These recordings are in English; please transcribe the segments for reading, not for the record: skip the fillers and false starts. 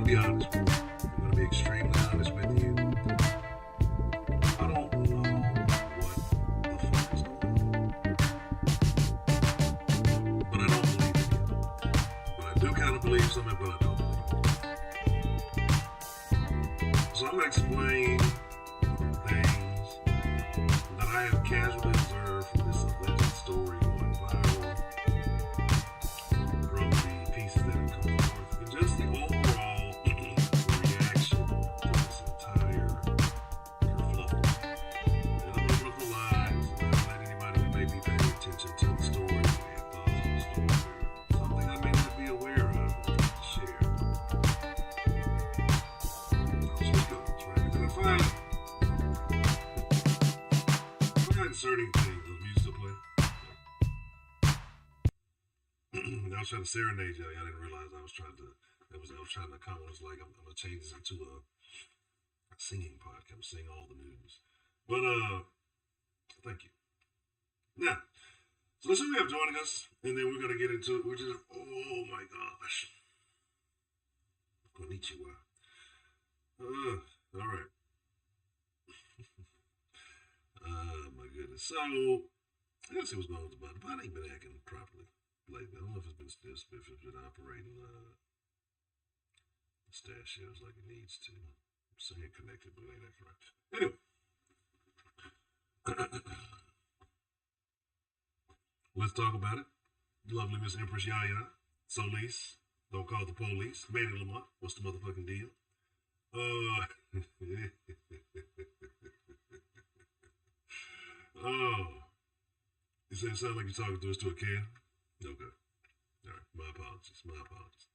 going to be honest with you. I'm going to be extremely honest with you. I don't know what the fuck is going on. But I don't believe it yet. But I do kind of believe something, but I don't believe it. So I'm going to explain things that I have casually observed from this alleged story going viral, from the pieces that have come forth, and just the overall reaction to this entire kerfluffle. And I'm going to look the lines, and I'll let anybody who may be paying attention to the story and thoughts on the story, or something I may not be aware of, share. Let's just go, right? Because I find inserting things with music to play. I was trying to serenade you. I didn't realize I was trying to. I was trying to comment. It's like I'm gonna change this into a singing podcast. I'm singing all the news. But thank you. Now, so let's see who we have joining us, and then we're gonna get into it. We're just oh my gosh. Konnichiwa. All right. My goodness. So let's see what's going on with the body. The body ain't been acting properly lately. I don't know if it's been stiff, if it's been operating pistachios like it needs to. I'm saying connected, but it ain't acting right. Anyway, let's talk about it. Lovely Miss Empress Yaya, Solis, don't call the police. Manny Lamont, what's the motherfucking deal? Oh, you say it sound like you're talking to us to a can? Okay. All right. My apologies. My apologies.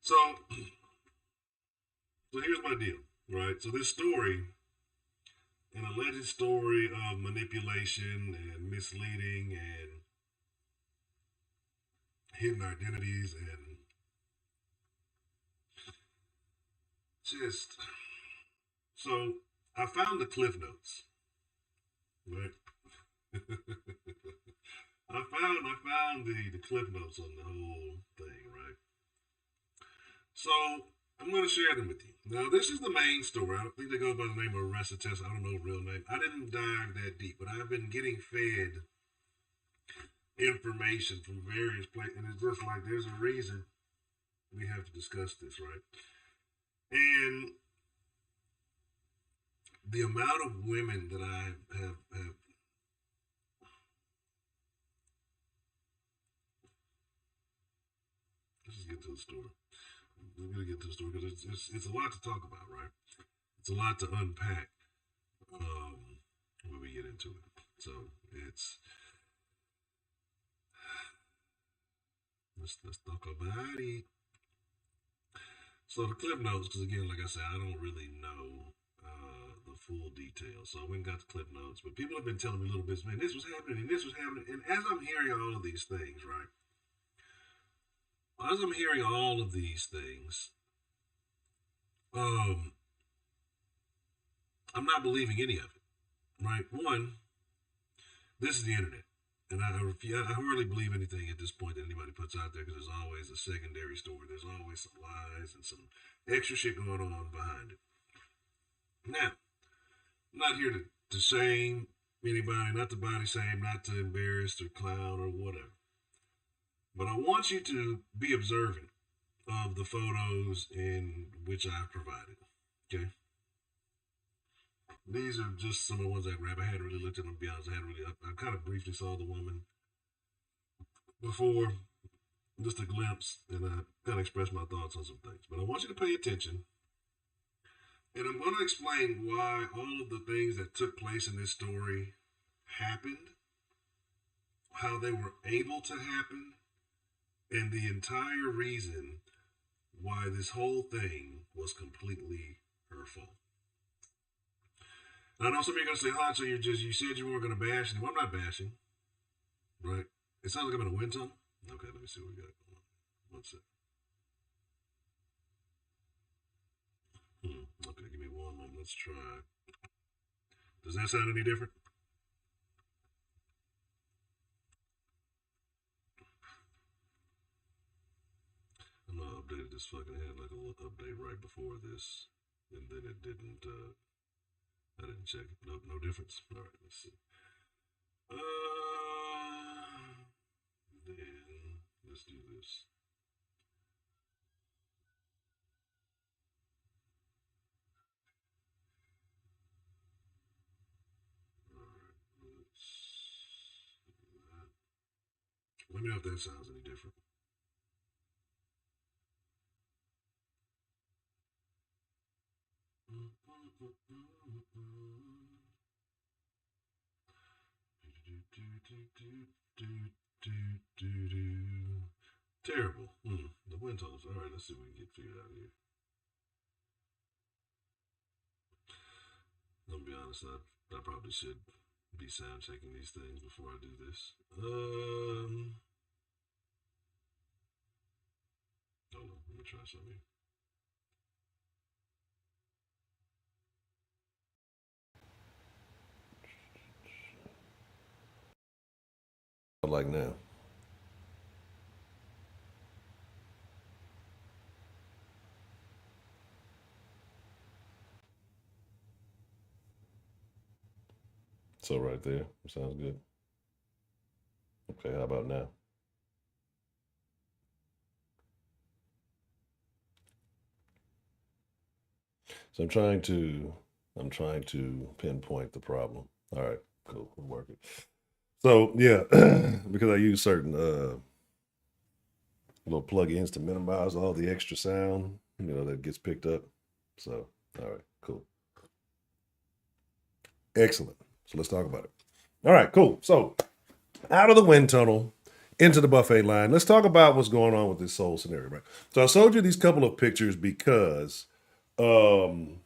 So, so here's my deal, right? So this story, an alleged story of manipulation and misleading and hidden identities and just so I found the cliff notes, right? I found the cliff notes on the whole thing, right? So I'm gonna share them with you. Now this is the main story. I don't think they go by the name of Ressa Tessa. I don't know the real name. I didn't dive that deep, but I've been getting fed information from various places, and it's just like there's a reason we have to discuss this, right? And the amount of women that I have let's just get to the story. We're gonna get to the story because it's a lot to talk about, right? It's a lot to unpack when we get into it. So it's let's talk about it. So the clip notes, because again, like I said, I don't really know the full details. So I went and got the clip notes, but people have been telling me little bits, man, this was happening and this was happening, and as I'm hearing all of these things, right? As I'm hearing all of these things, um, I'm not believing any of it, right? One, this is the internet. And I hardly believe anything at this point that anybody puts out there because there's always a secondary story. There's always some lies and some extra shit going on behind it. Now, I'm not here to shame anybody, not to body shame, not to embarrass or clown or whatever. But I want you to be observant of the photos in which I've provided. Okay? These are just some of the ones I grabbed. I hadn't really looked at them, to be honest. I kind of briefly saw the woman before, just a glimpse, and I kind of expressed my thoughts on some things. But I want you to pay attention, and I'm going to explain why all of the things that took place in this story happened, how they were able to happen, and the entire reason why this whole thing was completely her fault. I know some of you are going to say, "Hon, so you said you weren't going to bash him." Well, I'm not bashing, right? It sounds like I'm in a wind tunnel. Okay, let me see what we got going on. One sec. Okay, give me one moment. Let's try. Does that sound any different? updated this fucking, had like a little update right before this, and then it didn't, I didn't check it. No difference. All right, let's see. Then let's do this. All right, let's do that. Let me know if that sounds any different. Terrible. The wind tunnels. All right, let's see what we can get figured out here. I'm gonna be honest. I probably should be sound checking these things before I do this. Hold on. Let me try something. Like now. So right there. Sounds good. Okay, how about now? So I'm trying to pinpoint the problem. All right, cool. We're working. So yeah, because I use certain little plugins to minimize all the extra sound, that gets picked up. So, all right, cool. Excellent. So let's talk about it. All right, cool. So out of the wind tunnel into the buffet line. Let's talk about what's going on with this whole scenario, right? So I showed you these couple of pictures because um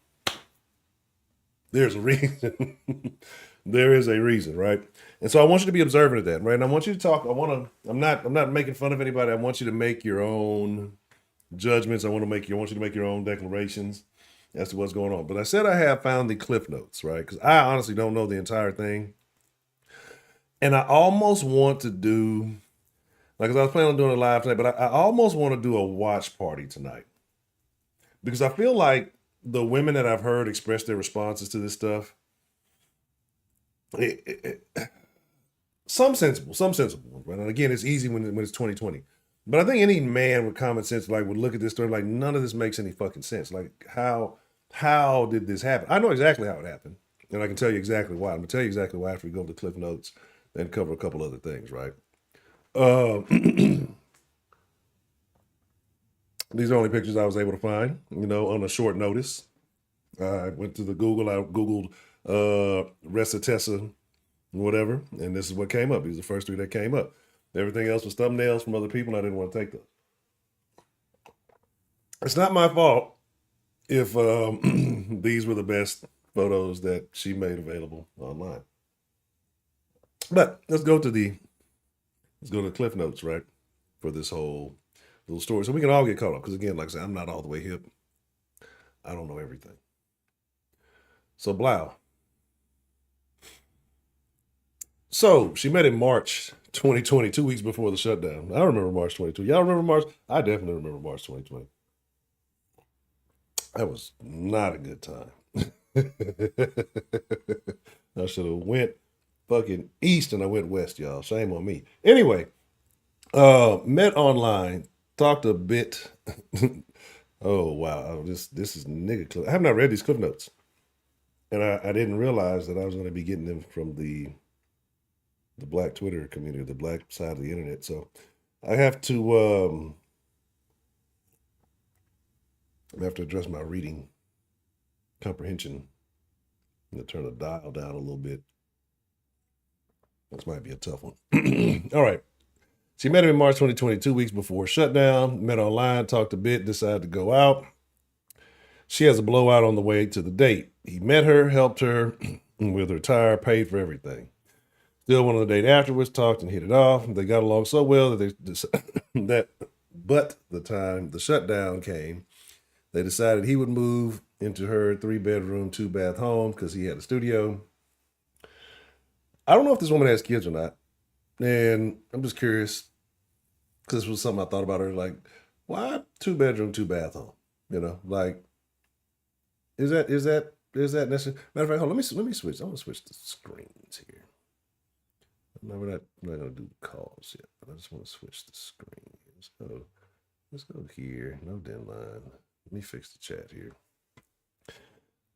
there's a reason. There is a reason, right? And so I want you to be observant of that, right? And I want you to talk. I'm not making fun of anybody. I want you to make your own judgments. I want you to make your own declarations as to what's going on. But I said I have found the cliff notes, right? Because I honestly don't know the entire thing. And I almost want to do, like, 'cause I was planning on doing a live tonight, but I almost want to do a watch party tonight. Because I feel like the women that I've heard express their responses to this stuff, some sensible ones, right? And again, it's easy when it's 2020. But I think any man with common sense would look at this story like none of this makes any fucking sense. Like how did this happen? I know exactly how it happened, and I can tell you exactly why. I'm gonna tell you exactly why after we go to Cliff Notes and cover a couple other things, right? Uh, these are only pictures I was able to find, on a short notice. I went to the Google. I Googled Ressa Tessa, whatever, and this is what came up. These are the first three that came up. Everything else was thumbnails from other people, and I didn't want to take those. It's not my fault if these were the best photos that she made available online. But let's go to the Cliff Notes, right, for this whole little story, so we can all get caught up. Because again, like I said, I'm not all the way hip. I don't know everything. So Blau. So she met in March 2020, 2 weeks before the shutdown. I remember March 22. Y'all remember March? I definitely remember March 2020. That was not a good time. I should have went fucking east and I went west, y'all. Shame on me. Anyway, met online, talked a bit. Oh wow, this is nigga clip. I have not read these clip notes, and I didn't realize that I was going to be getting them from the black Twitter community, the black side of the internet. So I have to address my reading comprehension and turn the dial down a little bit. This might be a tough one. All right. She met him in March 2020, 2 weeks before shutdown. Met online, talked a bit, decided to go out. She has a blowout on the way to the date. He met her, helped her with her tire, paid for everything. Still went on the date afterwards, talked and hit it off. They got along so well but the time the shutdown came, they decided he would move into her 3-bedroom, 2-bath home because he had a studio. I don't know if this woman has kids or not. And I'm just curious, because this was something I thought about her. Like, Why 2 bedroom, 2 bath home? You know, like is that necessary? Matter of fact, hold on, let me switch. I'm gonna switch the screens here. No, we're not gonna do calls yet, but I just want to switch the screens. So let's go here. No deadline. Let me fix the chat here. I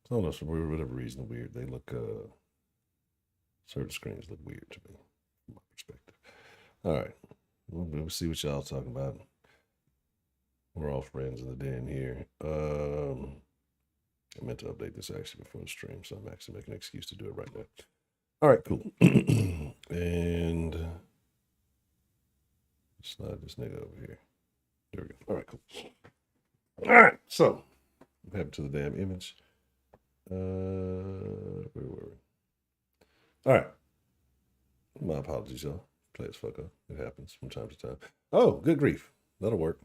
don't know, for whatever reason, weird. They look certain screens look weird to me from my perspective. All right. We'll see what y'all talking about. We're all friends in the den here. I meant to update this actually before the stream, so I'm actually making an excuse to do it right now. All right, cool. And slide this nigga over here. There we go. All right, cool. All right, so what happened to the damn image? Where were we? All right. My apologies, y'all. Play as fuck up. It happens from time to time. Oh, good grief. That'll work.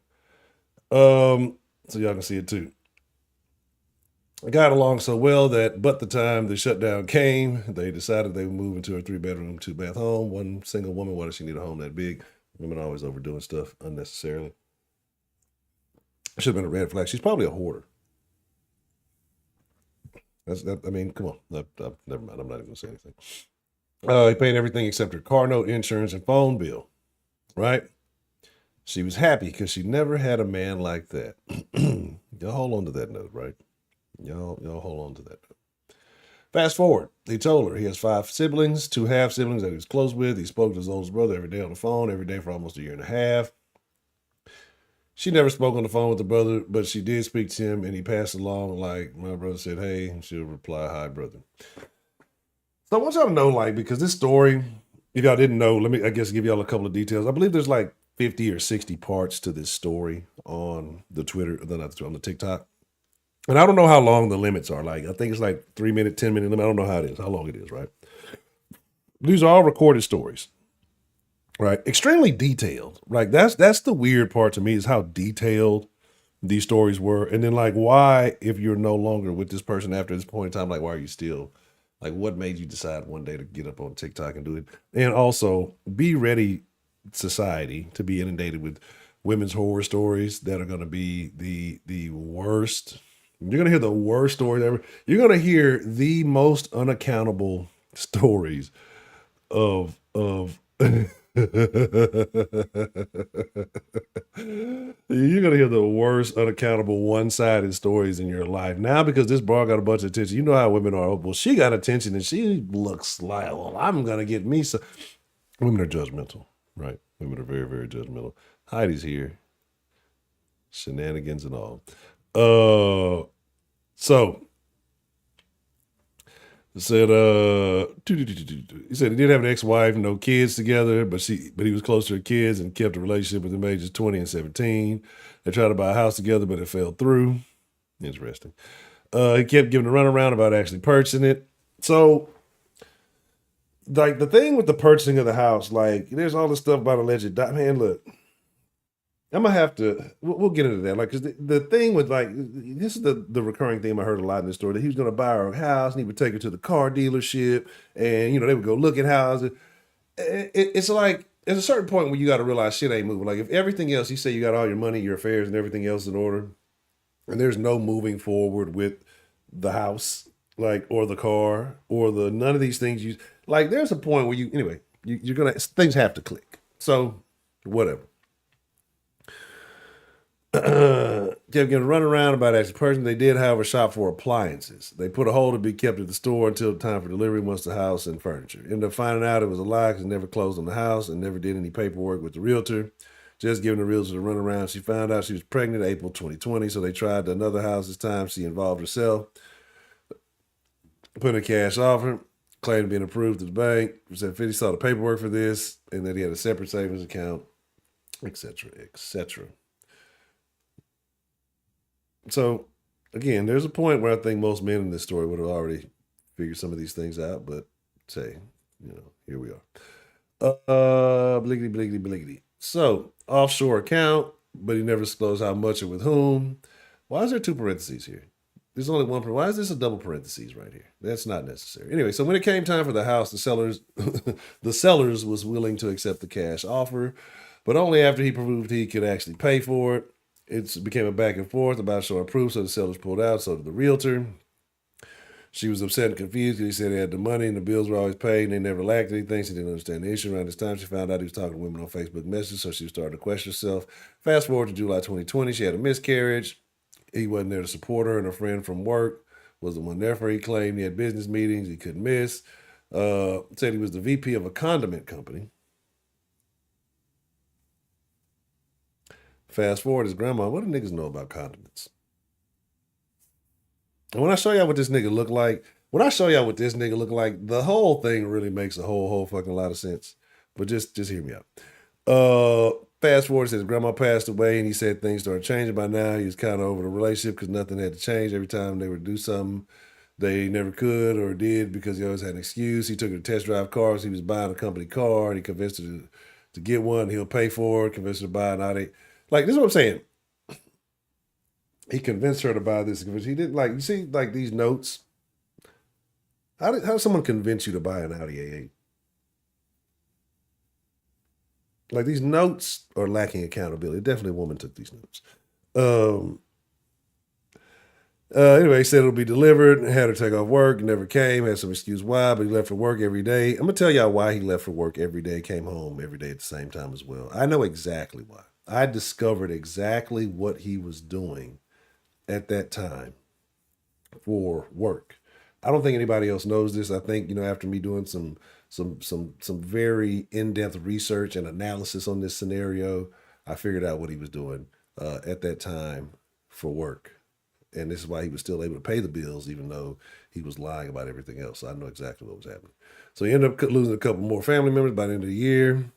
So y'all can see it too. I got along so well that, but the time the shutdown came, they decided they would move into a 3 bedroom, 2 bath home. One single woman. Why does she need a home that big? Women are always overdoing stuff unnecessarily. Should have been a red flag. She's probably a hoarder. I mean, come on. Never mind. I'm not even gonna say anything. He paid everything except her car note, insurance, and phone bill. Right? She was happy because she never had a man like that. Y'all hold on to that note, right? Y'all hold on to that note. Fast forward, he told her he has 5 siblings, 2 half siblings that he was close with. He spoke to his oldest brother every day on the phone, every day for almost a year and a half. She never spoke on the phone with the brother, but she did speak to him, and he passed along, like, my brother said, hey, and she'll reply, hi, brother. So I want y'all to know, like, because this story, if y'all didn't know, let me, I guess, give y'all a couple of details. I believe there's like 50 or 60 parts to this story on the Twitter, on the TikTok. And I don't know how long the limits are. Like, I think it's like 3 minute, 10 minute limit. I don't know how it is, how long it is, right? These are all recorded stories, right? Extremely detailed. Like that's the weird part to me is how detailed these stories were. And then like why, if you're no longer with this person after this point in time, like why are you still like what made you decide one day to get up on TikTok and do it? And also be ready, society, to be inundated with women's horror stories that are gonna be the worst. You're gonna hear the worst stories ever. You're gonna hear the most unaccountable stories of you're gonna hear the worst unaccountable one-sided stories in your life now because this bar got a bunch of attention. You know how women are. Well, she got attention and she looks like, well, I'm gonna get me some. Women are judgmental, right? Women are very, very judgmental. Heidi's here, shenanigans and all. So said he said he did have an ex-wife, no kids together, but he was close to her kids and kept a relationship with them ages 20 and 17. They tried to buy a house together, but it fell through. Interesting. He kept giving a runaround about actually purchasing it. So like the thing with the purchasing of the house, like there's all this stuff about alleged man, look, I'm gonna have to. We'll get into that. Like, cause the thing with like this is the recurring theme I heard a lot in this story that he was gonna buy her a house and he would take her to the car dealership and they would go look at houses. It's like there's a certain point where you got to realize shit ain't moving. Like if everything else, you say you got all your money, your affairs, and everything else in order, and there's no moving forward with the house, like or the car or the none of these things. You like there's a point where you're gonna things have to click. So whatever. Kept getting run around about actually person. They did, however, shop for appliances. They put a hold to be kept at the store until time for delivery once the house and furniture. Ended up finding out it was a lie because never closed on the house and never did any paperwork with the realtor. Just giving the realtor the run around. She found out she was pregnant April 2020, so they tried another house this time. She involved herself. Put in a cash offer. Claimed being approved to the bank. Said 50 saw the paperwork for this and that he had a separate savings account, etc., etc. So again, there's a point where I think most men in this story would have already figured some of these things out, but say, here we are. Bliggity, bliggity, bliggity. So offshore account, but he never disclosed how much or with whom. Why is there 2 parentheses here? There's only one. Why is this a double parentheses right here? That's not necessary. Anyway, so when it came time for the house, the sellers was willing to accept the cash offer, but only after he proved he could actually pay for it. It became a back and forth about showing proof, so the sellers pulled out, so did the realtor. She was upset and confused because he said they had the money and the bills were always paid and they never lacked anything. She didn't understand the issue. Around this time, she found out he was talking to women on Facebook Messenger, so she started to question herself. Fast forward to July 2020, she had a miscarriage. He wasn't there to support her, and a friend from work was the one there for her. He claimed he had business meetings he couldn't miss. Said he was the VP of a condiment company. Fast forward, his grandma, what do niggas know about condiments? And when I show y'all what this nigga look like, the whole thing really makes a whole fucking lot of sense. But just hear me out. Fast forward, says grandma passed away, and he said things started changing by now. He was kind of over the relationship because nothing had to change. Every time they would do something, they never could or did because he always had an excuse. He took her to test drive cars. He was buying a company car, and he convinced her to get one. He'll pay for it, convinced her to buy it. Now like, this is what I'm saying. He convinced her to buy this. He didn't, like, you see, like, these notes. How does someone convince you to buy an Audi A8? Like, these notes are lacking accountability. Definitely a woman took these notes. Anyway, he said it'll be delivered, had her take off work, never came, had some excuse why, but he left for work every day. I'm going to tell y'all why he left for work every day, came home every day at the same time as well. I know exactly why. I discovered exactly what he was doing at that time for work. I don't think anybody else knows this. I think, after me doing some very in-depth research and analysis on this scenario, I figured out what he was doing at that time for work. And this is why he was still able to pay the bills, even though he was lying about everything else. So I know exactly what was happening. So he ended up losing a couple more family members by the end of the year.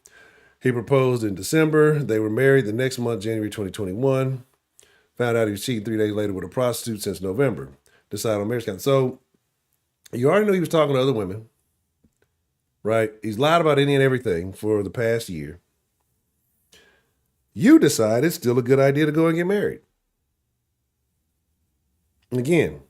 He proposed in December. They were married the next month, January 2021. Found out he was cheating 3 days later with a prostitute since November. Decided on marriage counsel. So you already knew he was talking to other women, right? He's lied about any and everything for the past year. You decide it's still a good idea to go and get married. And again,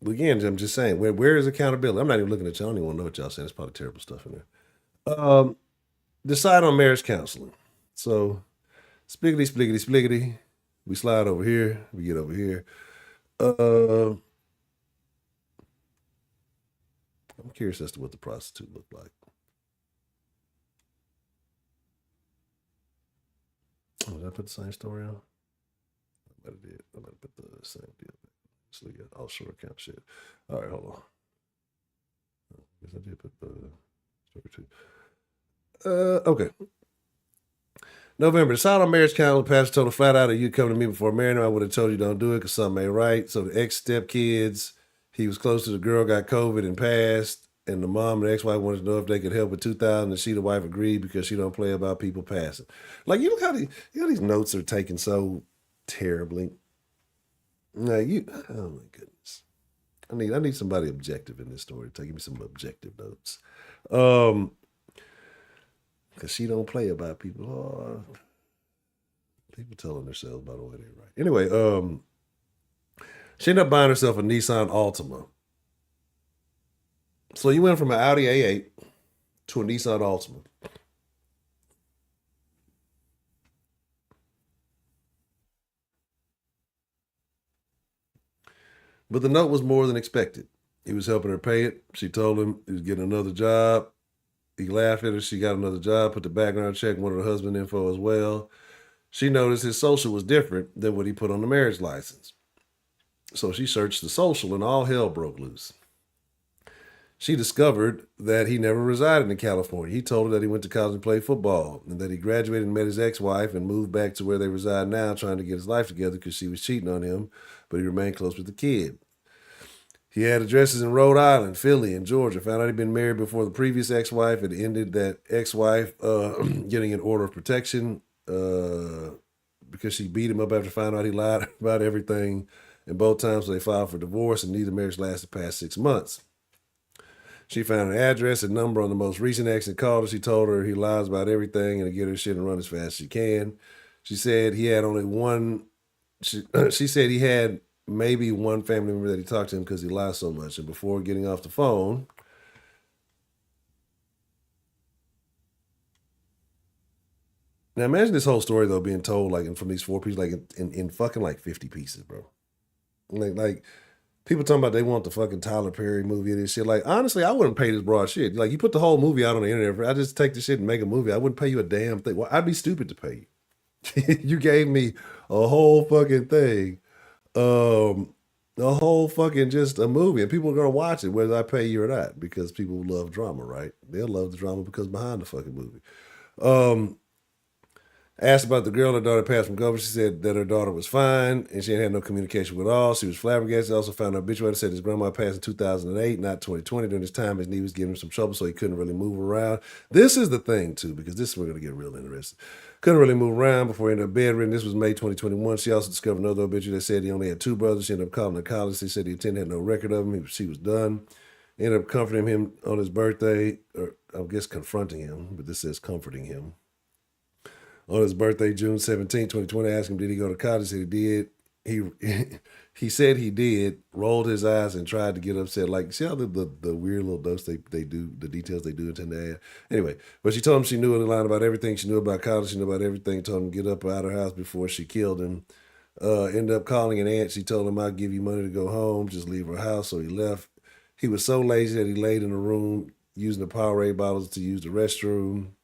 I'm just saying, where is accountability? I'm not even looking at y'all. I don't even want to know what y'all saying. There's probably terrible stuff in there. Decide on marriage counseling. So, spliggity. We slide over here. We get over here. I'm curious as to what the prostitute looked like. Oh, did I put the same story on? I might have did. I might have put the same deal. So we got offshore account shit. All right, hold on. I guess I did put the story too. Okay. November, decide on marriage counseling. Pastor told her flat out that you come to me before marrying him. I would have told you don't do it because something ain't right. So the ex-stepkids, he was close to the girl, got COVID and passed. And the mom and the ex-wife wanted to know if they could help with $2,000, and she, the wife, agreed because she don't play about people passing. Like, you look how these notes are taken so terribly. No, oh my goodness. I need somebody objective in this story to give me some objective notes. Because she don't play about people. Oh, people telling themselves by the way they write. Anyway, she ended up buying herself a Nissan Altima. So you went from an Audi A8 to a Nissan Altima. But the note was more than expected. He was helping her pay it. She told him he was getting another job. He laughed at her. She got another job, put the background check, wanted her husband info as well. She noticed his social was different than what he put on the marriage license. So she searched the social and all hell broke loose. She discovered that he never resided in California. He told her that he went to college and played football, and that he graduated and met his ex-wife and moved back to where they reside now, trying to get his life together because she was cheating on him, but he remained close with the kid. He had addresses in Rhode Island, Philly, and Georgia. Found out he'd been married before the previous ex-wife. It ended that ex-wife getting an order of protection because she beat him up after finding out he lied about everything. And both times they filed for divorce, and neither marriage lasted past 6 months. She found an address and number on the most recent ex and called her. She told her he lies about everything and to get her shit and run as fast as she can. She said he had only one. She said he had maybe one family member that he talked to him because he lies so much. And before getting off the phone, Now imagine this whole story though being told like from these 4 pieces, like in fucking like 50 pieces, bro. Like people talking about they want the fucking Tyler Perry movie and this shit. Like honestly, I wouldn't pay this broad shit. Like you put the whole movie out on the internet. I just take the shit and make a movie. I wouldn't pay you a damn thing. Well, I'd be stupid to pay you. You gave me a whole fucking thing, um, a whole fucking just a movie, and people are gonna watch it whether I pay you or not because people love drama, right? They'll love the drama because behind the fucking movie. Um, Asked about the girl her daughter passed from government, she said that her daughter was fine and she ain't had no communication with all. She was flabbergasted. Also found her obituary said his grandma passed in 2008, not 2020. During this time, his knee was giving him some trouble, so he couldn't really move around. This is the thing, too, because this is where we're going to get real interesting. Couldn't really move around before he ended up bedridden. This was May 2021. She also discovered another obituary that said he only had 2 brothers. She ended up calling the college. They said he attended, had no record of him. She was done. Ended up comforting him on his birthday, or I guess confronting him, but this says comforting him on his birthday, June 17, 2020, asked him, did he go to college? He said he did. He he said he did, rolled his eyes and tried to get upset. Like, see how the weird little dose they do, the details they do intend to add. Anyway, but she told him she knew in the line about everything. She knew about college. She knew about everything. Told him to get up out of her house before she killed him. Ended up calling an aunt. She told him, I'll give you money to go home. Just leave her house. So he left. He was so lazy that he laid in the room using the Powerade bottles to use the restroom.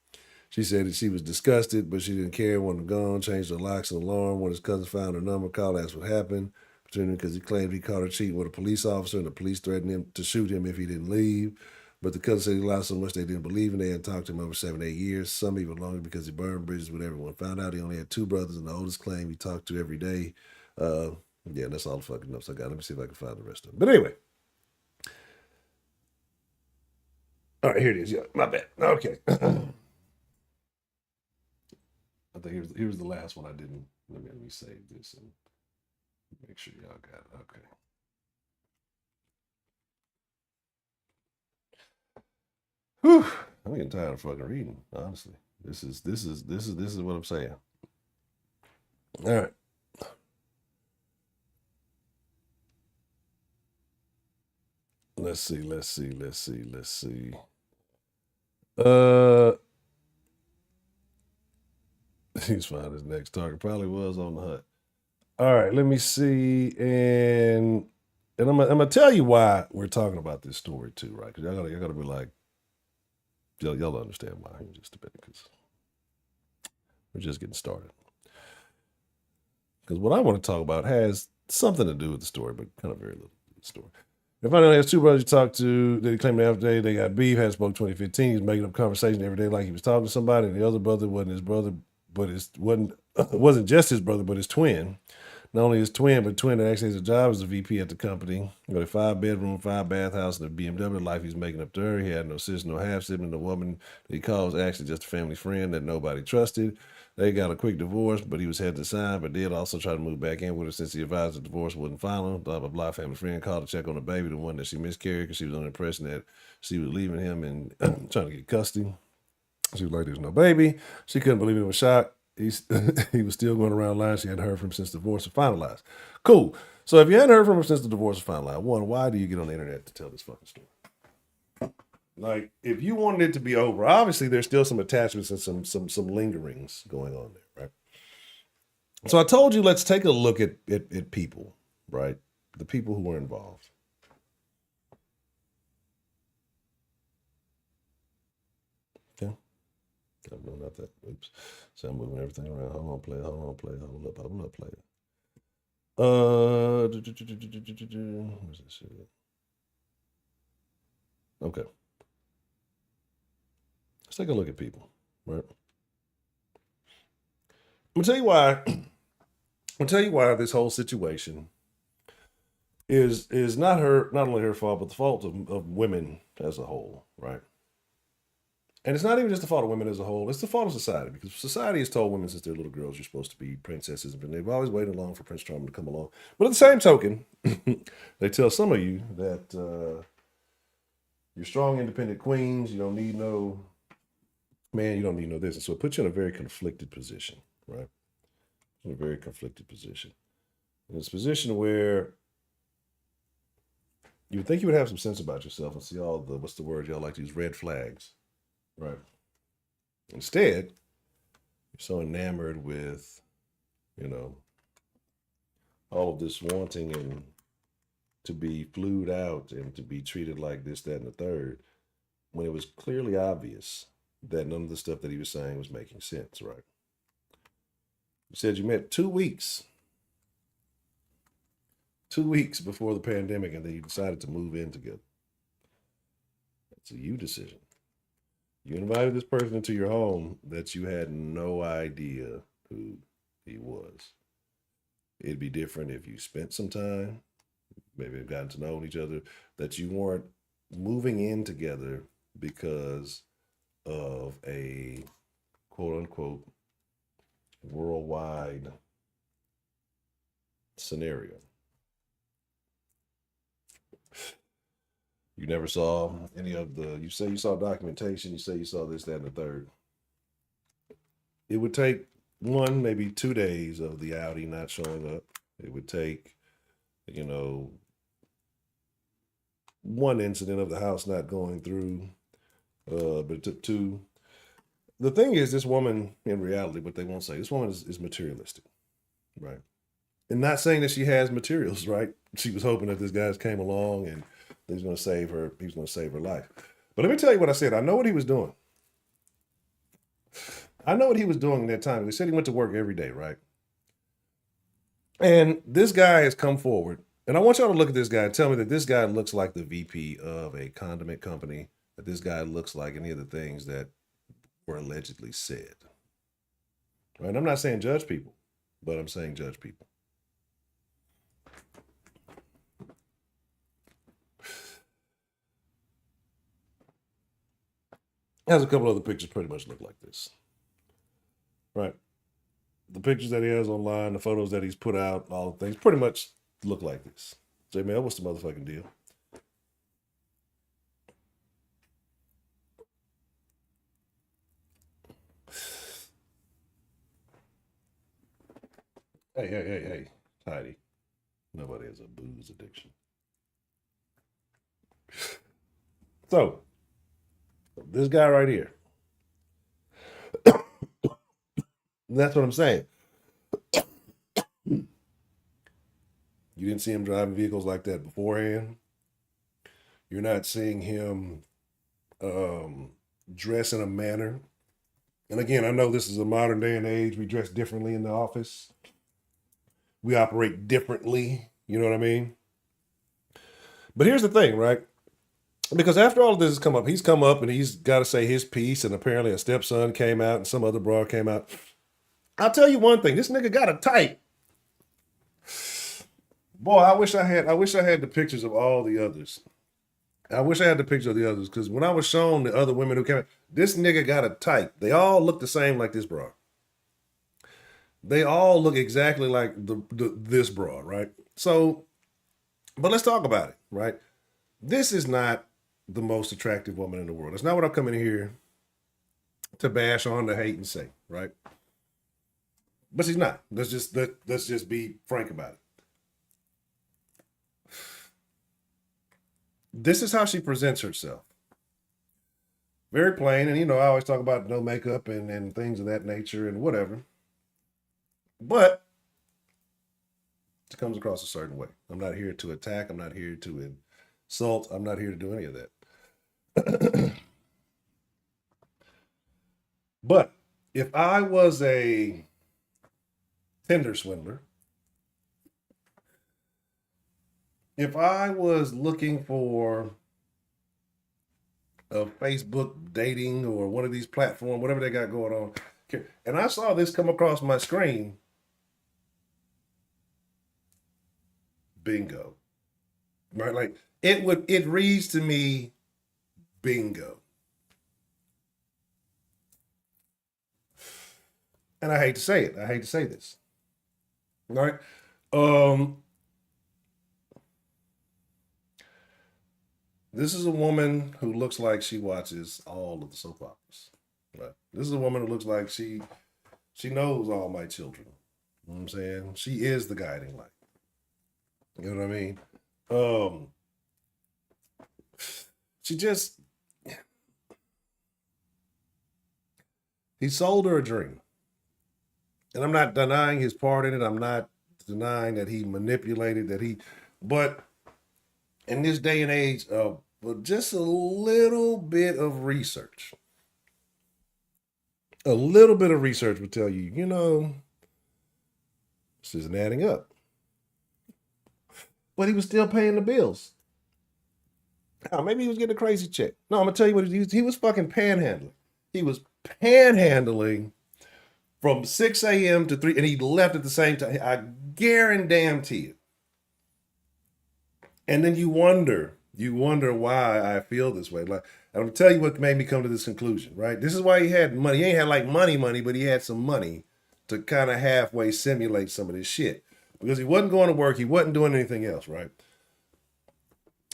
She said that she was disgusted, but she didn't care, wanted gone, changed the locks and alarm. When his cousin found her number, called, asked what happened between them because he claimed he caught her cheating with a police officer and the police threatened him to shoot him if he didn't leave. But the cousin said he lied so much they didn't believe him. They hadn't talked to him over 7, 8 years, some even longer because he burned bridges with everyone. Found out he only had 2 brothers, and the oldest claimed he talked to every day. Yeah, that's all the fucking notes I got. Let me see if I can find the rest of them. But anyway. All right, here it is. Yeah, my bad. Okay. I think here's the last one I didn't. Let me save this and make sure y'all got it. Okay. Whew. I'm getting tired of fucking reading. Honestly, this is what I'm saying. All right. Let's see. Uh, he's fine. His next target probably was on the hunt. All right, let me see, and I'm gonna tell you why we're talking about this story too, right? Because y'all gotta be like, y'all understand why in just a bit, because we're just getting started. Because what I want to talk about has something to do with the story, but kind of very little to the story. If I know he has 2 brothers he talked to that he claimed the other day they got beef, had spoke 2015. He was making up conversation every day like he was talking to somebody, and the other brother wasn't his brother, but it wasn't just his brother, but his twin. Not only his twin, but twin that actually has a job as a VP at the company. Got a 5-bedroom, 5-bath house and a BMW. Life he's making up to her. He had no sister, no half sibling. The woman that he calls actually just a family friend that nobody trusted. They got a quick divorce, but he was headed to sign, but did also try to move back in with her since he advised the divorce wasn't final. Blah, blah, blah. Family friend called to check on the baby, the one that she miscarried, because she was under the impression that she was leaving him and trying to get custody. She was like, there's no baby. She couldn't believe it, was shocked. He was still going around lying. She hadn't heard from him since the divorce was finalized. Cool. So if you hadn't heard from him since the divorce was finalized, one, why do you get on the internet to tell this fucking story? Like, if you wanted it to be over, obviously there's still some attachments and some lingerings going on there, right? So I told you let's take a look at people, right? The people who were involved. Okay. No, not that. Oops. So I'm moving everything around. Hold on, play. Hold up, play. Where's this shit? Okay. Let's take a look at people, right? I'm gonna tell you why. I'm gonna tell you why this whole situation is not only her fault, but the fault of women as a whole, right? And it's not even just the fault of women as a whole, it's the fault of society, because society has told women since they're little girls you're supposed to be princesses, and they've always waited long for Prince Charming to come along. But at the same token, they tell some of you that you're strong, independent queens, you don't need no man, you don't need no this. And so it puts you in a very conflicted position, right? In a very conflicted position. In this position where you would think you would have some sense about yourself and see all the, what's the word y'all like to use, red flags, right? Instead, You're so enamored with, you know, all of this wanting and to be flued out and to be treated like this, that, and the third, when it was clearly obvious that none of the stuff that he was saying was making sense, right? You said you met 2 weeks before the pandemic, and then you decided to move in together. It's a you decision. You invited this person into your home that you had no idea who he was. It'd be different if you spent some time, maybe have gotten to know each other, that you weren't moving in together because of a quote unquote worldwide scenario. You never saw any of the, you say you saw documentation, you say you saw this, that, and the third. It would take one, maybe 2 days of the Audi not showing up. It would take, you know, one incident of the house not going through. But it took two. The thing is, this woman, in reality, what they won't say, this woman is materialistic, right? And not saying that she has materials, right? She was hoping that this guy came along and he was going to save her. He was going to save her life. But let me tell you what I said. I know what he was doing. I know what he was doing in that time. He said he went to work every day, right? And this guy has come forward. And I want y'all to look at this guy and tell me that this guy looks like the VP of a condiment company, that this guy looks like any of the things that were allegedly said. Right? And I'm not saying judge people, but I'm saying judge people. Has a couple other pictures pretty much look like this. Right? The pictures that he has online, the photos that he's put out, all the things pretty much look like this. J Mel, what's the motherfucking deal? Hey, Heidi. Nobody has a booze addiction. So, this guy right here. That's what I'm saying. You didn't see him driving vehicles like that beforehand. You're not seeing him dress in a manner. And again, I know this is a modern day and age. We dress differently in the office. We operate differently. You know what I mean? But here's the thing, right? Because after all of this has come up, he's come up and he's got to say his piece. And apparently a stepson came out and some other broad came out. I'll tell you one thing. This nigga got a type. Boy, I wish I had the pictures of all the others. I wish I had the picture of the others because when I was shown the other women who came out, this nigga got a type. They all look the same like this broad. They all look exactly like this broad, right? So, but let's talk about it, right? This is not the most attractive woman in the world. It's not what I'm coming here to bash on, to hate, and say, right? But she's not. Let's just be frank about it. This is how she presents herself. Very plain, and I always talk about no makeup and things of that nature and whatever. But it comes across a certain way. I'm not here to attack. I'm not here to insult. I'm not here to do any of that. But if I was a Tinder swindler, if I was looking for a Facebook dating or one of these platforms, whatever they got going on, and I saw this come across my screen, bingo. Right? Like it reads to me bingo. And I hate to say it. I hate to say this. Right? Um this is a woman who looks like she watches all of the soap operas. Right? This is a woman who looks like she knows all my children. You know what I'm saying? She is the guiding light. You know what I mean? Um she just he sold her a dream. And I'm not denying his part in it. I'm not denying that he manipulated, but in this day and age, just a little bit of research, would tell you, this isn't adding up. But he was still paying the bills. Oh, maybe he was getting a crazy check. No, I'm gonna tell you what he was fucking panhandling. He was panhandling from 6 a.m. to 3, and he left at the same time. I guarantee it. And then you wonder why I feel this way. Like, I'm gonna tell you what made me come to this conclusion, right? This is why he had money. He ain't had like money, but he had some money to kind of halfway simulate some of this shit. Because he wasn't going to work, he wasn't doing anything else, right?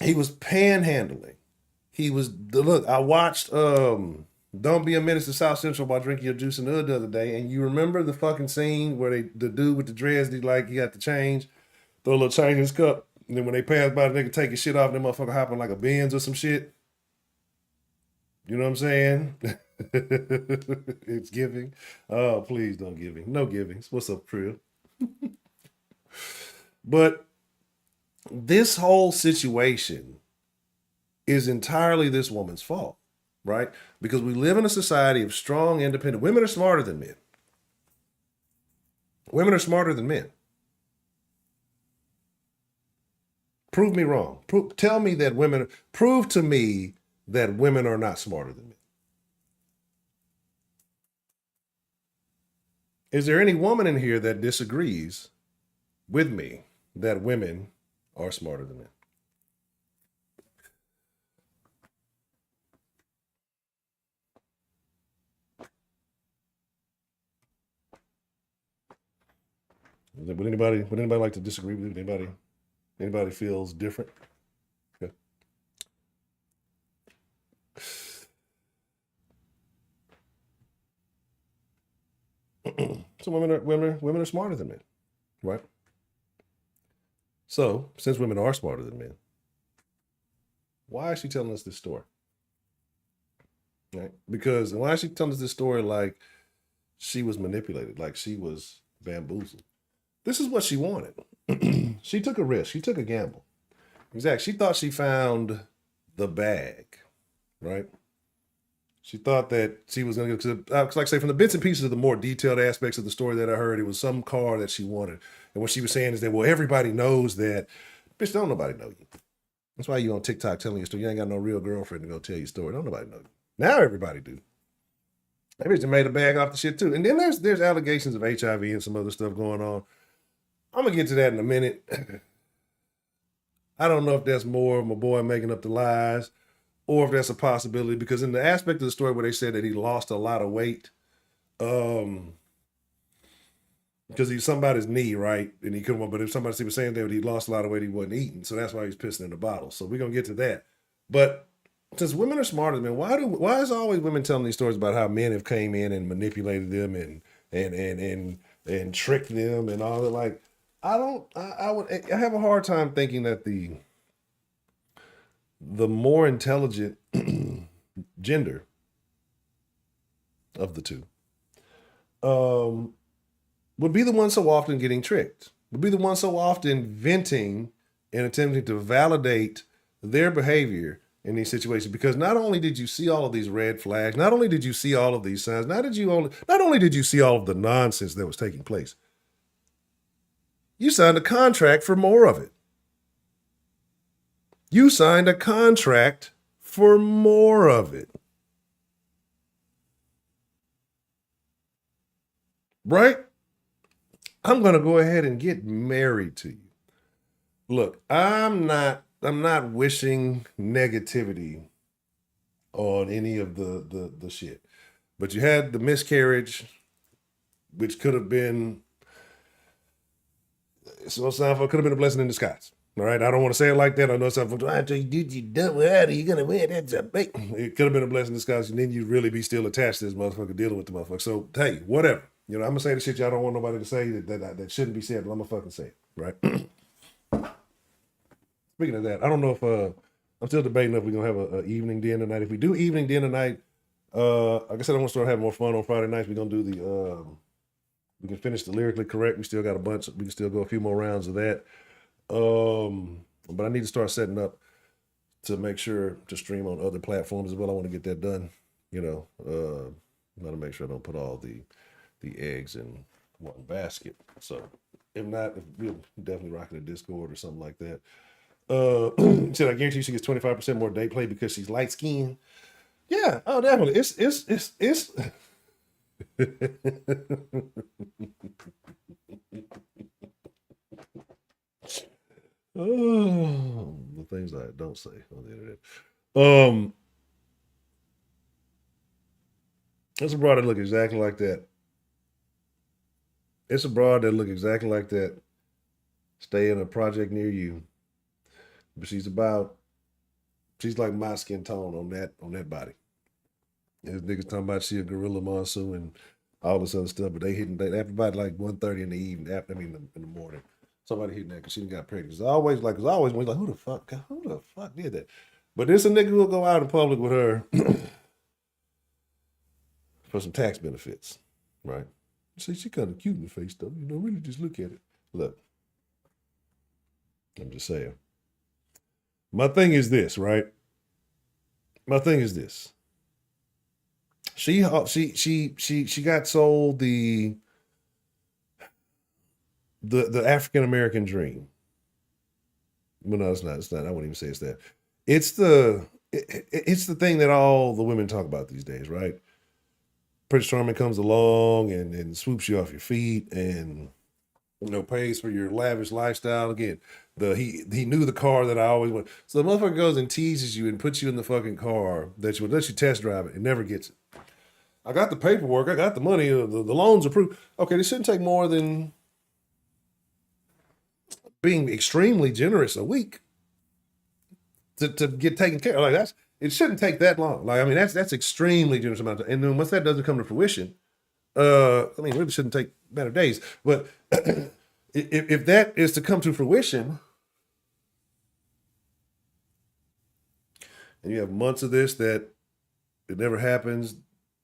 He was panhandling. Look, I watched Don't Be a Menace to South Central while drinking your juice and hood the other day, and you remember the fucking scene where the dude with the dreads, he got the change, throw a little change in his cup, and then when they pass by, the nigga take his shit off, and that motherfucker hopping like a Benz or some shit. You know what I'm saying? It's giving. Oh, please don't give him. No givings. What's up, Priya? But this whole situation is entirely this woman's fault, right? Because we live in a society of strong, independent women. Are smarter than men. Women are smarter than men. Prove me wrong. Prove to me that women are not smarter than men. Is there any woman in here that disagrees with me that women are smarter than men? Would anybody like to disagree with anybody? Anybody feels different? Okay. So women are smarter than men, right? So since women are smarter than men, why is she telling us this story? Right? Because why is she telling us this story like she was manipulated, like she was bamboozled? This is what she wanted. She took a risk. She took a gamble. Exactly. She thought she found the bag, right? She thought that she was going to, like I say, from the bits and pieces of the more detailed aspects of the story that I heard, it was some car that she wanted. And what she was saying is that, well, everybody knows that. Bitch, don't nobody know you. That's why you on TikTok telling your story. You ain't got no real girlfriend to go tell your story. Don't nobody know you. Now everybody do. Maybe they made a bag off the shit too. And then there's allegations of HIV and some other stuff going on. I'm gonna get to that in a minute. I don't know if that's more of my boy making up the lies or if that's a possibility, because in the aspect of the story where they said that he lost a lot of weight, because he's somebody's knee, right? And he couldn't, but if somebody was saying that he lost a lot of weight, he wasn't eating. So that's why he's pissing in the bottle. So we're gonna get to that. But since women are smarter than men, why is always women telling these stories about how men have came in and manipulated them and tricked them and all that? Like, I have a hard time thinking that the more intelligent gender of the two would be the one so often getting tricked, would be the one so often venting and attempting to validate their behavior in these situations. Because not only did you see all of these red flags, not only did you see all of these signs, not only did you see all of the nonsense that was taking place, you signed a contract for more of it. You signed a contract for more of it. Right? I'm going to go ahead and get married to you. Look, I'm not wishing negativity on any of the shit. But you had the miscarriage, which could have been, so it could have been a blessing in disguise. All right, I don't want to say it like that. I know something. After you did, you done with it, you're gonna win. That's a bait. It could have been a blessing in disguise, and then you'd really be still attached to this motherfucker, dealing with the motherfucker. So hey, whatever. I'm gonna say the shit y'all don't want nobody to say that shouldn't be said, but I'm gonna fucking say it, right? Speaking of that, I don't know if I'm still debating if we're gonna have an evening dinner tonight. If we do evening dinner night, like I said, I want to start having more fun on Friday nights. We're gonna do We can finish the lyrically correct. We still got a bunch. We can still go a few more rounds of that. But I need to start setting up to make sure to stream on other platforms as well. I want to get that done. I want to make sure I don't put all the eggs in one basket. So if not, we'll definitely rock in a Discord or something like that. Said I guarantee she gets 25% more day play because she's light skinned. Yeah, oh definitely. It's oh, the things I don't say on the internet. It's a broad that look exactly like that. It's a broad that look exactly like that. Stay in a project near you. But she's like my skin tone on that body. There's niggas talking about she a gorilla monsoon and all this other stuff, but they hitting they after about like 1:30 in the evening, in the morning. Somebody hitting that because she done got pregnant. It's always like, who the fuck did that? But there's a nigga who'll go out in public with her for some tax benefits, right? See, she kind of cute in the face though. Really just look at it. Look, I'm just saying. My thing is this, right? My thing is this. She got sold the African American dream. Well, no, it's not. It's not. I wouldn't even say it's that. It's the thing that all the women talk about these days, right? Prince Charming comes along and swoops you off your feet and pays for your lavish lifestyle. Again, he knew the car that I always want. So the motherfucker goes and teases you and puts you in the fucking car that you would let you test drive it and never gets it. I got the paperwork. I got the money. The loans approved. Okay, this shouldn't take more than being extremely generous a week to get taken care of. Like it shouldn't take that long. Like I mean, that's extremely generous amount of time. And then once that doesn't come to fruition, it really shouldn't take better days. But if that is to come to fruition, and you have months of this that it never happens,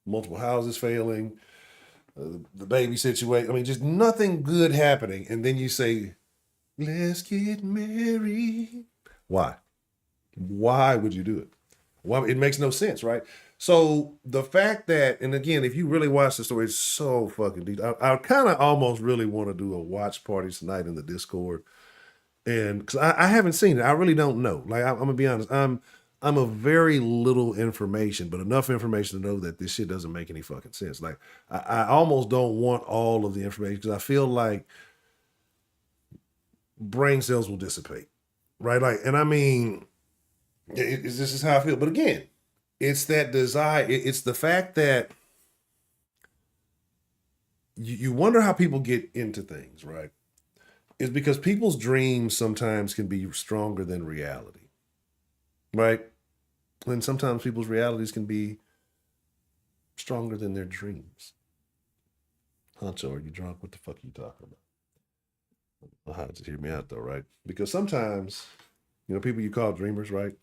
multiple houses failing, the baby situation. I mean, just nothing good happening. And then you say, let's get married. Why? Why would you do it? Well, it makes no sense, right? So the fact that, and again, if you really watch the story, it's so fucking deep. I kind of almost really want to do a watch party tonight in the Discord, and because I haven't seen it, I really don't know. Like I'm gonna be honest, I'm a very little information, but enough information to know that this shit doesn't make any fucking sense. Like I almost don't want all of the information because I feel like brain cells will dissipate, right? Like, and I mean, this is how I feel. But again, it's that desire. It's the fact that you wonder how people get into things, right? It's because people's dreams sometimes can be stronger than reality, right? And sometimes people's realities can be stronger than their dreams. Honcho, are you drunk? What the fuck are you talking about? I'll have to hear me out though, right? Because sometimes, people you call dreamers, right?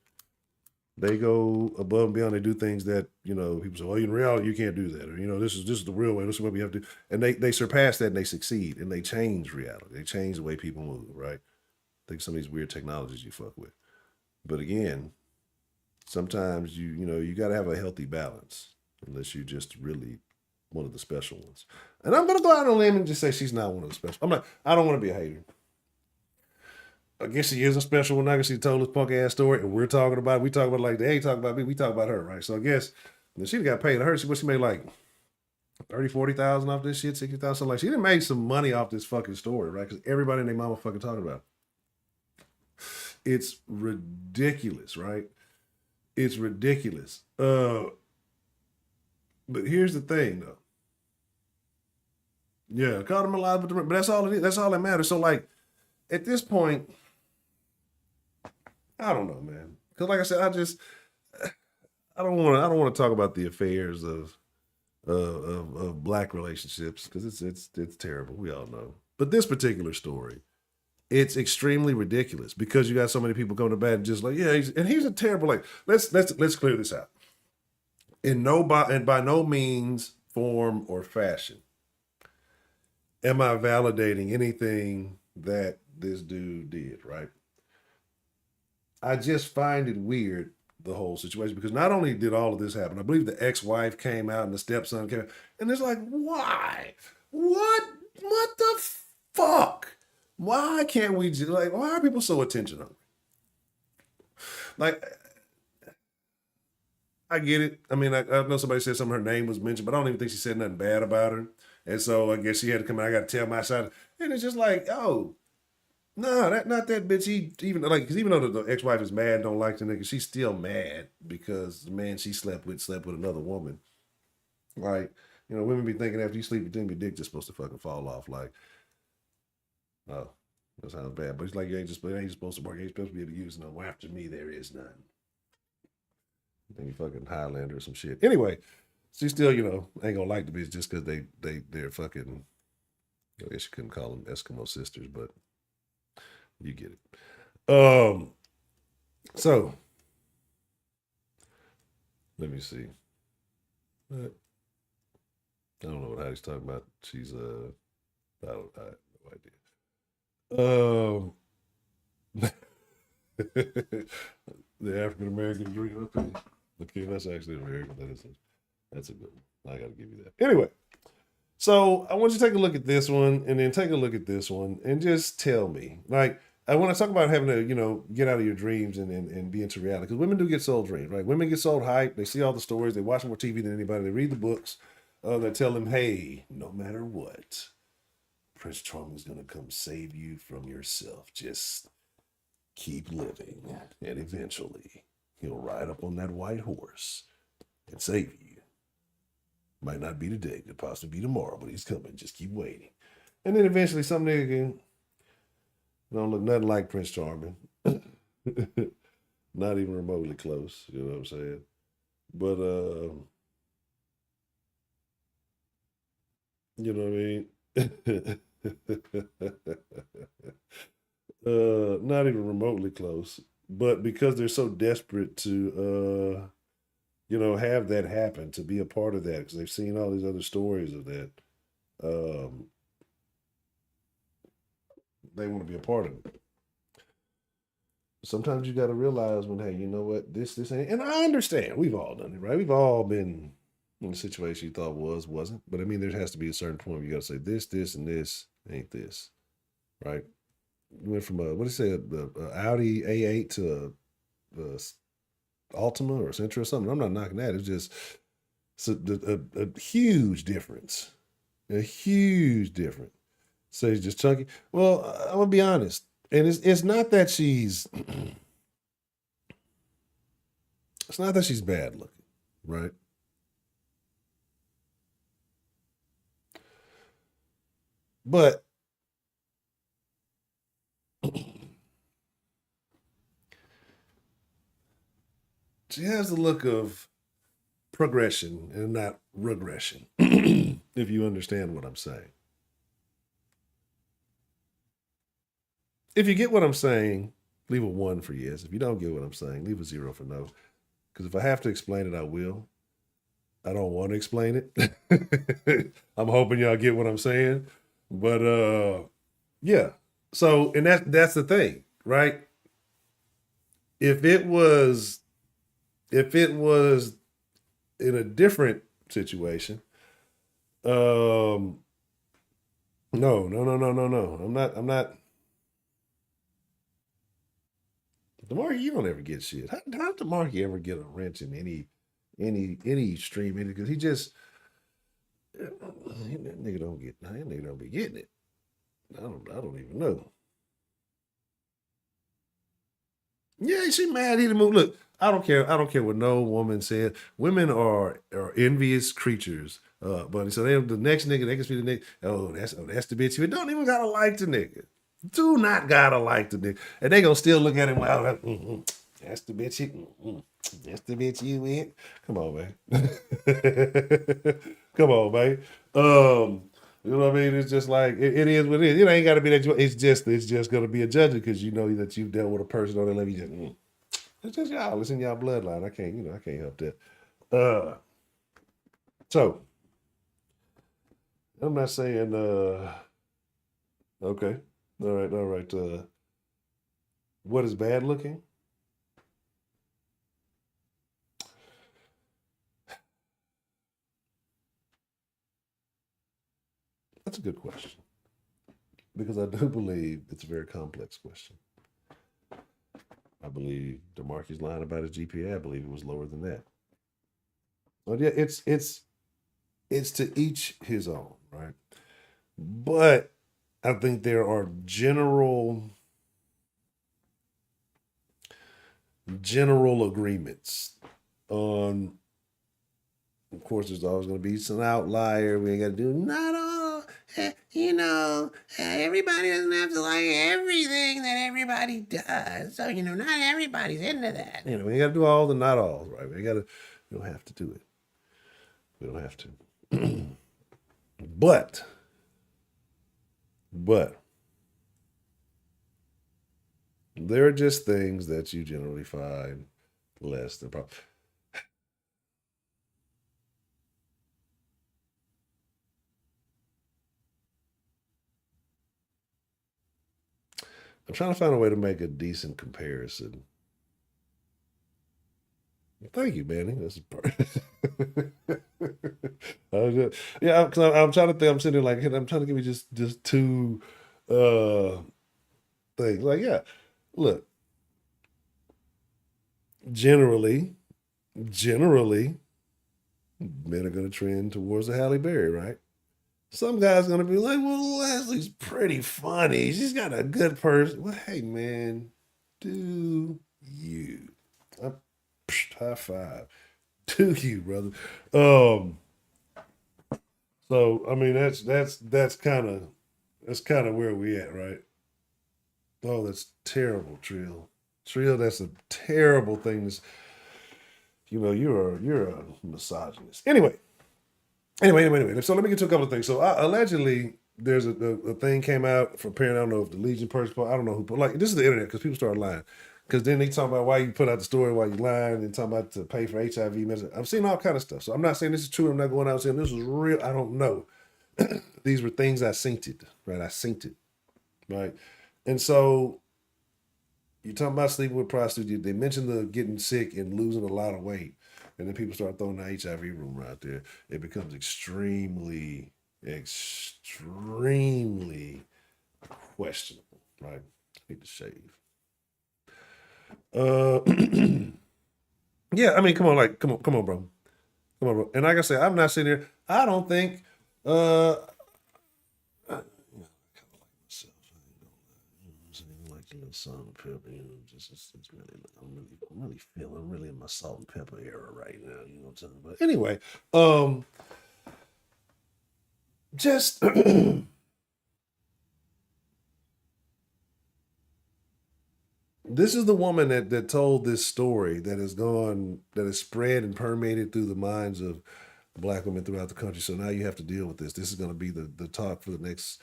They go above and beyond. They do things that, people say, well, in reality, you can't do that. Or, this is the real way. This is what we have to do. And they surpass that and they succeed and they change reality. They change the way people move, right? I think some of these weird technologies you fuck with. But again, sometimes you got to have a healthy balance unless you just really one of the special ones. And I'm going to go out on a limb and just say she's not one of the special. I don't want to be a hater. I guess she is a special one. I guess she told this punk ass story, and we talk about like they ain't talking about me. We talk about her, right? So I guess she got paid. I heard she made like 30,000-40,000 off this shit, 60,000. So like she done made some money off this fucking story, right? Because everybody and their mama fucking talking about it. It's ridiculous, right? It's ridiculous. But here's the thing, though. Yeah, caught him alive, but that's all it is. That's all that matters. So like at this point. I don't know, man. Because like I said, I don't want to talk about the affairs of black relationships because it's terrible. We all know. But this particular story, it's extremely ridiculous because you got so many people coming to bat and just like, yeah, he's a terrible. Like, let's clear this out. And by no means, form, or fashion am I validating anything that this dude did, right? I just find it weird, the whole situation, because not only did all of this happen, I believe the ex-wife came out and the stepson came out, and it's like, why? What? What the fuck? Why can't we just, like, why are people so attention hungry? Like, I get it. I mean, I know somebody said something, her name was mentioned, but I don't even think she said nothing bad about her. And so I guess she had to come out. I got to tell my side. And it's just like, oh, no, that not that bitch. He even like, because even though the ex-wife is mad, don't like the nigga, she's still mad because the man she slept with another woman. Like, women be thinking after you sleep with them, your dick just supposed to fucking fall off. Like, oh, that sounds bad. But it's like, it ain't supposed to work. You ain't supposed to be able to use no. After me, there is none. I think you fucking Highlander or some shit. Anyway, she still, ain't gonna like the bitch just because they're fucking. I guess you couldn't call them Eskimo sisters, but you get it. So let me see. I don't know what Heidi's talking about. She's I have no idea. The African American dream. Okay, that's actually American. That's a good one. I got to give you that. Anyway, so I want you to take a look at this one, and then take a look at this one, and just tell me. Like, I want to talk about having to, get out of your dreams and be into reality. Because women do get sold dreams, right? Women get sold hype. They see all the stories. They watch more TV than anybody. They read the books that tell them, hey, no matter what, Prince Charming is going to come save you from yourself. Just keep living. And eventually, he'll ride up on that white horse and save you. Might not be today, could possibly be tomorrow, but he's coming. Just keep waiting. And then eventually some nigga don't look nothing like Prince Charming. Not even remotely close, you know what I'm saying? But you know what I mean? Not even remotely close. But because they're so desperate to have that happen, to be a part of that, because they've seen all these other stories of that. Um, they want to be a part of it. Sometimes you got to realize when, hey, you know what, this ain't. And I understand, we've all done it, right? We've all been in a situation you thought wasn't. But I mean, there has to be a certain point where you got to say this, and this ain't this, right? You went from what do you say, the Audi A8 to a Altima or Sentra or something. I'm not knocking that. It's just a huge difference. A huge difference. So he's just chunky. Well, I'm gonna be honest, and it's not that she's it's not that she's bad looking, right? But she has the look of progression and not regression. If you understand what I'm saying. If you get what I'm saying, leave a one for yes. If you don't get what I'm saying, leave a zero for no. Because if I have to explain it, I will. I don't want to explain it. I'm hoping y'all get what I'm saying. But yeah. So and that's the thing, right? If it was if it was in a different situation, um no, no, no, no, no, no. I'm not DeMarcus, you don't ever get shit. How did DeMarcus ever get a wrench in any stream? Because he just that nigga don't get that nigga don't be getting it. I don't even know. Yeah, she mad. He didn't move. Look, I don't care. I don't care what no woman said. Women are envious creatures. But so the next nigga they can see the next. Oh, that's the bitch. You don't even gotta like the nigga. Do not gotta like the nigga, and they gonna still look at him. Wow, that's the bitch. That's the bitch you with. Come on, man. Come on, man. You know what I mean? It's just like it is what it is. It ain't got to be that. It's just gonna be a judgment because you know that you've dealt with a person on that level. You just it's just y'all. It's in y'all bloodline. I can't help that. So I'm not saying. Okay. All right. All right. What is bad looking? That's a good question because I do believe it's a very complex question. I believe DeMarcus lying about his GPA. I believe it was lower than that. But yeah, it's to each his own, right? But I think there are general agreements on. Of course, there's always going to be some outlier. We ain't got to do not all. Everybody doesn't have to like everything that everybody does. So not everybody's into that. We ain't got to do all the not alls, right? We got to. We don't have to do it. We don't have to. but, but there are just things that you generally find less than problem. I'm trying to find a way to make a decent comparison. Thank you, Manny. That's part. Yeah, because I'm trying to think. I'm sitting there like I'm trying to give you just two uh things. Like, yeah, look, generally, generally, men are going to trend towards the Halle Berry, right? Some guys gonna be like, well, Leslie's pretty funny. She's got a good person. Well, hey man, do you? Uh, High five. Do you, brother? Um, so I mean that's kind of where we at, right? Oh, that's terrible, Trill. Trill, that's a terrible thing. You're a misogynist. Anyway. So let me get to a couple of things. So allegedly, there's a thing came out from parent. I don't know if the Legion person. I don't know who. But like this is the internet because people started lying. Because then they talk about why you put out the story, why you lying, and talking about to pay for HIV medicine. I'm seeing all kind of stuff. So I'm not saying this is true. I'm not going out saying this was real. I don't know. These were things I synced it, right? I synced it, right? And so you're talking about sleeping with prostitutes. They mentioned the getting sick and losing a lot of weight. And then people start throwing the HIV rumor out there. It becomes extremely questionable, right? I need to shave. Uh, yeah, I mean, come on, come on, bro. Come on, bro. And like I said, I'm not sitting here. I don't think, I, kind of like myself. Like salt and pepper, it's really, I'm really feeling, I'm really in my salt and pepper era right now. You know what I'm saying? But anyway, just this is the woman that told this story that has spread and permeated through the minds of black women throughout the country. So now you have to deal with this. This is going to be the talk for the next,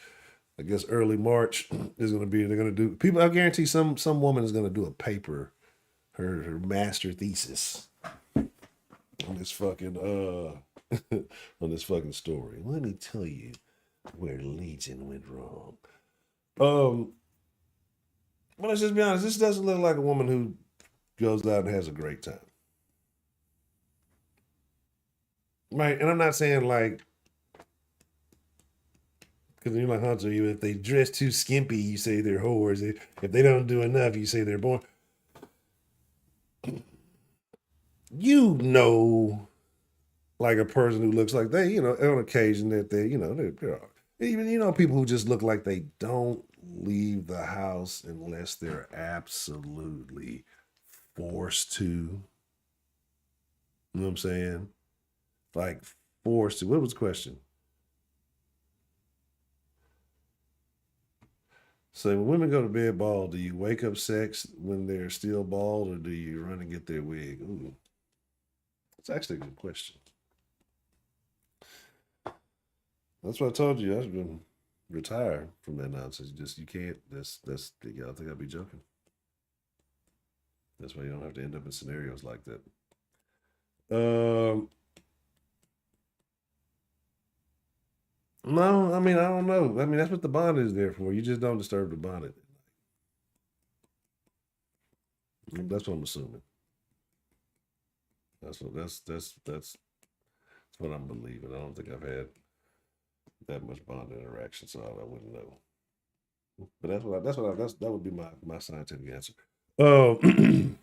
I guess, early March is going to be. They're going to do people. I guarantee some woman is going to do a paper, her master thesis on this fucking on this fucking story. Let me tell you where Legion went wrong. Um, but let's just be honest. This doesn't look like a woman who goes out and has a great time, right? And I'm not saying like because you're like Hunter, you if they dress too skimpy, you say they're whores. If they don't do enough, you say they're born. You know, like a person who looks like they, on occasion that they're even people who just look like they don't leave the house unless they're absolutely forced to. You know what I'm saying? Like forced to. What was the question? So when women go to bed bald, do you wake up sex when they're still bald, or do you run and get their wig? Ooh, it's actually a good question. That's what I told you. I've been retired from that nonsense. Just you can't. That's. Y'all think I'd be joking? That's why you don't have to end up in scenarios like that. Um, No, I mean I don't know. I mean that's what the bond is there for. You just don't disturb the bond. That's what I'm assuming. That's what I'm believing. I don't think I've had that much bond interaction, so I wouldn't know. But that would be my scientific answer. Um,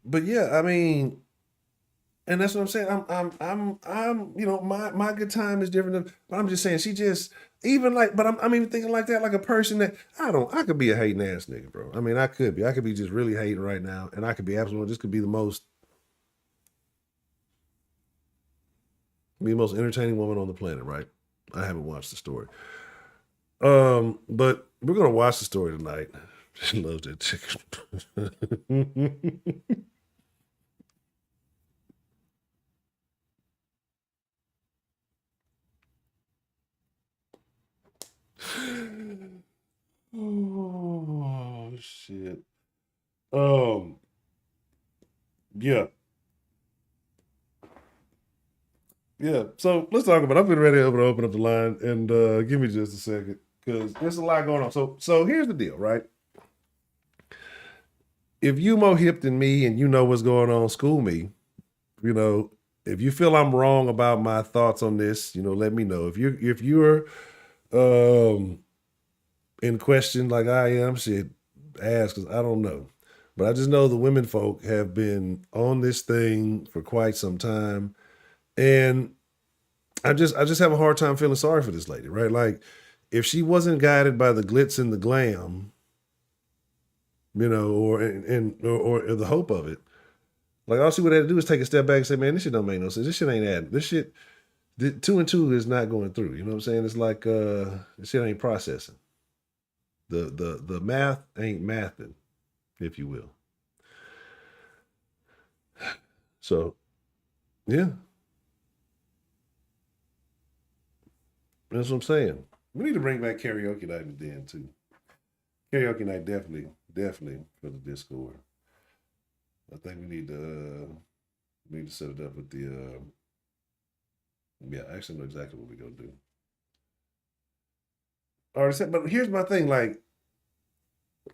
but yeah, I mean, and that's what I'm saying. You know, my good time is different than. But I'm just saying, she just even like. But I'm even thinking like that, like a person that I don't. I could be a hating ass nigga, bro. I mean, I could be. I could be just really hating right now, and I could be absolutely. This could be the most entertaining woman on the planet, right? I haven't watched the story. But we're gonna watch the story tonight. She loves that chicken. Oh shit. Um, yeah, yeah. So let's talk about. I'm getting ready to open up the line, and give me just a second because there's a lot going on. So here's the deal, right? If you more hip than me and you know what's going on, school me. You know, if you feel I'm wrong about my thoughts on this, you know, let me know. If you're um in question like I am, shit, ask because I don't know. But I just know the women folk have been on this thing for quite some time. And I just have a hard time feeling sorry for this lady, right? Like if she wasn't guided by the glitz and the glam, you know, or the hope of it, like all she would have to do is take a step back and say, man, this shit don't make no sense. This shit ain't adding. This shit two and two is not going through. You know what I'm saying? It's like this shit ain't processing. The math ain't mathing, if you will. So yeah, that's what I'm saying. We need to bring back karaoke night then too. Karaoke night definitely for the Discord. I think we need to set it up with the yeah. I actually know exactly what we're gonna do. All right, but here's my thing. Like,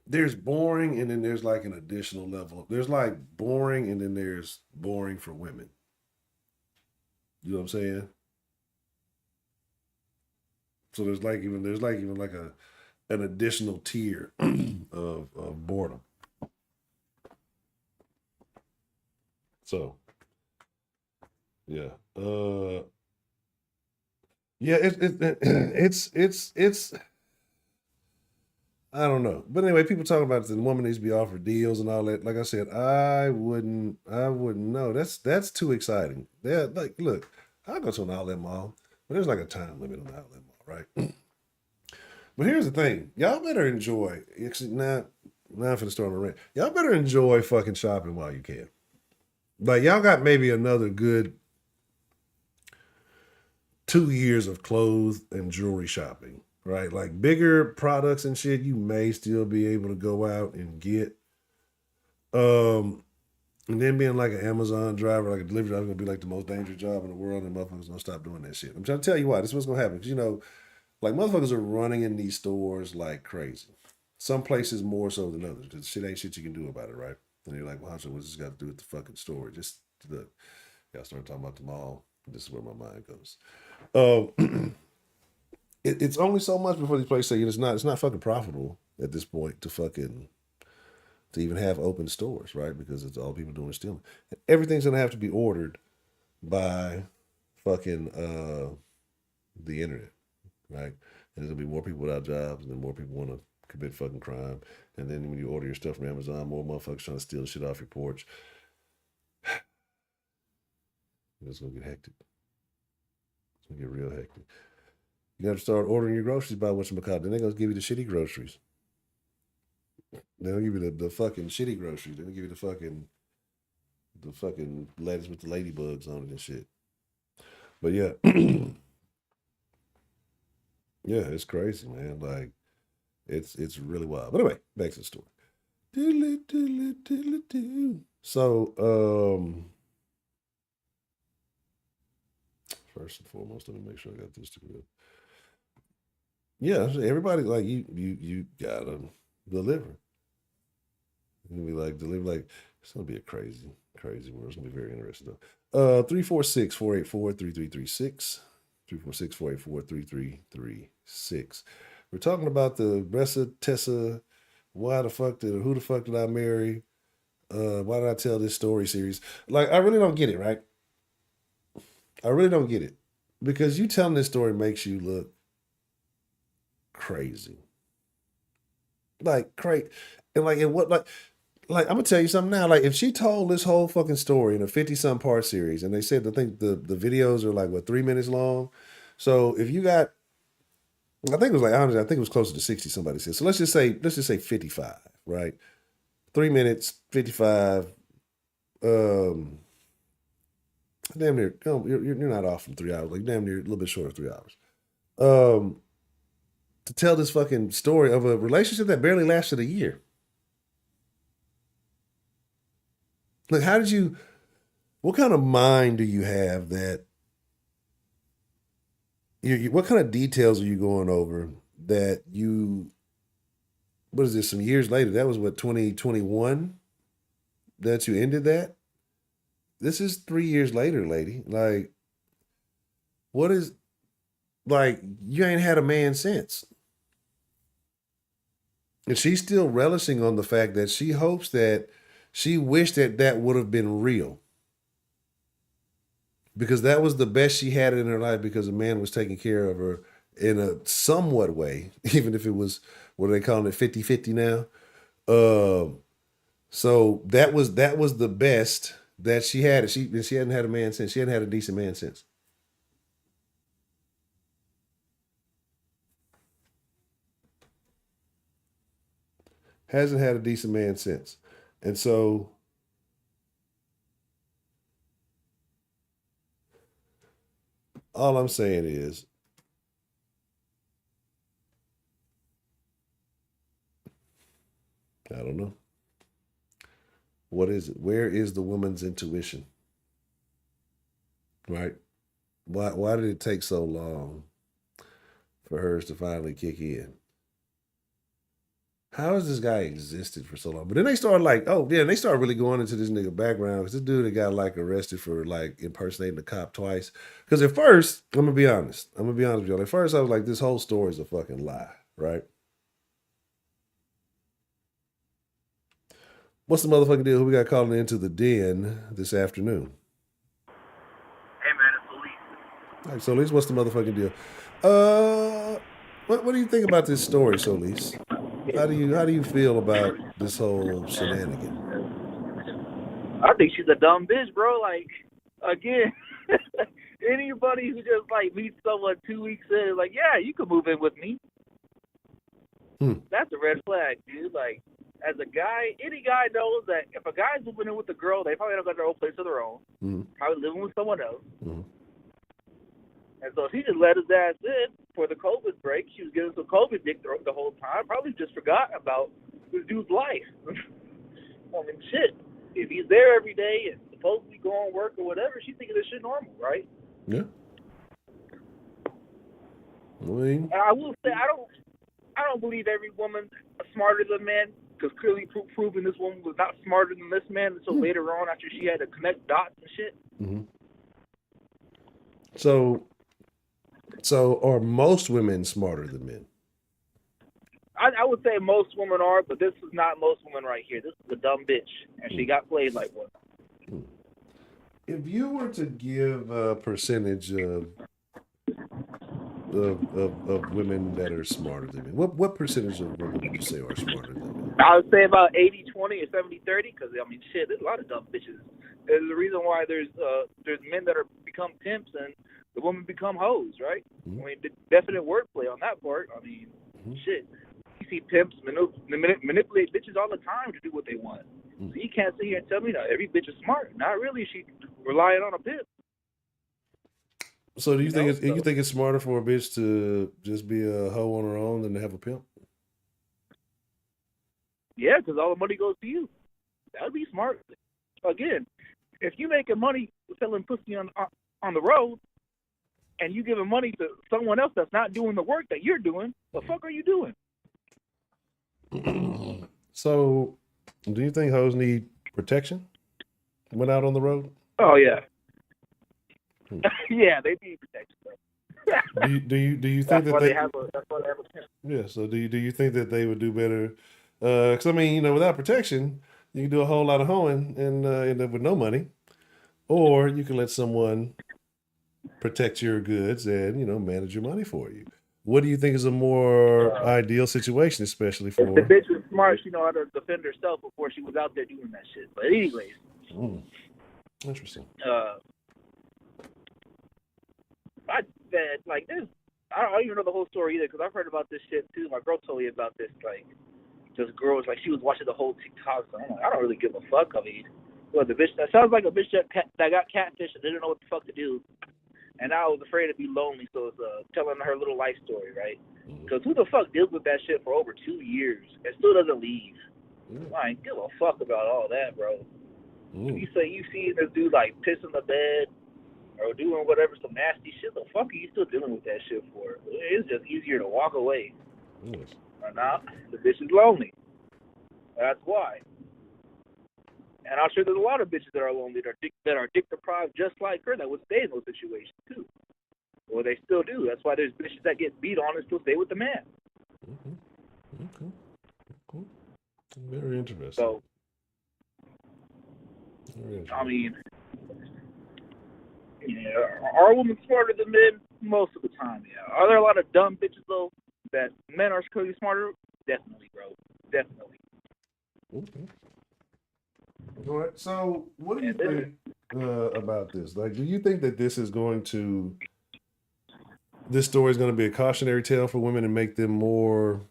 there's boring, and then there's like an additional level. There's like boring, and then there's boring for women. You know what I'm saying? So there's like even like a an additional tier of boredom. So yeah, yeah, it's I don't know, but anyway, people talk about the woman needs to be offered deals and all that. Like I said, I wouldn't know. That's too exciting. Yeah, like look, I'll go to an outlet mall, but there's like a time limit on the outlet mall, right? But here's the thing, y'all better enjoy. Actually, not for the store on the rent. Y'all better enjoy fucking shopping while you can. Like y'all got maybe another good 2 years of clothes and jewelry shopping, right? Like bigger products and shit, you may still be able to go out and get. Um, and then being like an Amazon driver, like a delivery driver, gonna be like the most dangerous job in the world, and motherfuckers gonna stop doing that shit. I'm trying to tell you why. This is what's gonna happen. Because you know, like motherfuckers are running in these stores like crazy. Some places more so than others because shit ain't shit you can do about it, right? And you're like, well, what's this got to do with the fucking store? Just the y'all start talking about the mall. This is where my mind goes. Um, it's only so much before these places say it's not fucking profitable at this point to even have open stores, right? Because it's all people doing is stealing. Everything's gonna have to be ordered by fucking the internet, right? And there's gonna be more people without jobs, and then more people want to commit fucking crime. And then when you order your stuff from Amazon, more motherfuckers trying to steal shit off your porch. It's gonna get hectic. It's gonna get real hectic. You got to start ordering your groceries by whatchamacallit. Then they're gonna give you the shitty groceries. They don't give you the fucking shitty groceries. They don't give you the fucking lettuce with the ladybugs on it and shit. But yeah, yeah, it's crazy, man. Like it's really wild. But anyway, back to the story. Diddly, diddly, diddly, doo. So First and foremost, let me make sure I got this together. Yeah, everybody like you gotta deliver. And be like deliver like it's gonna be a crazy world. It's gonna be very interesting though. 346-484-3336. 346-484-3336. We're talking about the Ressa Tessa. Who the fuck did I marry? Why did I tell this story series? Like, I really don't get it, right? I really don't get it. Because you telling this story makes you look crazy. Like crazy. And like and what like I'm gonna tell you something now. Like if she told this whole fucking story in a 50-some part series, and they said I think the videos are like what 3 minutes long. So if you got I think it was like honestly, I think it was closer to 60, somebody said. So let's just say 55, right? 3 minutes, 55. Damn near. You're not off from 3 hours. Like damn near a little bit short of 3 hours. To tell this fucking story of a relationship that barely lasted a year. Like, how did you? What kind of mind do you have that? What kind of details are you going over that you? What is this? Some years later, that was what 2021 that you ended that. This is 3 years later, lady. Like, what is like? You ain't had a man since. And she's still relishing on the fact that she hopes that she wished that that would have been real. Because that was the best she had in her life because a man was taking care of her in a somewhat way, even if it was, what are they calling it, 50-50 now? So that was the best that she had. She hadn't had a man since. She hadn't had a decent man since. Hasn't had a decent man since. And so all I'm saying is I don't know. What is it? Where is the woman's intuition? Right? Why did it take so long for hers to finally kick in? How has this guy existed for so long? But then they started like, oh yeah, they started really going into this nigga background because this dude that got like arrested for like impersonating the cop twice. Because at first, I'm gonna be honest. I'm gonna be honest with y'all. At first, I was like, this whole story is a fucking lie, right? What's the motherfucking deal? Who we got calling into the den this afternoon? Hey man, it's Elise. All right, Solis, what's the motherfucking deal? Uh, what do you think about this story, Solis? How do you feel about this whole shenanigan? I think she's a dumb bitch, bro. Like, again, anybody who just like meets someone 2 weeks in, is like, yeah, you can move in with me. That's a red flag, dude. Like, as a guy, any guy knows that if a guy's moving in with a girl, they probably don't got their own place of their own. Probably living with someone else. And so she just let his ass in for the COVID break. She was getting some COVID dick the whole time. Probably just forgot about this dude's life. I mean, shit. If he's there every day and supposedly go on work or whatever, she's thinking this shit normal, right? Yeah. I mean, and I will say I don't believe every woman is smarter than men, because clearly proving this woman was not smarter than this man until later on after she had to connect dots and shit. So are most women smarter than men? I would say most women are, but this is not most women right here. This is a dumb bitch, and she got played like one. If you were to give a percentage of women that are smarter than men, what percentage of women would you say are smarter than men? I would say about 80-20 or 70-30, because I mean, shit, there's a lot of dumb bitches. There's the reason why there's men that are become pimps and the women become hoes, right? I mean, the definite wordplay on that part. I mean, shit. You see pimps manipulate bitches all the time to do what they want. So you can't sit here and tell me that every bitch is smart. Not really. She relying on a pimp. So do you think it's smarter for a bitch to just be a hoe on her own than to have a pimp? Yeah, because all the money goes to you. That would be smart. Again, if you making money selling pussy on the road, and you giving money to someone else that's not doing the work that you're doing, the fuck are you doing? So, do you think hoes need protection when out on the road? Oh yeah, yeah, they need protection. Do you think That's that why they? they have a. That's why they have a pimp. Yeah. So do you think that they would do better? Because I mean, without protection, you can do a whole lot of hoeing and end up with no money, or you can let someone protect your goods and manage your money for you. What do you think is a more ideal situation, especially If the for? bitch was smart, she know how to defend herself before she was out there doing that shit. But anyways, Interesting. I said like this. I don't even know the whole story either because I've heard about this shit too. My girl told me about this. Like, this girl was like she was watching the whole TikTok. So I'm like, I don't really give a fuck. I mean, well, the bitch that sounds like a bitch that got catfish and didn't know what the fuck to do, and I was afraid to be lonely, so it's telling her little life story, right? Because who the fuck deals with that shit for over 2 years and still doesn't leave? I ain't give a fuck about all that, bro. You say you see this dude like piss in the bed or doing whatever, some nasty shit, the fuck are you still dealing with that shit for? It's just easier to walk away. Or not, the bitch is lonely. That's why. And I'm sure there's a lot of bitches that are lonely that are dick deprived just like her that would stay in those situations too. Or they still do. That's why there's bitches that get beat on and still stay with the man. Okay. Cool. Very interesting. So, Very interesting. I mean, yeah, are women smarter than men? Most of the time, yeah. Are there a lot of dumb bitches though that men are clearly smarter? Definitely, bro. Definitely. Okay. All right. So, what do you think about this? Like, do you think that this is going to, this story is going to be a cautionary tale for women and make them more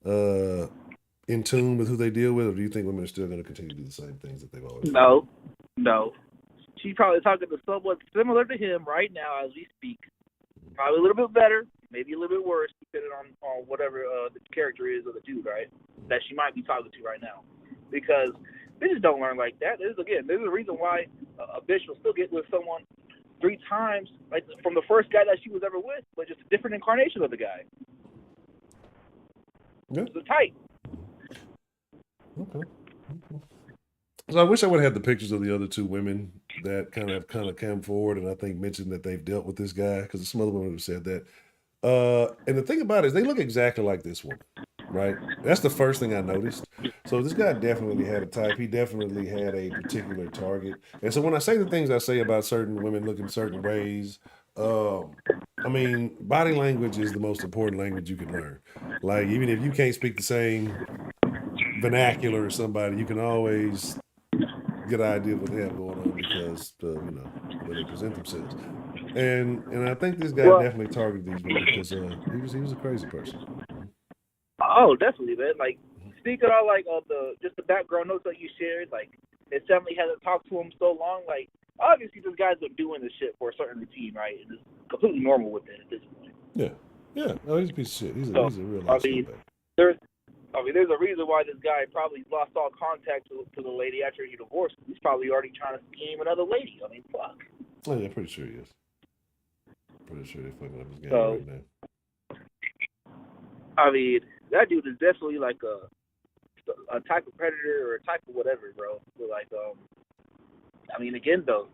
in tune with who they deal with, or do you think women are still going to continue to do the same things that they've always done? No. She's probably talking to someone similar to him right now as we speak. Probably a little bit better, maybe a little bit worse, depending on whatever the character is of the dude, right? That she might be talking to right now. Because bitches don't learn like that. There's a reason why a bitch will still get with someone 3 times, like from the first guy that she was ever with, but just a different incarnation of the guy. Yeah. It's a type. Okay. So I wish I would have had the pictures of the other 2 women that kind of came forward and I think mentioned that they've dealt with this guy, because some other women have said that. And the thing about it is they look exactly like this woman, right? That's the first thing I noticed. So this guy definitely had a type. He definitely had a particular target. And so when I say the things I say about certain women looking certain ways, I mean, body language is the most important language you can learn. Like, even if you can't speak the same vernacular as somebody, you can always get an idea of what they have going on because the way they present themselves. And I think this guy definitely targeted these women because he was a crazy person. Oh, definitely, man. Like, speaking of like just the background notes that you shared, like his family hasn't talked to him so long. Like, obviously this guy's been doing this shit for a certain routine, right? And it's completely normal with it at this point. Yeah. Oh, he's a piece of shit. He's a real life scumbag. There's a reason why this guy probably lost all contact to the lady after he divorced. He's probably already trying to scheme another lady. I mean, fuck. Oh yeah, pretty sure he is. Pretty sure they're fucking up his game right now. I mean, that dude is definitely like a type of predator or a type of whatever, bro. So like, I mean, again though,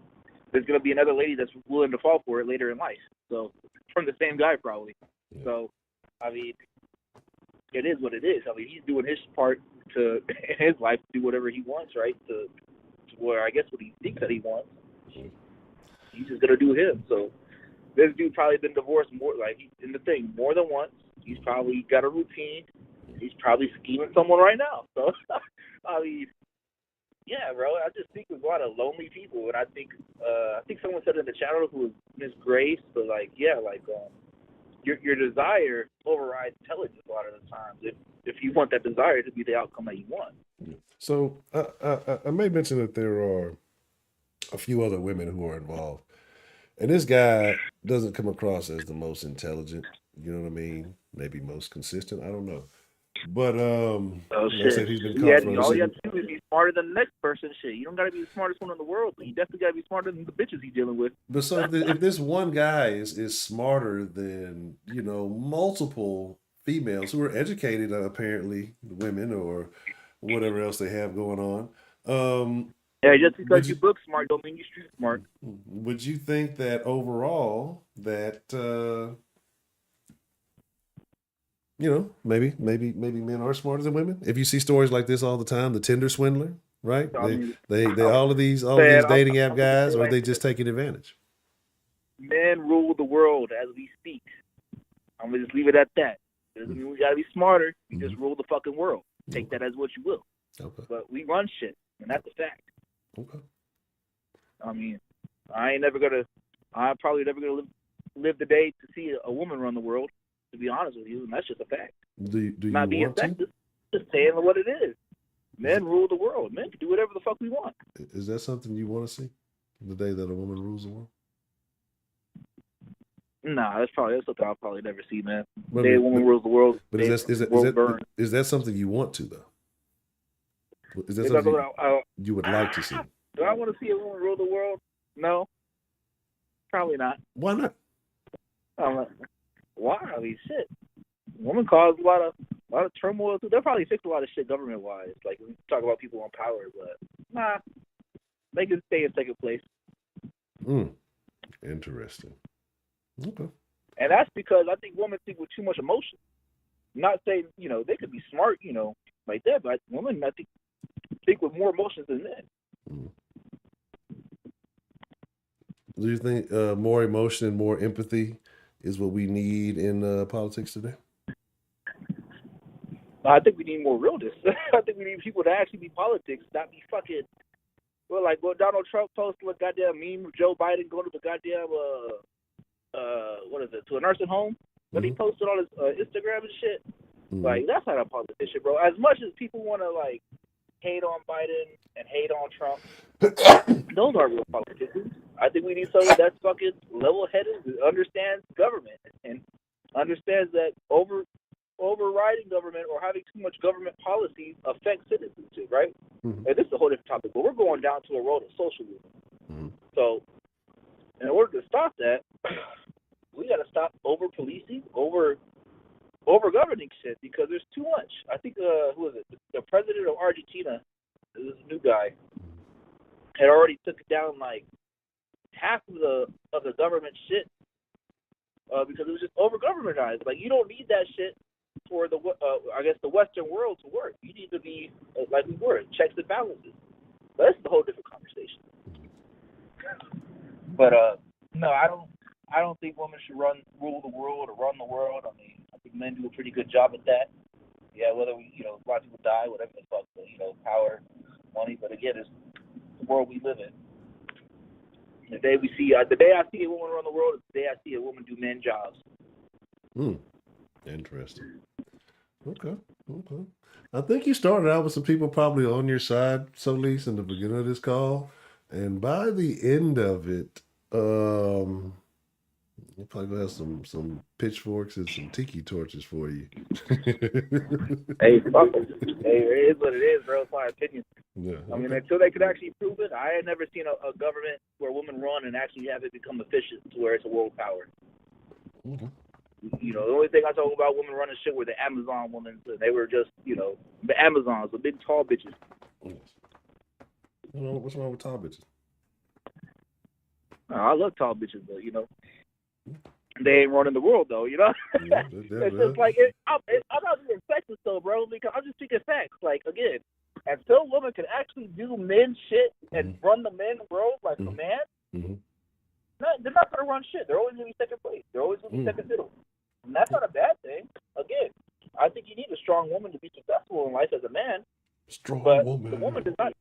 there's gonna be another lady that's willing to fall for it later in life. So from the same guy probably. Yeah. So, I mean, it is what it is. I mean, he's doing his part in his life to do whatever he wants, right? To where I guess what he thinks that he wants. Mm-hmm. He's just gonna do him. So this dude probably been divorced more than once. He's probably got a routine. He's probably scheming someone right now. So I mean, yeah, bro. I just think there's a lot of lonely people, and I think someone said in the channel who was Miss Grace, but like, yeah, like your desire overrides intelligence a lot of the times. If you want that desire to be the outcome that you want. So I may mention that there are a few other women who are involved, and this guy doesn't come across as the most intelligent. You know what I mean? Maybe most consistent. I don't know. But Oh they shit! said he's been caught for All you have to do is be smarter than the next person. Shit, you don't gotta be the smartest one in the world, but you definitely gotta be smarter than the bitches he's dealing with. But so if this one guy is smarter than multiple females who are educated, apparently women or whatever else they have going on, Yeah, just because would you you book smart don't mean you street smart. would you think that overall that maybe men are smarter than women? If you see stories like this all the time, the Tinder swindler, right? I mean, They I'm all of saying these dating app I'm gonna guys, say or are like they this: just taking advantage? men rule the world as we speak. I'm gonna just leave it at that. Doesn't mean we gotta be smarter. We just rule the fucking world. Take that as what you will. Okay. But we run shit, and that's a fact. Okay. I mean, I'm probably never gonna live the day to see a woman run the world. To be honest with you, and that's just a fact. Do you Not being want to? sexist, just saying what it is. Men rule the world. Men can do whatever the fuck we want. Is that something you want to see? The day that a woman rules the world? Nah, that's something I'll probably never see, man. The But, day a woman rules the world, but is that something you want to though? Is that something you would like to see? Do I want to see a woman rule the world? No, probably not. Why not? Why? I mean, shit. Women cause a lot of turmoil too. They'll probably fix a lot of shit government wise. Like we talk about people on power, but nah, they can stay in second place. Interesting. Okay. And that's because I think women think with too much emotion. I'm not saying they could be smart, like that, but women I think with more emotions than men. Do you think more emotion and more empathy is what we need in politics today? I think we need more realness. I think we need people to actually be politics, not be fucking. Well, like what Donald Trump posted, a goddamn meme of Joe Biden going to the goddamn to a nursing home. But he posted on his Instagram and shit. Like that's not a politician, bro. As much as people want to like hate on Biden and hate on Trump, those aren't real politicians. I think we need someone that's fucking level-headed, who understands government and understands that overriding government or having too much government policies affects citizens too, right? And this is a whole different topic, but we're going down to a road of socialism. So, in order to stop that, we got to stop over-policing, over-governing shit because there's too much. I think, who is it? The president of Argentina, this new guy, had already took down like half of the government shit because it was just over-governmentized. Like, you don't need that shit for the Western world to work. You need to be like we were, checks and balances. But that's a whole different conversation. But no, I don't think women should rule the world or run the world. I mean, I think men do a pretty good job at that. Yeah, whether we, a lot of people die, whatever the fuck, but, power, money. But again, it's the world we live in. The day I see a woman run the world is the day I see a woman do men jobs. Interesting. Okay. I think you started out with some people probably on your side, Solis, in the beginning of this call. And by the end of it, we'll probably gonna have some pitchforks and some tiki torches for you. Hey, fuck it. Hey, it is what it is, bro. It's my opinion. Yeah. I mean, until they could actually prove it, I had never seen a government where women run and actually have it become efficient to where it's a world power. Okay. The only thing I talk about women running shit were the Amazon women. And they were just, the Amazons, the big tall bitches. Yes. What's wrong with tall bitches? I love tall bitches, but they ain't running the world though. Yeah, it's just like I'm not being sexist though, bro. Because I'm just speaking facts. Like again, until women can actually do men shit and run the men world like a man, they're not gonna run shit. They're always gonna be second place. They're always gonna be second fiddle. And that's not a bad thing. Again, I think you need a strong woman to be successful in life as a man. But the woman does not.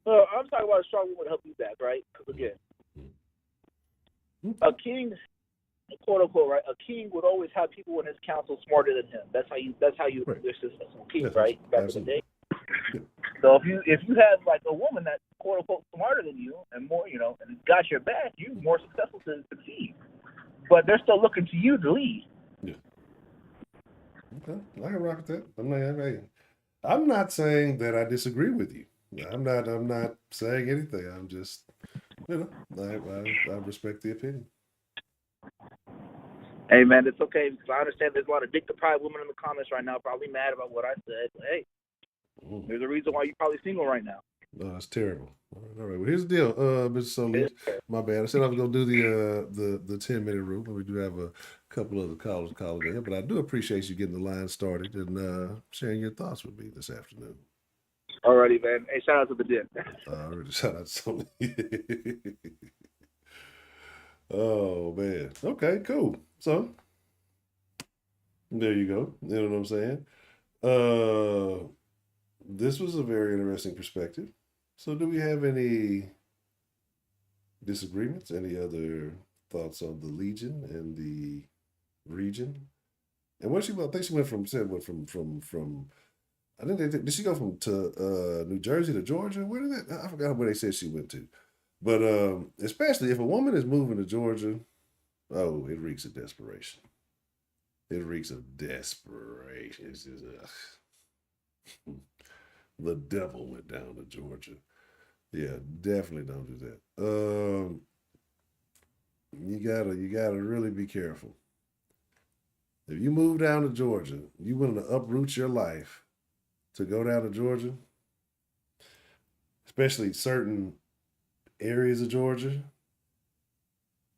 I'm talking about a strong woman to help you back, right? Because again, a king, quote unquote, right? A king would always have people in his council smarter than him. That's how you right. There's a successful king, right? Back Absolutely. in the day. So if you have like a woman that's quote unquote smarter than you and more, and got your back, you're more successful to succeed. But they're still looking to you to lead. Yeah. Okay. I can rock with that. I'm not saying that I disagree with you. I'm not saying anything. I'm just, I respect the opinion. Hey man, it's okay because I understand there's a lot of dick deprived women in the comments right now, probably mad about what I said. But hey, Mm. there's a reason why you're probably single right now. No, that's terrible. All right. Well, here's the deal, Mr. Solis. My bad. I said I was gonna do the 10-minute rule, but we do have a couple of the callers calling in. But I do appreciate you getting the line started and sharing your thoughts with me this afternoon. Alrighty, man. Hey, shout out to the dick. Already shout out to Solis. Oh man. Okay, cool. So there you go. You know what I'm saying? This was a very interesting perspective. So do we have any disagreements? Any other thoughts on the Legion and the region? And what I think she went from said what from I think did she go from to New Jersey to Georgia? Where did that I forgot where they said she went to. But especially if a woman is moving to Georgia, oh, it reeks of desperation. It reeks of desperation. It's just, the devil went down to Georgia. Yeah, definitely don't do that. You gotta really be careful. If you move down to Georgia, you willing to uproot your life to go down to Georgia, especially certain areas of Georgia,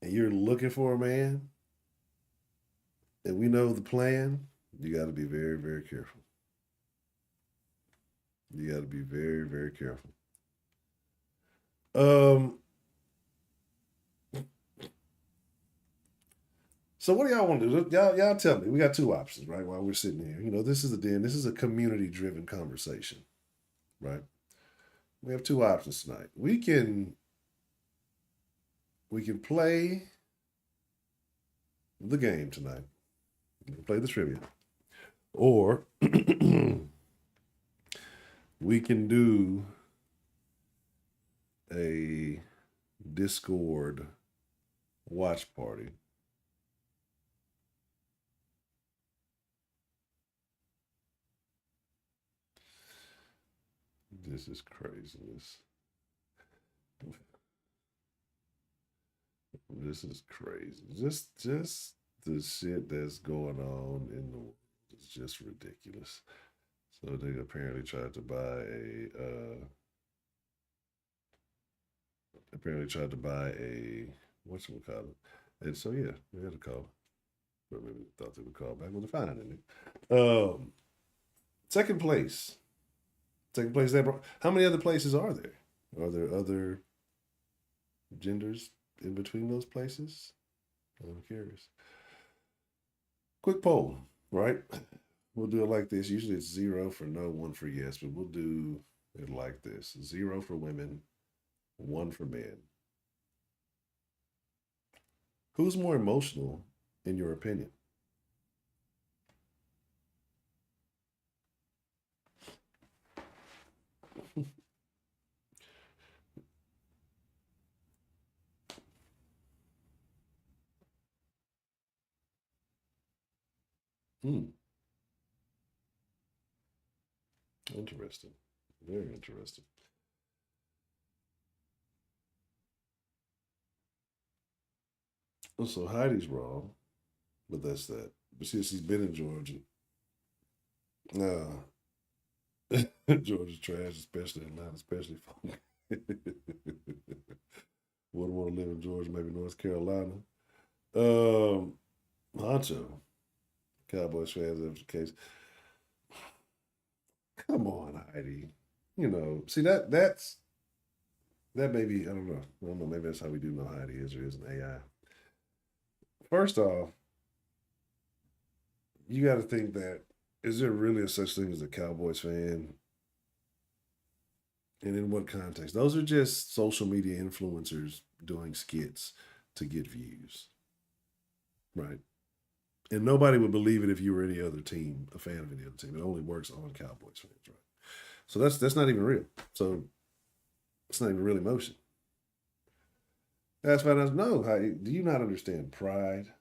and you're looking for a man, and we know the plan, you got to be very, very careful. You got to be very, very careful. Um. So what do y'all want to do? Y'all tell me. We got two options, right? While we're sitting here, this is the den. This is a community-driven conversation, right? We have two options tonight. We can play the game tonight. We can play the trivia, or we can do a Discord watch party. This is craziness. This is crazy. Just the shit that's going on in the world is just ridiculous. So they apparently tried to buy a whatchamacallit. And so yeah, we had a call. But maybe thought they would call back with a fine in it. Second place. Second place. How many other places are there? Are there other genders in between those places? I'm curious. Quick poll, right? We'll do it like this. Usually it's 0 for no, 1 for yes, but we'll do it like this: 0 for women, 1 for men. Who's more emotional, in your opinion? Hmm. Interesting. Very interesting. So Heidi's wrong, but that's that. But since she's been in Georgia, Georgia's trash, especially Atlanta, especially funk. Wouldn't want to live in Georgia, maybe North Carolina. Honcho, Cowboys fans, if the case. Come on, Heidi. See that maybe I don't know. Maybe that's how we do know Heidi is or isn't AI. First off, you got to think that is there really a such thing as a Cowboys fan? And in what context? Those are just social media influencers doing skits to get views, right? And nobody would believe it if you were any other team, a fan of any other team. It only works on Cowboys fans, right? So that's not even real. So it's not even real emotion. That's why I know. Do you not understand pride?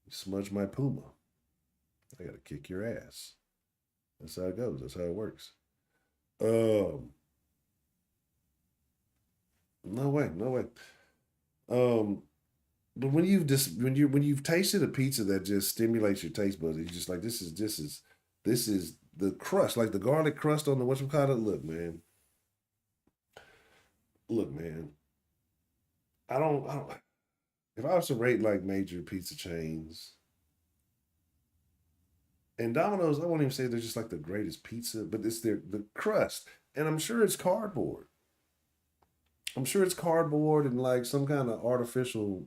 Smudge my puma. I gotta kick your ass. That's how it goes. That's how it works. Um, no way, no way. Um, but when you've just when you've tasted a pizza that just stimulates your taste buds, you're just like this is the crust, like the garlic crust on the whatchamacallit. Look, man. I don't. If I was to rate like major pizza chains and Domino's, I won't even say they're just like the greatest pizza, but it's the crust, and I'm sure it's cardboard. I'm sure it's cardboard and like some kind of artificial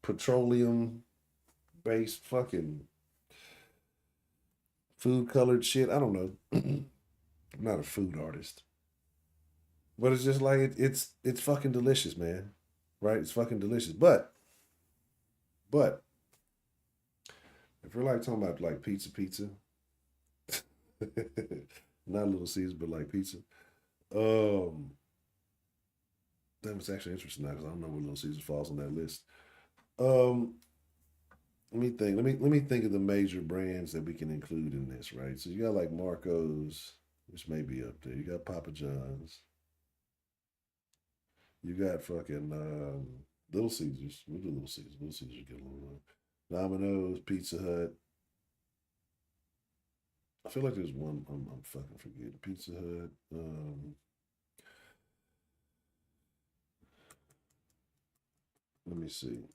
petroleum based fucking food colored shit. I don't know. I'm not a food artist, but it's just like it's fucking delicious, man. Right? It's fucking delicious. But if we're like talking about like pizza, not Little Caesars, but like pizza. Um, that was actually interesting now because I don't know where Little Caesars falls on that list. Um, let me think. Let me think of the major brands that we can include in this, right? So you got like Marco's, which may be up there. You got Papa John's. You got fucking Little Caesars. We'll do Little Caesars. Little Caesars get a little run. Domino's, Pizza Hut. I feel like there's one I'm fucking forgetting. Pizza Hut. Let me see.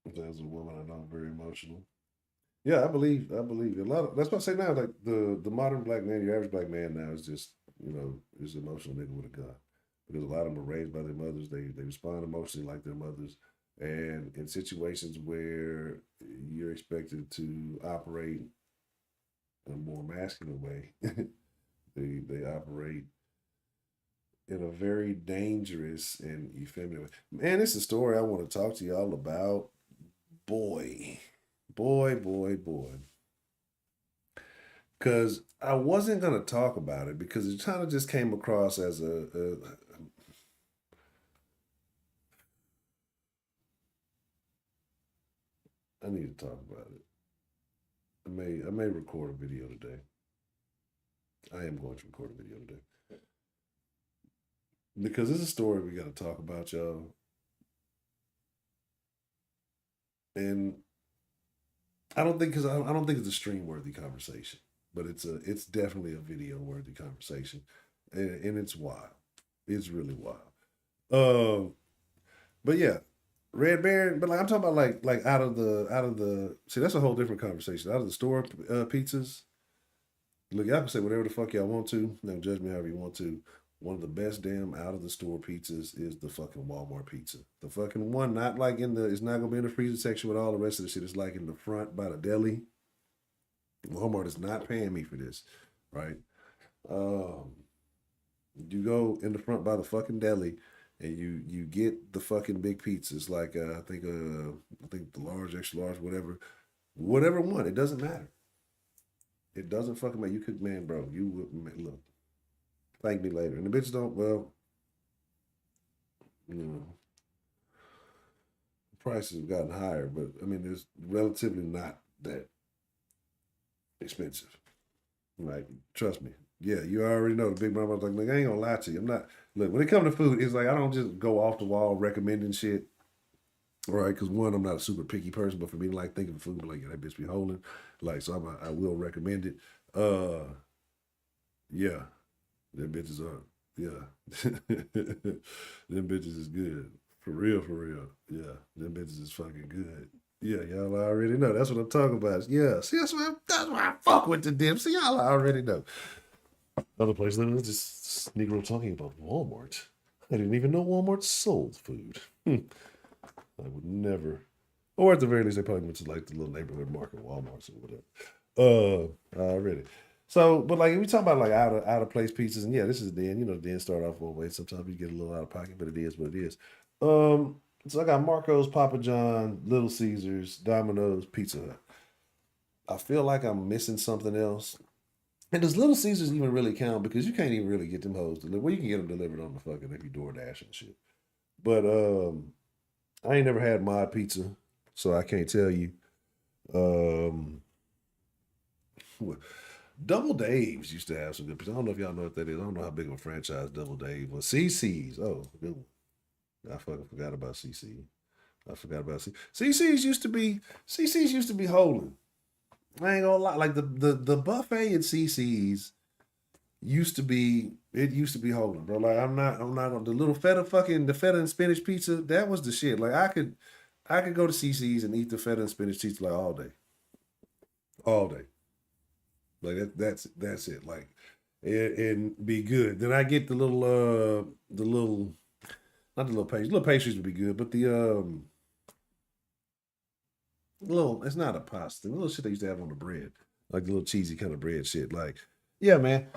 There's a woman I know very emotional. Yeah, I believe a lot of that's what I say now. Like the modern black man, your average black man now is just is an emotional nigga with a gun because a lot of them were raised by their mothers. They respond emotionally like their mothers, and in situations where you're expected to operate in a more masculine way, they operate in a very dangerous and effeminate way. Man, it's a story I want to talk to y'all about. Boy, boy. Because I wasn't going to talk about it because it kind of just came across as I need to talk about it. I may record a video today. I am going to record a video today. Because this is a story we got to talk about, y'all. And I don't think I don't think it's a stream worthy conversation, but it's definitely a video worthy conversation, and it's wild. It's really wild. Um, but yeah, Red Baron. But like I'm talking about like out of the see that's a whole different conversation. Out of the store pizzas. Look, y'all can say whatever the fuck y'all want to. Now judge me however you want to. One of the best damn out of the store pizzas is the fucking Walmart pizza. The fucking one, not like it's not gonna be in the freezer section with all the rest of the shit. It's like in the front by the deli. Walmart is not paying me for this, right? Um, you go in the front by the fucking deli, and you get the fucking big pizzas. Like I think the large, extra large, whatever one. It doesn't matter. It doesn't fucking matter. You could, man, bro. You would look. Thank me later. And the bitches don't. Well, you know, prices have gotten higher, but I mean, it's relatively not that expensive. Like, trust me. Yeah, you already know the big mama was like, I ain't gonna lie to you. I'm not look when it comes to food, it's like I don't just go off the wall recommending shit. Right, because one, I'm not a super picky person, but for me, like thinking of food, like yeah, that bitch be holding, like so, I will recommend it. Yeah, them bitches are, yeah, them bitches is good for real, for real. Yeah, them bitches is fucking good. Yeah, y'all already know. That's what I'm talking about. Yeah, see, that's why I fuck with the dip. See, y'all already know. Other place, literally just Negro talking about Walmart. I didn't even know Walmart sold food. I would never. Or at the very least, they probably went to like the little neighborhood market, Walmarts or whatever. Already. So, but like if we talk about like out of place pizzas, and yeah, this is the end. The end start off one way. Sometimes you get a little out of pocket, but it is what it is. So I got Marco's, Papa John, Little Caesars, Domino's, Pizza Hut. I feel like I'm missing something else. And does Little Caesars even really count? Because you can't even really get them hoes delivered. Well, you can get them delivered on the fucking if you DoorDash and shit. But I ain't never had mod pizza, so I can't tell you. Um, Double Dave's used to have some good pizza. I don't know if y'all know what that is. I don't know how big of a franchise Double Dave was. CC's. Oh, good one. I fucking forgot about CC. I forgot about C. CC's used to be holding. I ain't gonna lie. Like the buffet at CC's used to be holding, bro. Like I'm not on the little the feta and spinach pizza. That was the shit. Like I could go to CC's and eat the feta and spinach pizza like all day, all day. Like that's it. Like and be good. Then I get the little not the little pastries. Little pastries would be good, but the little it's not a pasta. The little shit they used to have on the bread, like the little cheesy kind of bread shit. Like yeah, man.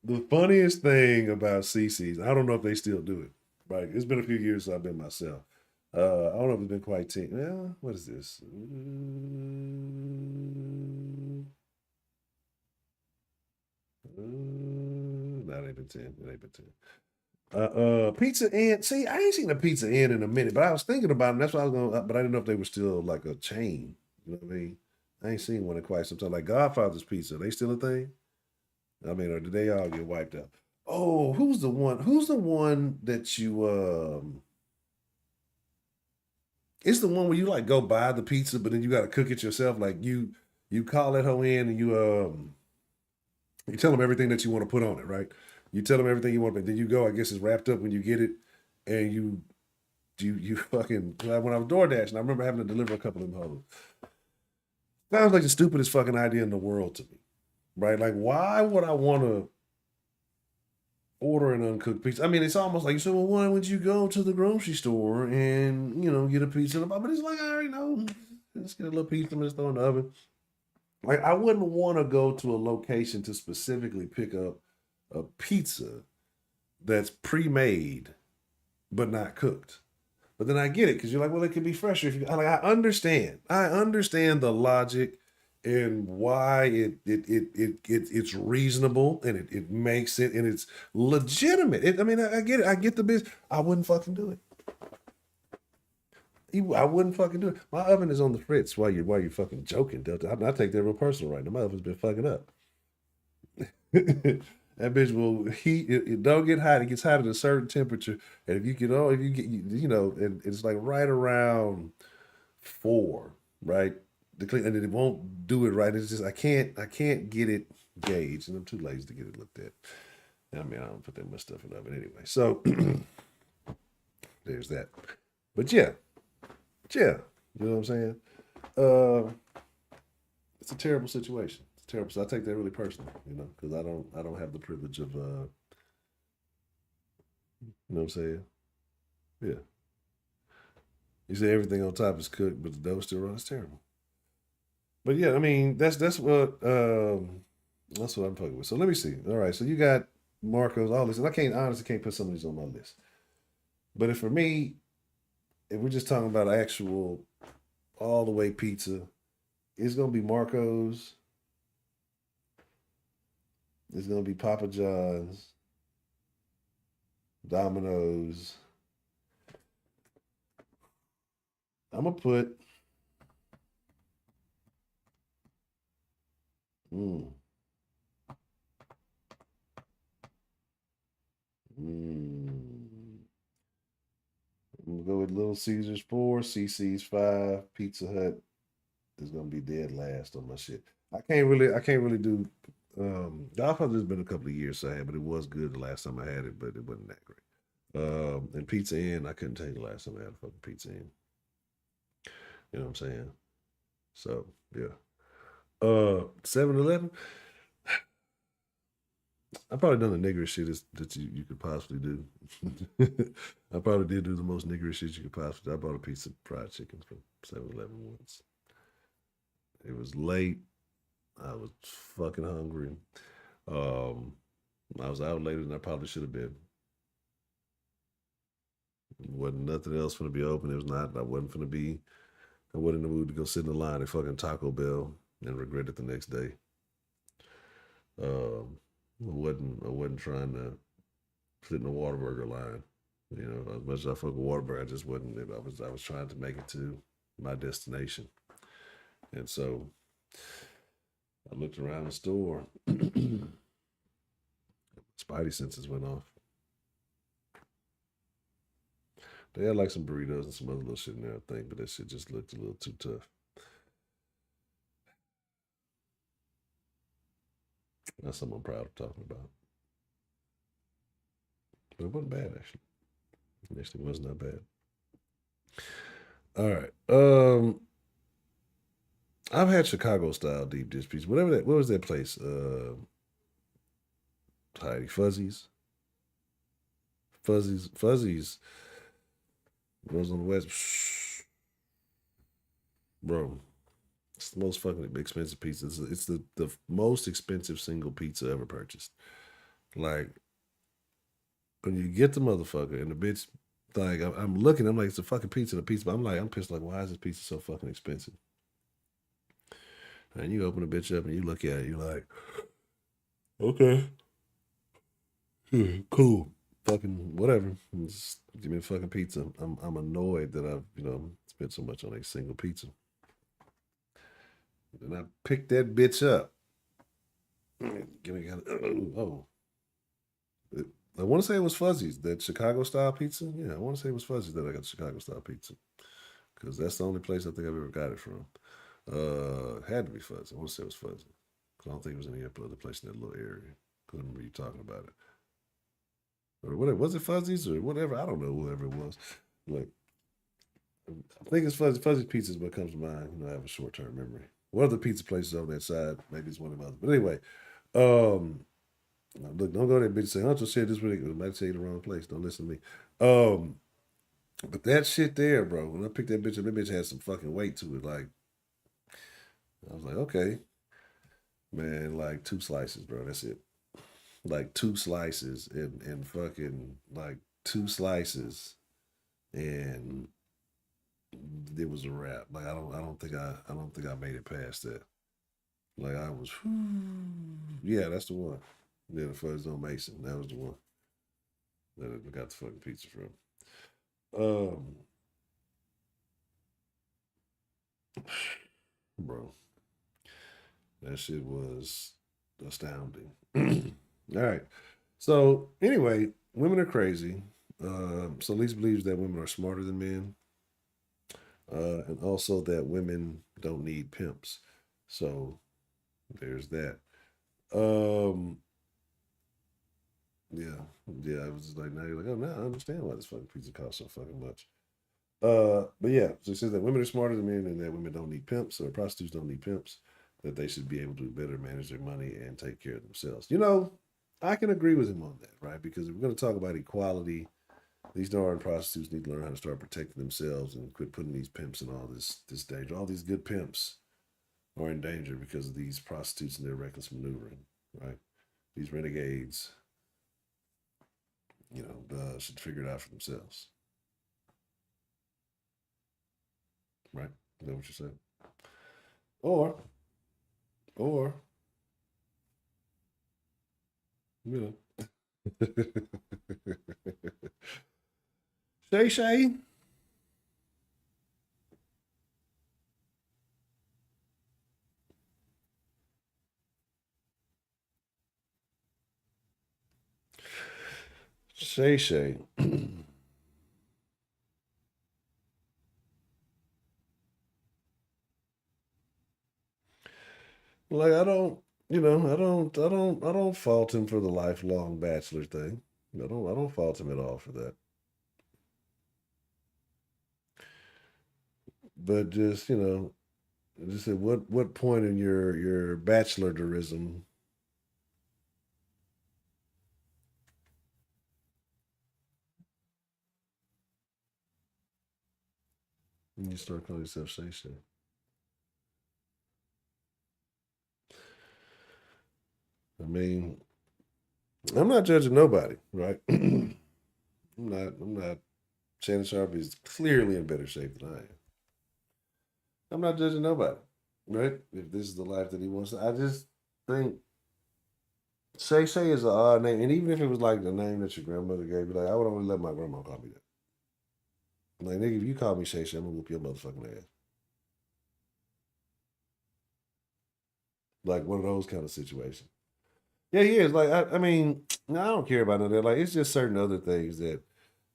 The funniest thing about CC's, I don't know if they still do it. Right, it's been a few years since I've been myself. I don't know if it's been quite 10. Well, what is this? That ain't been 10. It ain't been 10. Pizza Inn. See, I ain't seen a Pizza Inn in a minute, but I was thinking about it. That's why I was going. But I didn't know if they were still like a chain. You know what I mean? I ain't seen one in quite some time. Like Godfather's Pizza, they still a thing? I mean, or did they all get wiped out? Oh, who's the one? Who's the one that you it's the one where you like go buy the pizza, but then you gotta cook it yourself. Like you call that hoe in and you tell them everything that you want to put on it, right? You tell them everything you want, but then you go. I guess it's wrapped up when you get it, and you fucking. When I was door dashing, I remember having to deliver a couple of them hoes. Sounds like the stupidest fucking idea in the world to me, right? Like, why would I want to order an uncooked pizza? I mean, it's almost like you said, well, why would you go to the grocery store and get a pizza? But it's like I already know. Let's get a little pizza and just throw in the oven. Like I wouldn't want to go to a location to specifically pick up a pizza that's pre-made but not cooked. But then I get it because you're like, well, it could be fresher if you like. I understand. I understand the logic and why it's reasonable and it makes it and it's legitimate. I mean, I get it. I get the business. I wouldn't fucking do it. I wouldn't fucking do it. My oven is on the fritz while you're fucking joking, Delta. I take that real personal right now. My oven's been fucking up. That bitch will heat. It don't get hot. It gets hot at a certain temperature, and if you get and it's like right around 4, right? The clean, and it won't do it right. It's just I can't get it gauged, and I'm too lazy to get it looked at. I mean, I don't put that much stuff in the oven anyway. So there's that. But yeah, you know what I'm saying? It's a terrible situation. It's terrible. So I take that really personally, because I don't have the privilege of, you know what I'm saying? Yeah. You say everything on top is cooked, but the dough still runs. It's terrible. But yeah, I mean that's what I'm fucking with. So let me see. All right, so you got Marco's, all this, and I honestly can't put some of these on my list. But if for me, if we're just talking about actual all the way pizza, it's gonna be Marco's. It's gonna be Papa John's, Domino's. I'm gonna put. Mm, mm, I'm gonna go with Little Caesars 4, CC's 5, Pizza Hut is gonna be dead last on my shit. I can't really do. Godfather's been a couple of years so I had, but it was good the last time I had it, but it wasn't that great. And Pizza Inn, I couldn't tell you the last time I had a fucking Pizza Inn. You know what I'm saying? So yeah. 7-Eleven. I probably done the niggerish shit that you could possibly do. I probably did do the most niggerish shit you could possibly do. I bought a piece of fried chicken from 7-Eleven once. It was late. I was fucking hungry. Um, I was out later than I probably should have been. Wasn't nothing else going to be open. It was not. I wasn't going to be. I wasn't in the mood to go sit in the line at fucking Taco Bell and regret it the next day. I wasn't trying to sit in the Whataburger line. As much as I fuck with Whataburger, I just wasn't. I was trying to make it to my destination. And so I looked around the store. Spidey senses went off. They had like some burritos and some other little shit in there, I think, but that shit just looked a little too tough. That's something I'm proud of talking about. But it wasn't bad, actually. It actually was not bad. All right. I've had Chicago style deep dish pizza. Whatever that. What was that place? Heidi Fuzzies. Fuzzies. Was on the west. Bro, it's the most fucking expensive pizza. It's the most expensive single pizza ever purchased. Like, when you get the motherfucker and the bitch, like, I'm looking, I'm like, it's a fucking pizza, but I'm pissed, like, why is this pizza so fucking expensive? And you open the bitch up and you look at it, you're like, okay, cool, fucking whatever. Just give me a fucking pizza. I'm annoyed that I've spent so much on a single pizza. And I picked that bitch up. Oh, I want to say it was Fuzzies, that Chicago style pizza. Yeah, I want to say it was Fuzzies that I got Chicago style pizza, because that's the only place I think I've ever got it from. Had to be Fuzzy. I want to say it was Fuzzy. I don't think it was any other place in that little area. Because I remember you talking about it. Or whatever. Was it Fuzzies or whatever? I don't know, whatever it was. Like, I think it's Fuzzy Pizza is what comes to mind. I have a short term memory. What other pizza places on that side? Maybe it's one of them. But anyway, look, don't go there, bitch, and say, Hunter said this ridiculous. I might say the wrong place. Don't listen to me. But that shit there, bro, when I picked that bitch up, that bitch had some fucking weight to it. Like, I was like, okay. Man, like 2 slices, bro. That's it. Like 2 slices and fucking like 2 slices, and it was a wrap. Like I don't think I made it past that. Like I was, yeah, that's the one. Yeah, the Fuzz on Mason. That was the one that I got the fucking pizza from. Bro, that shit was astounding. All right. So anyway, women are crazy. So Lisa believes that women are smarter than men, and also that women don't need pimps. So there's that. Yeah. It was just like, now you're like, oh, now I understand why this fucking pizza costs so fucking much. But yeah, so it says that women are smarter than men and that women don't need pimps, or prostitutes don't need pimps, that they should be able to better manage their money and take care of themselves. I can agree with him on that, right? Because if we're going to talk about equality, these darn prostitutes need to learn how to start protecting themselves and quit putting these pimps in all this danger. All these good pimps are in danger because of these prostitutes and their reckless maneuvering, right? These renegades, should figure it out for themselves. Right? Is that what you said? Or, you know. Shay. Shay. Like I don't fault him for the lifelong bachelor thing. I don't fault him at all for that. But just at what point in your bachelorism you start calling yourself Shay? I mean, I'm not judging nobody, right? I'm not. Shannon Sharp is clearly in better shape than I am. I'm not judging nobody, right? If this is the life that he wants, I just think Shay is an odd name, and even if it was like the name that your grandmother gave you, like I would only let my grandma call me that. Like nigga, if you call me Shay, I'm gonna whoop your motherfucking ass. like one of those kind of situations. Yeah, he is. Like, I mean, no, I don't care about none of that. Like, it's just certain other things that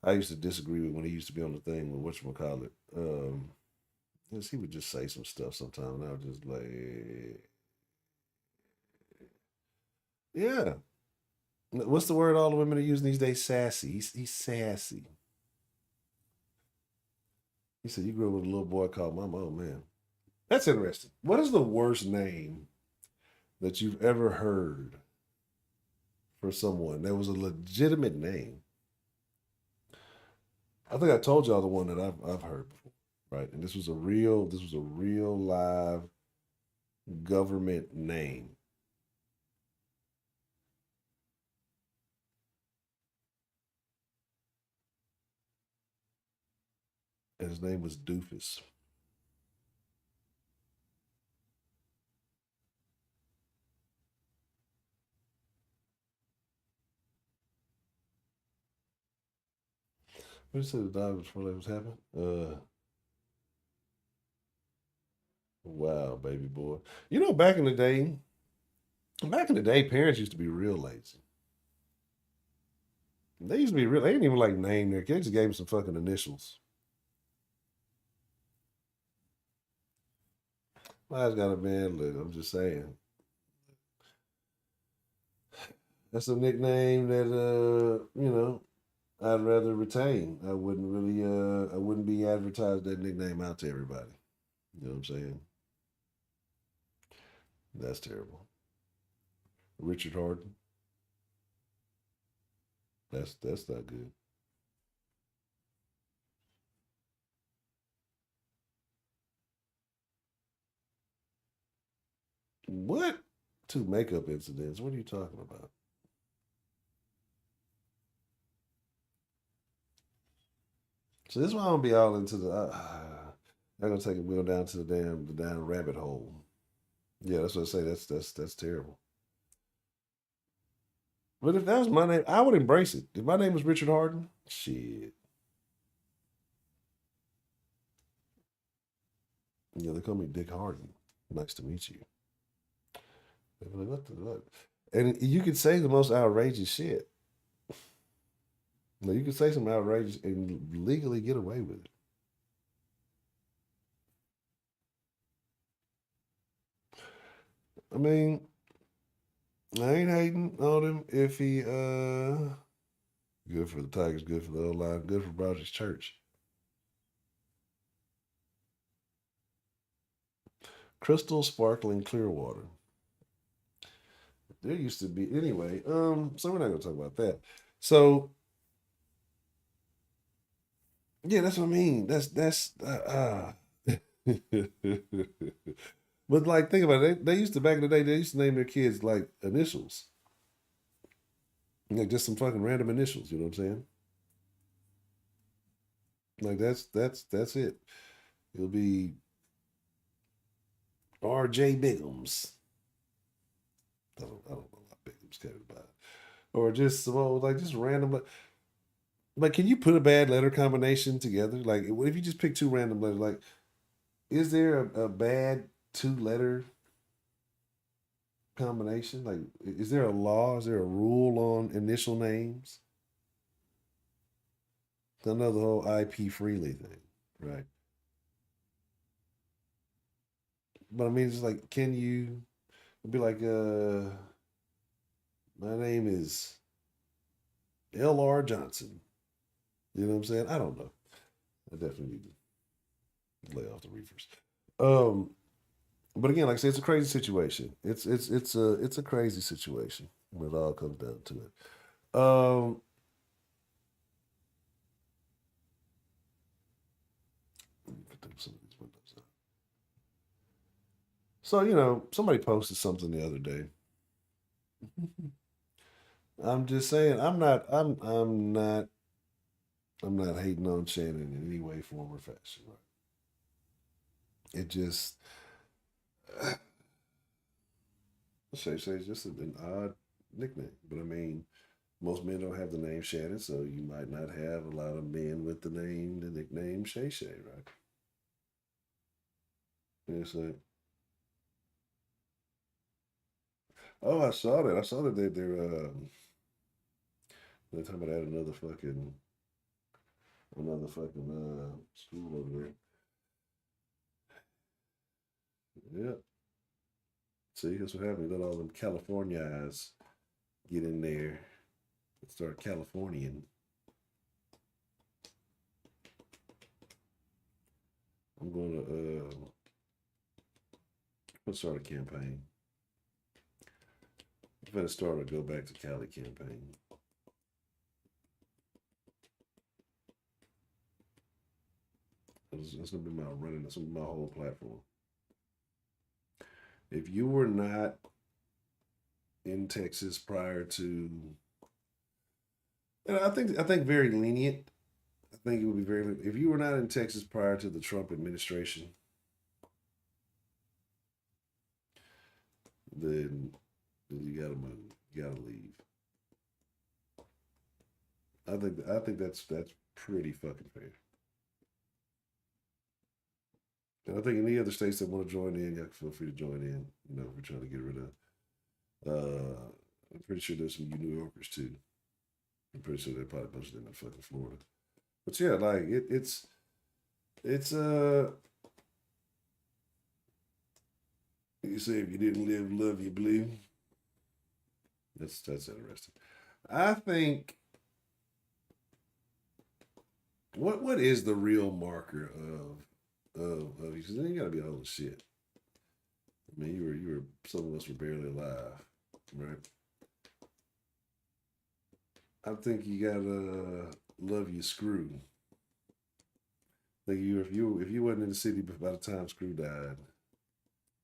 I used to disagree with when he used to be on the thing with whatchamacallit. Yes, he would just say some stuff sometimes, and I was just like, yeah. What's the word all the women are using these days? Sassy. He's sassy. He said, you grew up with a little boy called Mama. Oh, man. That's interesting. What is the worst name that you've ever heard for someone that was a legitimate name? I think I told y'all the one that I've heard before, right? And this was a real live government name. And his name was Doofus. What did you say the dog before that was happening? Wow, baby boy. You know, back in the day, parents used to be real lazy. They used to be real. They didn't even like name their kids. Just gave them some fucking initials. Mine's got a bad look. I'm just saying. That's a nickname that I'd rather retain. I wouldn't be advertised that nickname out to everybody. You know what I'm saying? That's terrible. Richard Harden. That's not good. What? Two makeup incidents. What are you talking about? So this is why I'm gonna be all into the. I'm gonna take a wheel down to the damn rabbit hole. Yeah, that's what I say. That's terrible. But if that was my name, I would embrace it. If my name was Richard Harden, shit. Yeah, they call me Dick Harden. Nice to meet you. They'd be like, what the what? And you could say the most outrageous shit. You could say some outrageous and legally get away with it. I mean, I ain't hating on him if he good for the Tigers, good for the O line, good for Rogers Church. Crystal sparkling clear water. There used to be anyway. So we're not gonna talk about that. So yeah, that's what I mean. But like, think about it. They used to back in the day. They used to name their kids like initials, like just some fucking random initials. You know what I'm saying? Like that's it. It'll be R.J. Bigums. I don't know what Bigums cared about, or just well, like just random. Like, can you put a bad letter combination together? Like, what if you just pick two random letters? Like, is there a bad two-letter combination? Like, is there a law? Is there a rule on initial names? I know the whole IP Freely thing, right? But I mean, it's like, can you be like, my name is L.R. Johnson. You know what I'm saying? I don't know. I definitely need to lay off the reefers. Um, but again, like I said, it's a crazy situation. It's a crazy situation when it all comes down to it. Let me put some of these windows up. So somebody posted something the other day. I'm just saying, I'm not hating on Shannon in any way, form, or fashion. Right? It just Shay Shay's just an odd nickname, but I mean, most men don't have the name Shannon, so you might not have a lot of men with the nickname Shay Shay, right? It's like, Oh, I saw that. I saw that they're talking about adding another fucking school over there. Yeah. See, that's what happened. Let all them Californias get in there and start Californian. I'm gonna let's start a campaign. I'm gonna start a go back to Cali campaign. That's gonna be my running. That's gonna be my whole platform. If you were not in Texas prior to, and I think very lenient. I think it would be very. If you were not in Texas prior to the Trump administration, then you gotta move. You gotta leave. I think that's pretty fucking fair. And I think any other states that want to join in, y'all feel free to join in. You know, we're trying to get rid of. I'm pretty sure there's some New Yorkers too. I'm pretty sure they're probably most of them in fucking Florida. But yeah, like it's you say if you didn't live, love you believe. That's interesting. I think what is the real marker of because then you gotta be old as shit. I mean, you were some of us were barely alive, right? I think you gotta love your screw. Like if you wasn't in the city by the time Screw died,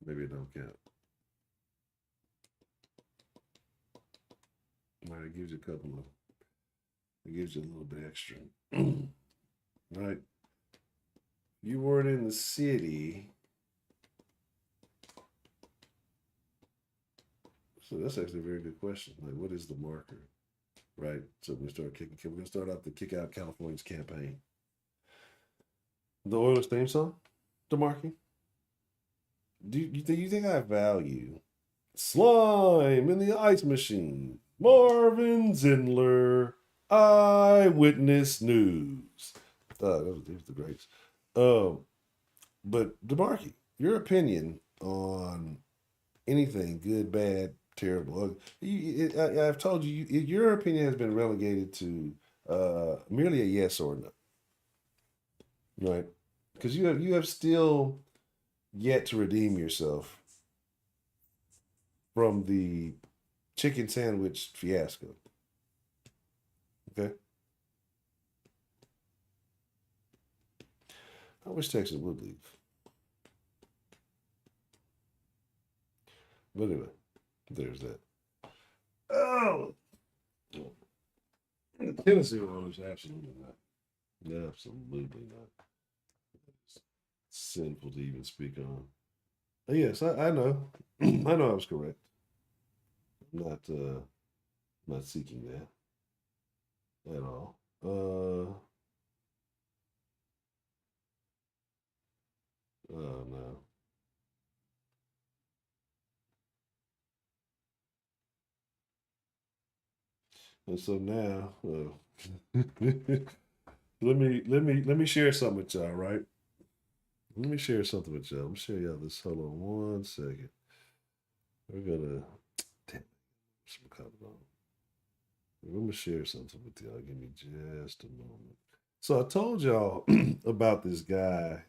maybe it don't count. All right, it gives you a couple of it gives you a little bit extra. Right? You weren't in the city. So that's actually a very good question. Like, what is the marker? Right? So we're gonna start off the Kick Out California's campaign. The Oilers theme song? DeMarcus? Do you think I value Slime in the Ice Machine? Marvin Zindler, Eyewitness News. These are the greats. But DeMarcus, your opinion on anything, good, bad, terrible. I've told you, your opinion has been relegated to merely a yes or no, right? Because you have still yet to redeem yourself from the chicken sandwich fiasco. Okay, I wish Texas would leave, but anyway, there's that. Oh, Tennessee Oilers, absolutely not. No, absolutely not. It's sinful to even speak on. Yes, I know. I know I was correct. I'm not seeking that at all. Oh no. And so now, let me share something with y'all, right? Let me share something with y'all. I'm share y'all this. Hold on one second. We're gonna damn some comment on. I'm gonna share something with y'all. Give me just a moment. So I told y'all about this guy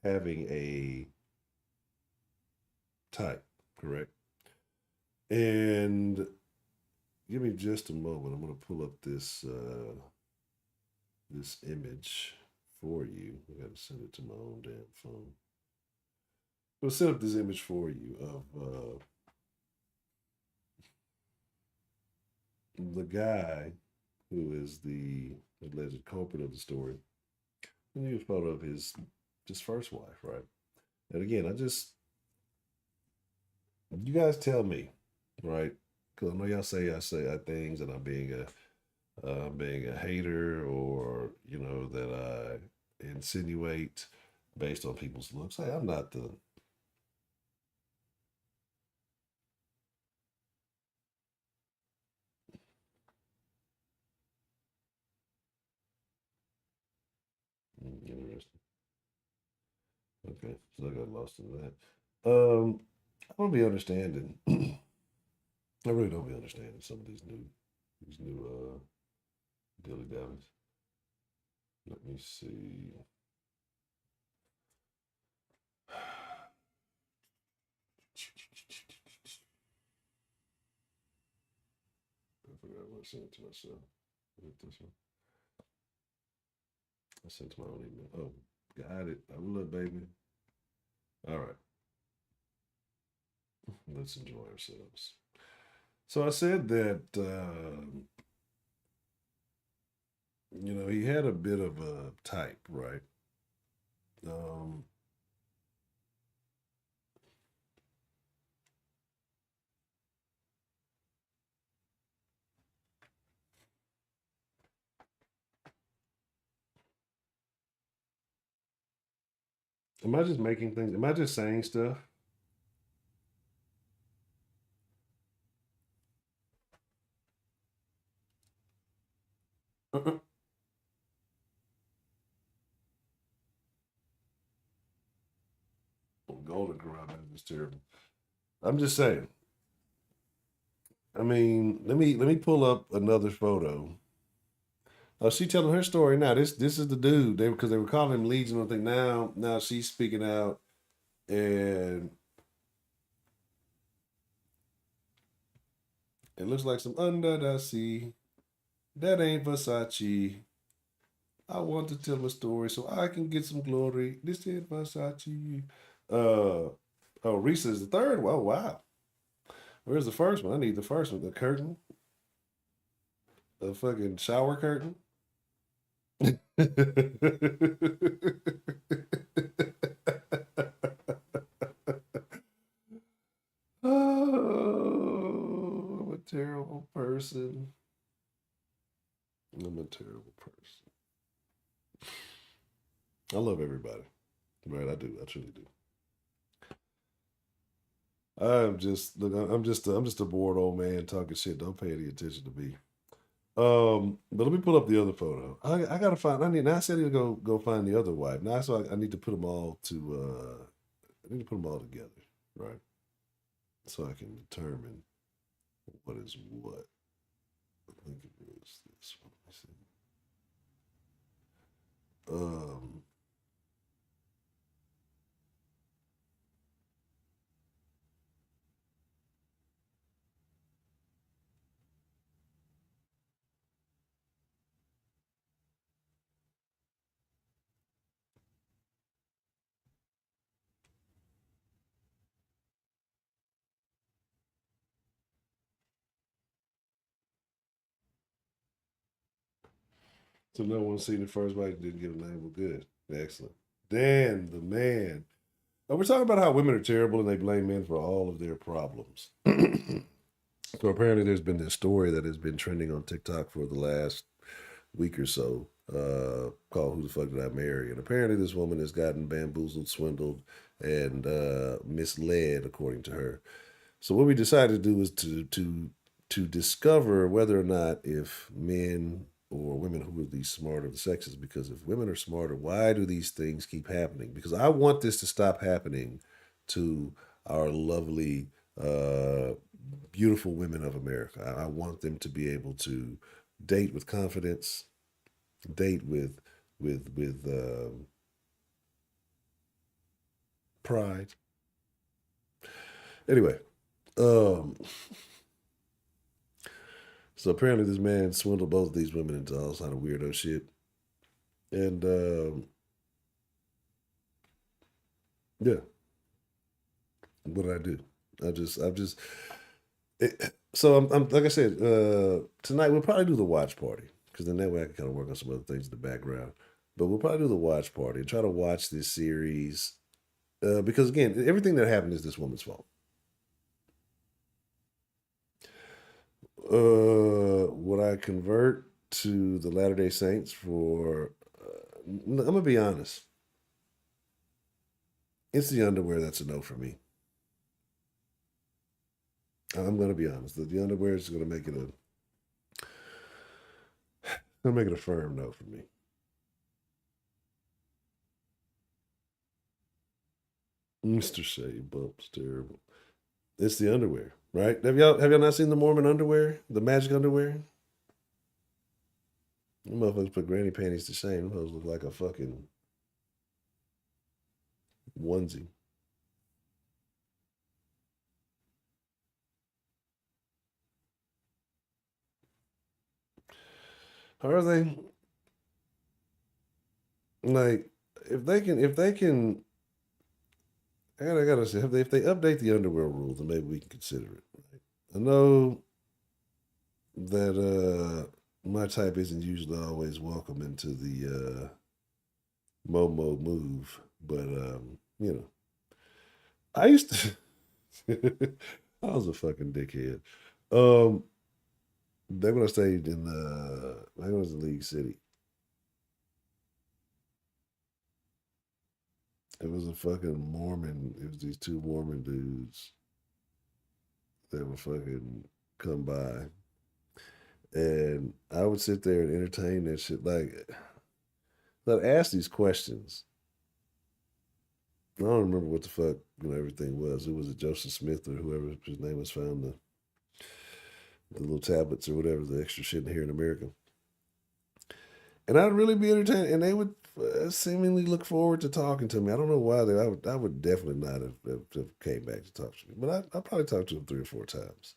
having a type, correct? And give me just a moment. I'm gonna pull up this image for you. I gotta send it to my own damn phone. We'll set up this image for you of the guy who is the alleged culprit of the story. And you a photo of his first wife, right? And again, you guys tell me, right? Because I know y'all say I say things and I'm being a hater or that I insinuate based on people's looks. Hey, I'm not the Okay, so I got lost in that. I don't be understanding. I really don't be understanding some of these new dilly dallies. Let me see. I forgot what I sent to myself. Is it this one? I sent to my own email. Oh, got it. I will, baby. All right. Let's enjoy ourselves. So I said that he had a bit of a type, right? Um, am I just making things? Am I just saying stuff? Golden Corral is terrible. I'm just saying. I mean, let me pull up another photo. Oh, she telling her story now. This is the dude. Because they were calling him Legion. I think now she's speaking out, and it looks like some under the sea. That ain't Versace. I want to tell a story so I can get some glory. This ain't Versace. Uh oh, Ressa is the third one. Oh wow. Where's the first one? I need the first one. The curtain. The fucking shower curtain. Oh, I'm a terrible person. I'm a terrible person. I love everybody. Right, I do. I truly do. I'm just a bored old man talking shit. Don't pay any attention to me. But let me pull up the other photo. I gotta find. Now I said he'll go find the other wife. Now so I need to put them all to. I need to put them all together, right? So I can determine what is what. I think it was this one. Let me see. Um. So no one's seen the first wife didn't get a name. Well, good, excellent. Dan, the man. We're talking about how women are terrible and they blame men for all of their problems. So apparently, there's been this story that has been trending on TikTok for the last week or so, called "Who the Fuck Did I Marry?" And apparently, this woman has gotten bamboozled, swindled, and misled, according to her. So what we decided to do is to discover whether or not if men or women who are the smarter of the sexes, because if women are smarter, why do these things keep happening? Because I want this to stop happening to our lovely, beautiful women of America. I want them to be able to date with confidence, date with pride. Anyway, um, so apparently this man swindled both of these women into all kind of weirdo shit. And yeah, what did I do? I've just so I'm like I said, tonight we'll probably do the watch party because then that way I can kind of work on some other things in the background. But we'll probably do the watch party and try to watch this series because again, everything that happened is this woman's fault. Would I convert to the Latter Day Saints for? I'm gonna be honest. It's the underwear that's a no for me. I'm gonna be honest. The underwear is gonna make it a firm no for me. Mr. Shea Bumps, terrible. It's the underwear, right? Have y'all not seen the Mormon underwear, the magic underwear? Them motherfuckers put granny panties to shame. Them hoes look like a fucking onesie. How are they like? If they can, I gotta say, if they update the underwear rules, then maybe we can consider it. Right? I know that my type isn't usually always welcome into the Momo move, but you know, I used to. I was a fucking dickhead. Um, Back when I stayed in back when I was in League City, it was a fucking Mormon. It was these two Mormon dudes that would fucking come by, and I would sit there and entertain that shit. Like, I'd ask these questions. I don't remember what the fuck everything was. It was a Joseph Smith or whoever his name was found the little tablets or whatever the extra shit here in America. And I'd really be entertained, and they would seemingly look forward to talking to me. I don't know why. I would definitely not have came back to talk to me, but I probably talked to them 3 or 4 times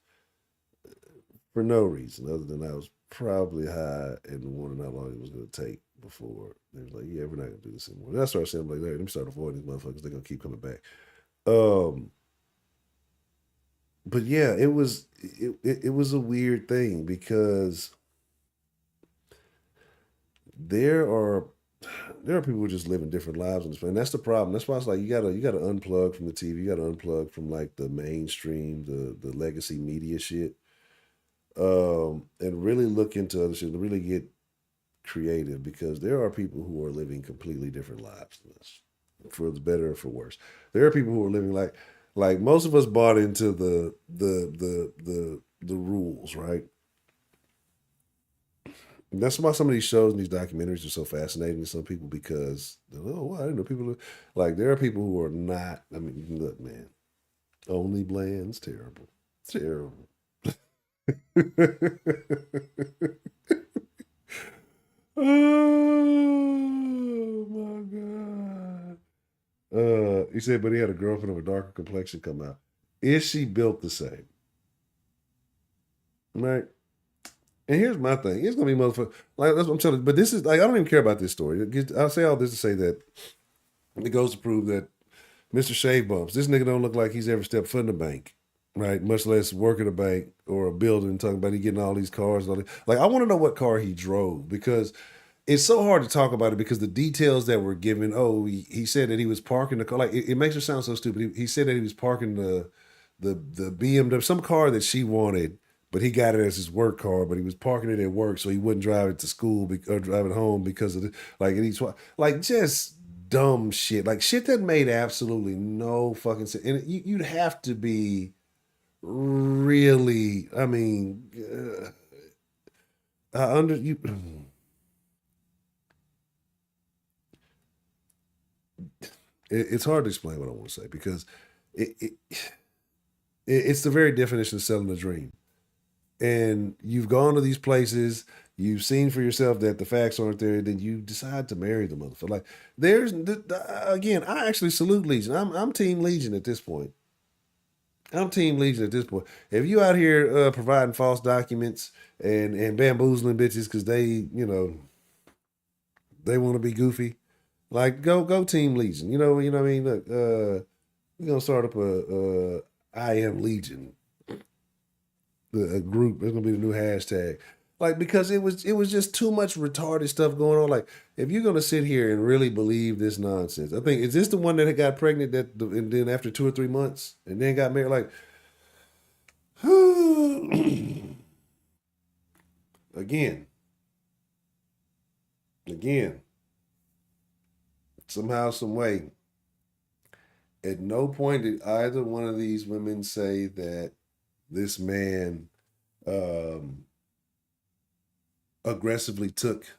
for no reason other than I was probably high and wondering how long it was going to take before they was like, yeah, we're not going to do this anymore. And I started saying, I'm like, hey, let me start avoiding these motherfuckers. They're going to keep coming back. Um, but yeah, it was a weird thing because there are there are people who just living different lives on this planet. And that's the problem. That's why it's like you gotta unplug from the TV, you gotta unplug from like the mainstream, the legacy media shit, and really look into other shit and really get creative because there are people who are living completely different lives than us, for the better or for worse. There are people who are living like most of us bought into the rules, right? That's why some of these shows and these documentaries are so fascinating to some people because oh wow, I didn't know people like there are people who are not. I mean, look, man, only Bland's terrible, terrible. Oh my god. He said, but he had a girlfriend of a darker complexion come out. Is she built the same? Right. And here's my thing. It's gonna be motherfucker. Like that's what I'm telling you. But this is like I don't even care about this story. I'll say all this to say that it goes to prove that Mr. Shave Bumps, this nigga don't look like he's ever stepped foot in a bank, right? Much less work at a bank or a building. Talking about he getting all these cars and all that. Like I want to know what car he drove because it's so hard to talk about it because the details that were given. Oh, he said that he was parking the car. Like it makes it sound so stupid. He said that he was parking the BMW, some car that she wanted, but he got it as his work car. But he was parking it at work so he wouldn't drive it to school or drive it home because of the like. And he's like just dumb shit, like shit that made absolutely no fucking sense. And you'd have to be really. I mean, under you. It's hard to explain what I want to say because it, it it's the very definition of selling a dream. And you've gone to these places, you've seen for yourself that the facts aren't there, then you decide to marry the motherfucker. Like again, I actually salute Legion. I'm Team Legion at this point. I'm Team Legion at this point. If you out here providing false documents and bamboozling bitches because they want to be goofy, like go Team Legion. You know what I mean. Look, we're gonna start up a I am Legion a group. It's gonna be the new hashtag. Like because it was just too much retarded stuff going on. Like if you're gonna sit here and really believe this nonsense, I think is this the one that got pregnant and then after 2 or 3 months and then got married? Like again, again, somehow, some way, at no point did either one of these women say that this man um, aggressively took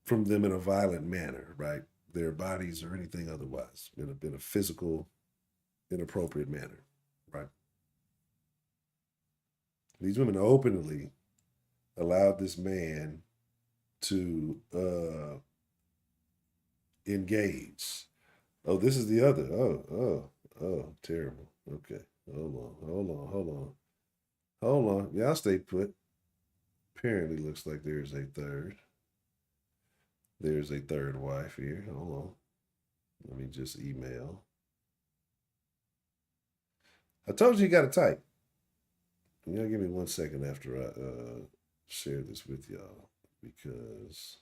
from them in a violent manner, right? their bodies or anything otherwise in a physical, inappropriate manner, right? These women openly allowed this man to engage. Oh, this is the other. Oh, terrible. Okay. Hold on. Yeah, I'll stay put. Apparently looks like there's a third. There's a third wife here. Hold on. Let me just email. I told you you got to type. You gotta give me 1 second after I share this with y'all because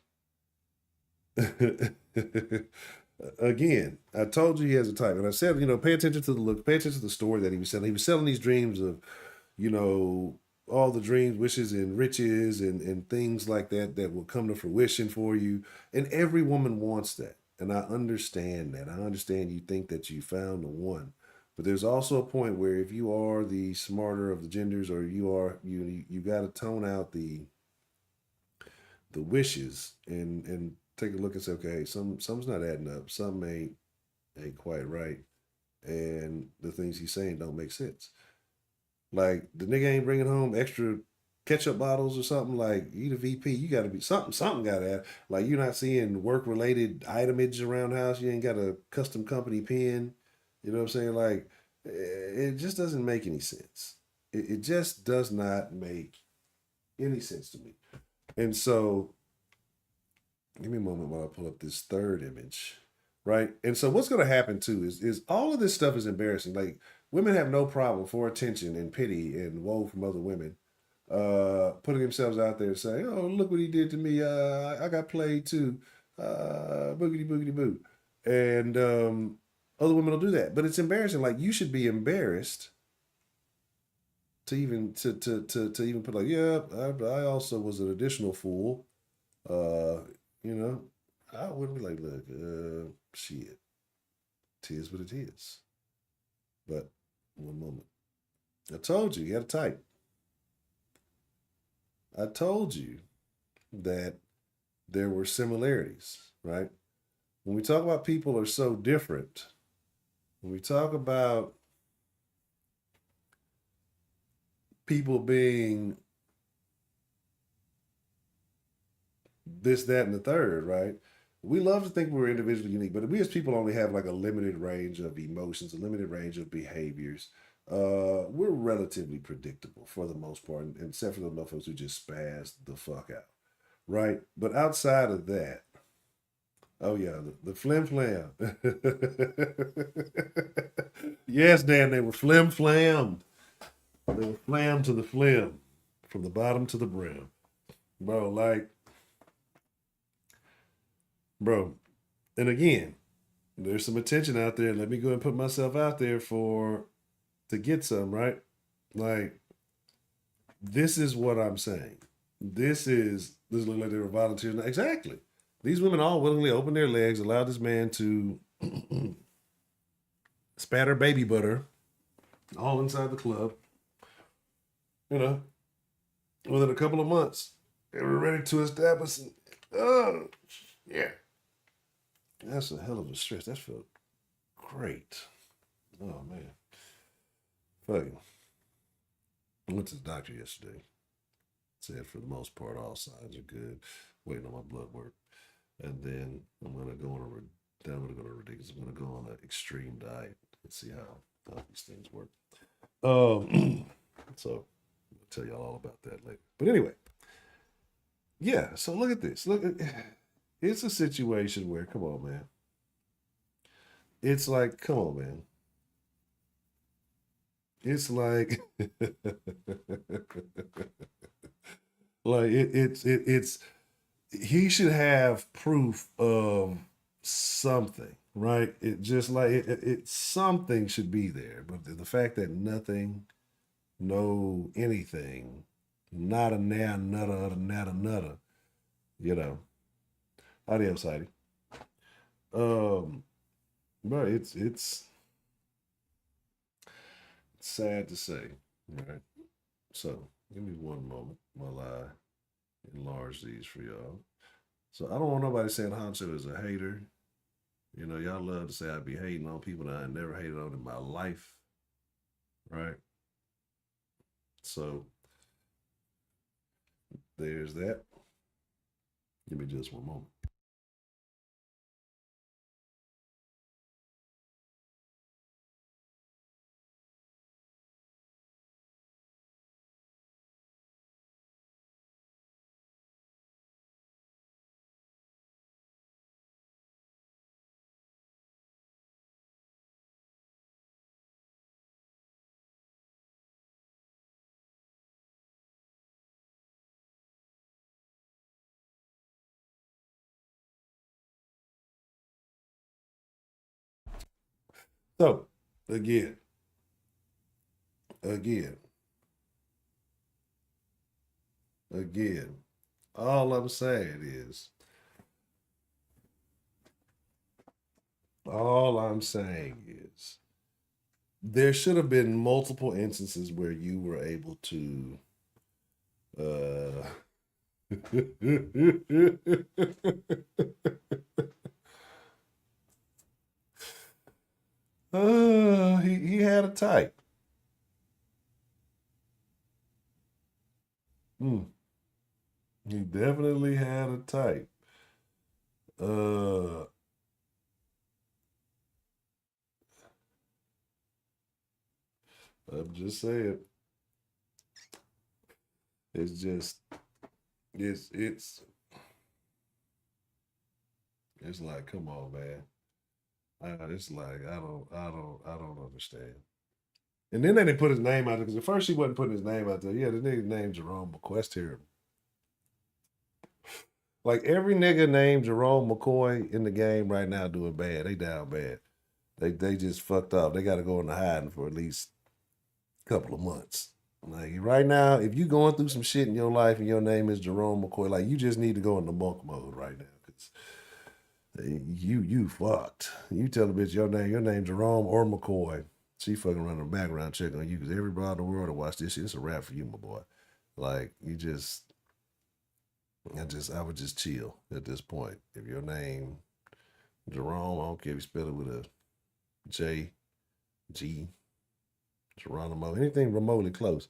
again, I told you he has a type, and I said, pay attention to the look, pay attention to the story that he was selling. He was selling these dreams of, all the dreams, wishes, and riches, and things like that will come to fruition for you. And every woman wants that, and I understand that. I understand you think that you found the one. But there's also a point where if you are the smarter of the genders, or you got to tone out the wishes and take a look and say, okay, some's not adding up, some ain't quite right, and the things he's saying don't make sense. Like the nigga ain't bringing home extra ketchup bottles or something. Like you the VP, you got to be something got to have. Like you're not seeing work related itemage around the house. You ain't got a custom company pen. You know what I'm saying? Like, it just doesn't make any sense. It just does not make any sense to me. And so, give me a moment while I pull up this third image, right? And so, what's going to happen too is all of this stuff is embarrassing. Like, women have no problem for attention and pity and woe from other women, putting themselves out there and saying, "Oh, look what he did to me. I got played too. Boogity boogity boo." And other women will do that, but it's embarrassing. Like you should be embarrassed to even to even put like, yeah, I also was an additional fool. You know, I would be like, look, shit, tis what it is. But 1 moment, I told you, you got to type. I told you that there were similarities, right? When we talk about people are so different. When we talk about people being this, that, and the third, right? We love to think we're individually unique, but we as people only have like a limited range of emotions, a limited range of behaviors. We're relatively predictable for the most part, and except for the motherfuckers who just spaz the fuck out, right? But outside of that, oh yeah, the flim flam. Yes, Dan, they were flim flammed. They were flammed to the flim, from the bottom to the brim, bro. Like, bro. And again, there's some attention out there. Let me go and put myself out there to get some, right? Like, this is what I'm saying. This looks like they were volunteers. Exactly. These women all willingly opened their legs, allowed this man to spatter baby butter all inside the club. You know, within a couple of months, they were ready to establish. Oh, yeah. That's a hell of a stretch. That felt great. Oh, man. Fucking. I went to the doctor yesterday. Said for the most part, all signs are good. Waiting on my blood work. And then I'm going to go on I'm going to go to ridiculous. I'm going to go on an extreme diet and see how these things work. So I'll tell y'all all about that later. But anyway, yeah. So look at this. It's a situation where, come on, man. It's like, come on, man. It's like, like it's he should have proof of something, right? It just like it something should be there, but the fact that nothing, no anything, not a now, not another, you know. Adios, Heidi. But it's sad to say, right? So give me 1 moment while I enlarge these for y'all. So I don't want nobody saying Honcho is a hater. You know, y'all love to say I be hating on people that I never hated on in my life, right? So there's that. Give me just one moment. So again, again, again, all I'm saying is, all I'm saying is, there should have been multiple instances where you were able to uh he had a type. He definitely had a type. Uh I'm just saying. It's just it's it's like, come on, man. It's like I don't understand. And then they didn't put his name out there because at first he wasn't putting his name out there. Yeah, the nigga named Jerome McCoy. That's terrible. Like every nigga named Jerome McCoy in the game right now doing bad. They down bad. They just fucked up. They got to go into hiding for at least a couple of months. Like right now, if you going through some shit in your life and your name is Jerome McCoy, like you just need to go into monk mode right now because you fucked. You tell the bitch your name Jerome or McCoy. She fucking running a background check on you because everybody in the world to watch this shit. It's a wrap for you, my boy. Like you just, I would just chill at this point. If your name Jerome, I don't care if you spell it with a J, G, Geronimo, anything remotely close,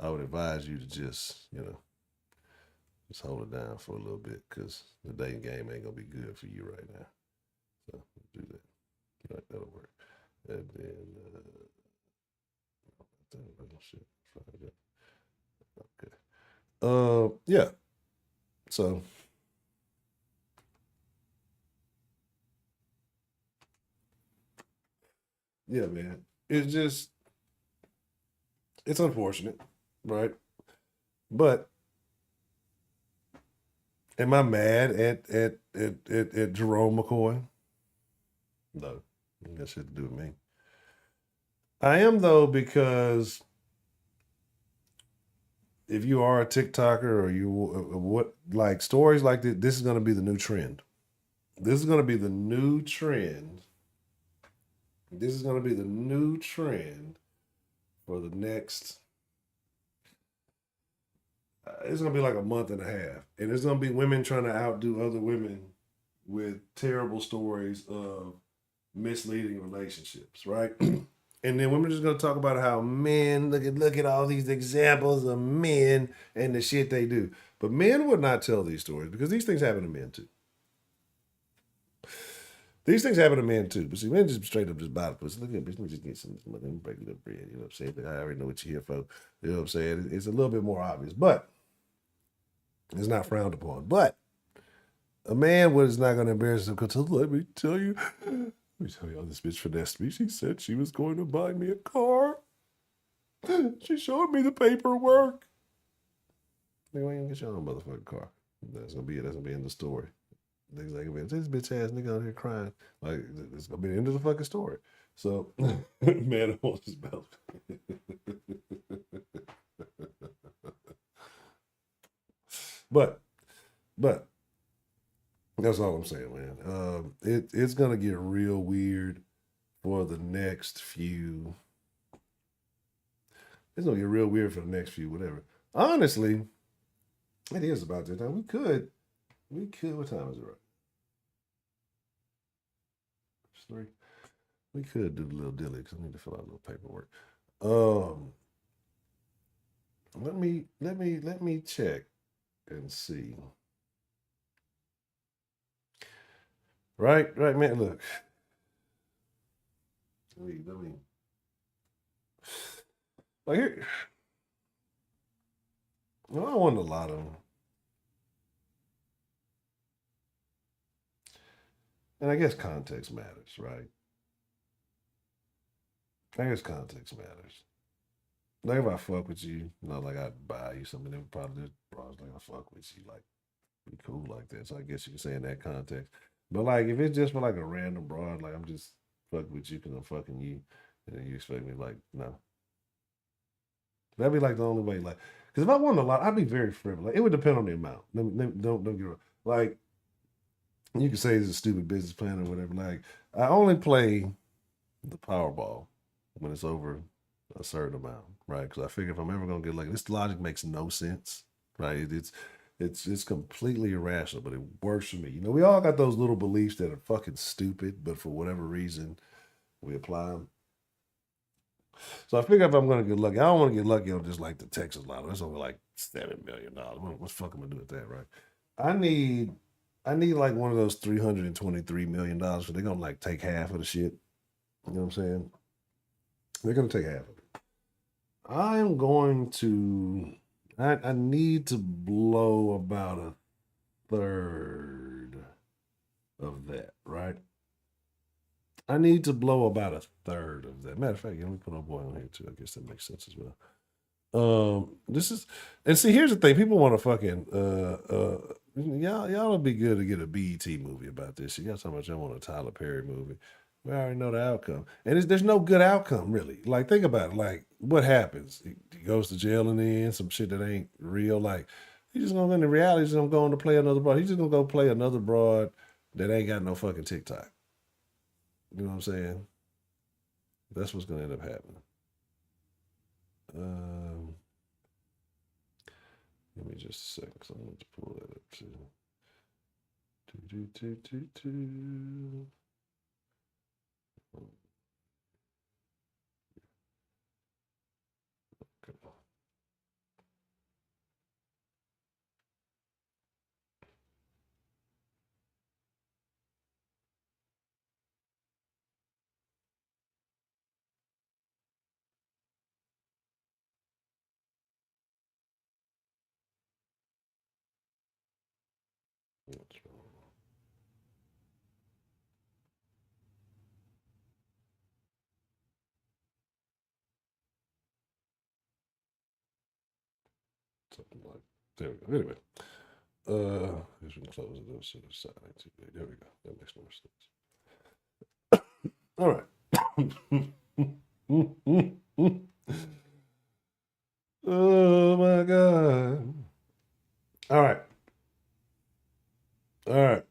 I would advise you to just, just hold it down for a little bit because the dating game ain't gonna be good for you right now. So do that. Right, that'll work. And then shit. Okay. Yeah. So yeah, man. It's unfortunate, right? But am I mad at Jerome McCoy? No. That got shit to do with me. I am though because if you are a TikToker or you what like stories like this is going to be the new trend. This is going to be the new trend. This is going to be the new trend for the next. It's going to be like a month and a half, and it's going to be women trying to outdo other women with terrible stories of misleading relationships, right? And then women are just gonna talk about how men look at all these examples of men and the shit they do. But men would not tell these stories because these things happen to men too. These things happen to men too. But see, men just straight up just buy the pussy. Look at bitch, let me just get some money, let me break a little bread. You know what I'm saying? I already know what you're here for. You know what I'm saying? It's a little bit more obvious, but it's not frowned upon. But a man was not gonna embarrass him because let me tell you how this bitch finessed me. She said she was going to buy me a car. She showed me the paperwork. Nigga, ain't gonna get your own motherfucking car. That's gonna be it. That's gonna be in the story. Niggas like, man, this bitch ass nigga out here crying. Like, it's gonna be the end of the fucking story. So, man, I want his belt. but, that's all I'm saying, man. It's gonna get real weird for the next few. It's gonna get real weird for the next few, whatever. Honestly, it is about that time. We could. What time is it right? 3. We could do the little dilly because I need to fill out a little paperwork. Let me check and see. Right, man. Look. Let me. Like here. Well, I won a lot of them. And I guess context matters, right? I guess context matters. Like if I fuck with you, like I'd buy you something, then probably just like I fuck with you, like be cool like that. So I guess you can say in that context. But like if it's just for like a random broad, like I'm just fucking with you because I'm fucking you, and then you expect me like no. That'd be like the only way, like because if I wanted a lot, I'd be very frivolous. Like, it would depend on the amount. Don't get wrong. Like you can say it's a stupid business plan or whatever. Like I only play the Powerball when it's over a certain amount, right? Because I figure if I'm ever gonna get like this, logic makes no sense, right? It's completely irrational, but it works for me. We all got those little beliefs that are fucking stupid, but for whatever reason, we apply them. So I figure if I'm gonna get lucky, I don't want to get lucky on just like the Texas Lotto. That's only like $7 million. What the fuck am I gonna do with that, right? I need like one of those $323 million, so they're gonna like take half of the shit. You know what I'm saying? They're gonna take half of it. I am going to. I need to blow about a third of that, right? I need to blow about a third of that. Matter of fact, let me put our boy on here too. I guess that makes sense as well. This is, and see, here's the thing: people want to fucking y'all would be good to get a BET movie about this. You got so much. I want a Tyler Perry movie. We already know the outcome, and there's no good outcome really. Like think about it. Like what happens? He goes to jail in the end. Some shit that ain't real. Like he's just gonna in the reality. He's gonna go on to play another broad. He's just gonna go play another broad that ain't got no fucking TikTok. You know what I'm saying? That's what's gonna end up happening. Give me just a second, because I want to pull that up too. Okay. What's wrong? Something like there we go. Anyway, we can close it up to the side. There we go. That makes more sense. All right. Oh my god. All right. All right.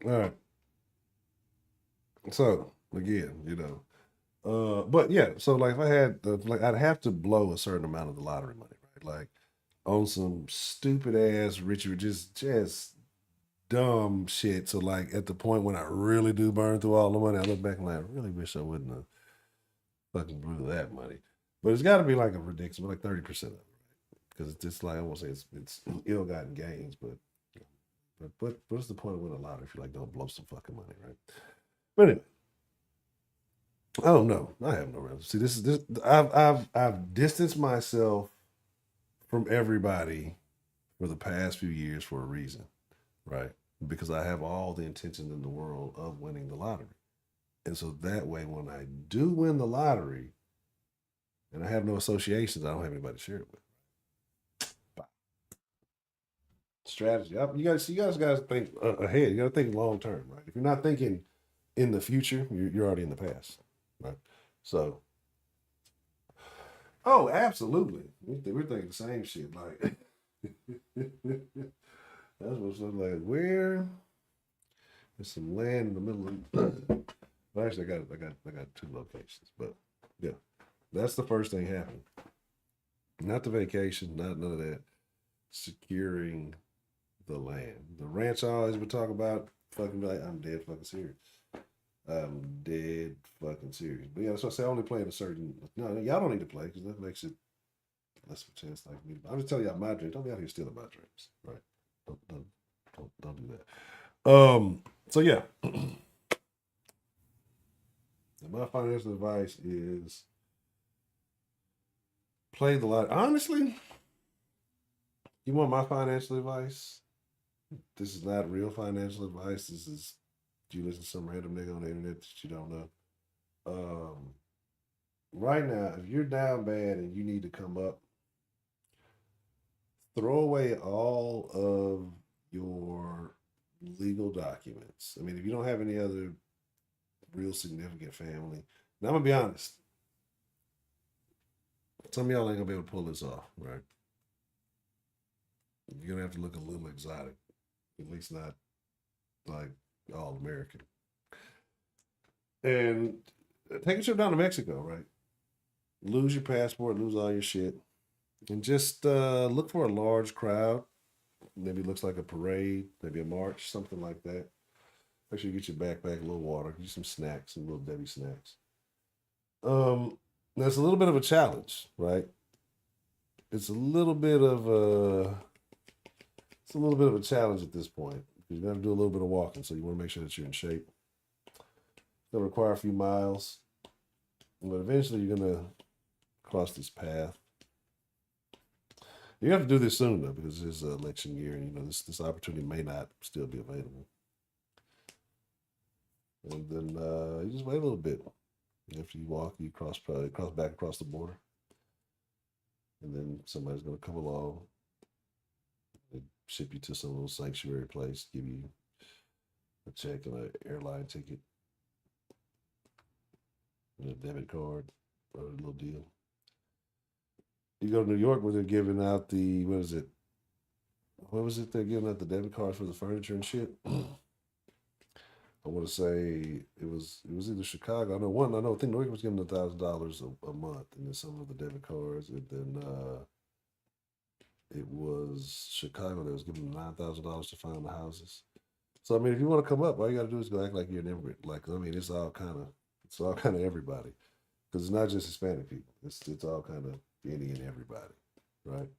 All right. So again, but yeah, so like if I had like I'd have to blow a certain amount of the lottery money, right? Like on some stupid ass ritual, just dumb shit. So like at the point when I really do burn through all the money, I look back and like, I really wish I wouldn't have fucking blew that money. But it's got to be like a ridiculous, like 30% of it, right? Because it's just like I won't say it's ill-gotten gains, but what's the point of winning a lottery if you like don't blow some fucking money, right? But anyway. Oh no, I have no real. See, this. I've distanced myself from everybody for the past few years for a reason, right? Because I have all the intention in the world of winning the lottery, and so that way, when I do win the lottery, and I have no associations, I don't have anybody to share it with. Strategy. You guys got to think ahead. You got to think long term, right? If you're not thinking in the future, you're already in the past, right? So, oh, absolutely. We're thinking the same shit. Like, that's what's up. Like, where there's some land in the middle of. Well, actually, I got 2 locations, but yeah, that's the first thing happening. Not the vacation, not none of that. Securing the land. The ranch I always would talk about. Fucking like I'm dead fucking serious. I'm dead fucking serious. But yeah, that's what I say. I only play in a certain. No, y'all don't need to play because that makes it less of a chance like me. I'm just telling y'all my dreams. Don't be out here stealing my dreams, right? Don't do that. So yeah, my financial advice is play the lot. Honestly, you want my financial advice? This is not real financial advice. This is you listen to some random nigga on the internet that you don't know. Um, right now, if you're down bad and you need to come up, throw away all of your legal documents. I mean, if you don't have any other real significant family, now I'm gonna be honest. Some of y'all ain't gonna be able to pull this off, right? You're gonna have to look a little exotic, at least not like all American. And take a trip down to Mexico, right? Lose your passport, lose all your shit, and just look for a large crowd. Maybe it looks like a parade, maybe a march, something like that. Make sure you get your backpack, a little water, get you some snacks, some little Debbie snacks. That's a little bit of a challenge, right? It's a little bit of a challenge at this point because you got to do a little bit of walking, so you want to make sure that you're in shape. It'll require a few miles, but eventually you're gonna cross this path. You have to do this soon though, because it's an election year, and this opportunity may not still be available. And then you just wait a little bit. After you walk, you cross back across the border, and then somebody's gonna come along and ship you to some little sanctuary place, give you a check and an airline ticket and a debit card or a little deal. You go to New York where they're giving out the what is it? What was it? They're giving out the debit cards for the furniture and shit. I want to say it was either Chicago. I think New York was giving $1,000 a month, and then some of the debit cards, and then it was Chicago that was giving them $9,000 to find the houses. So I mean, if you want to come up, all you got to do is go act like you're an immigrant. Like I mean, it's all kind of everybody, because it's not just Hispanic people. It's all kind of any and everybody, right?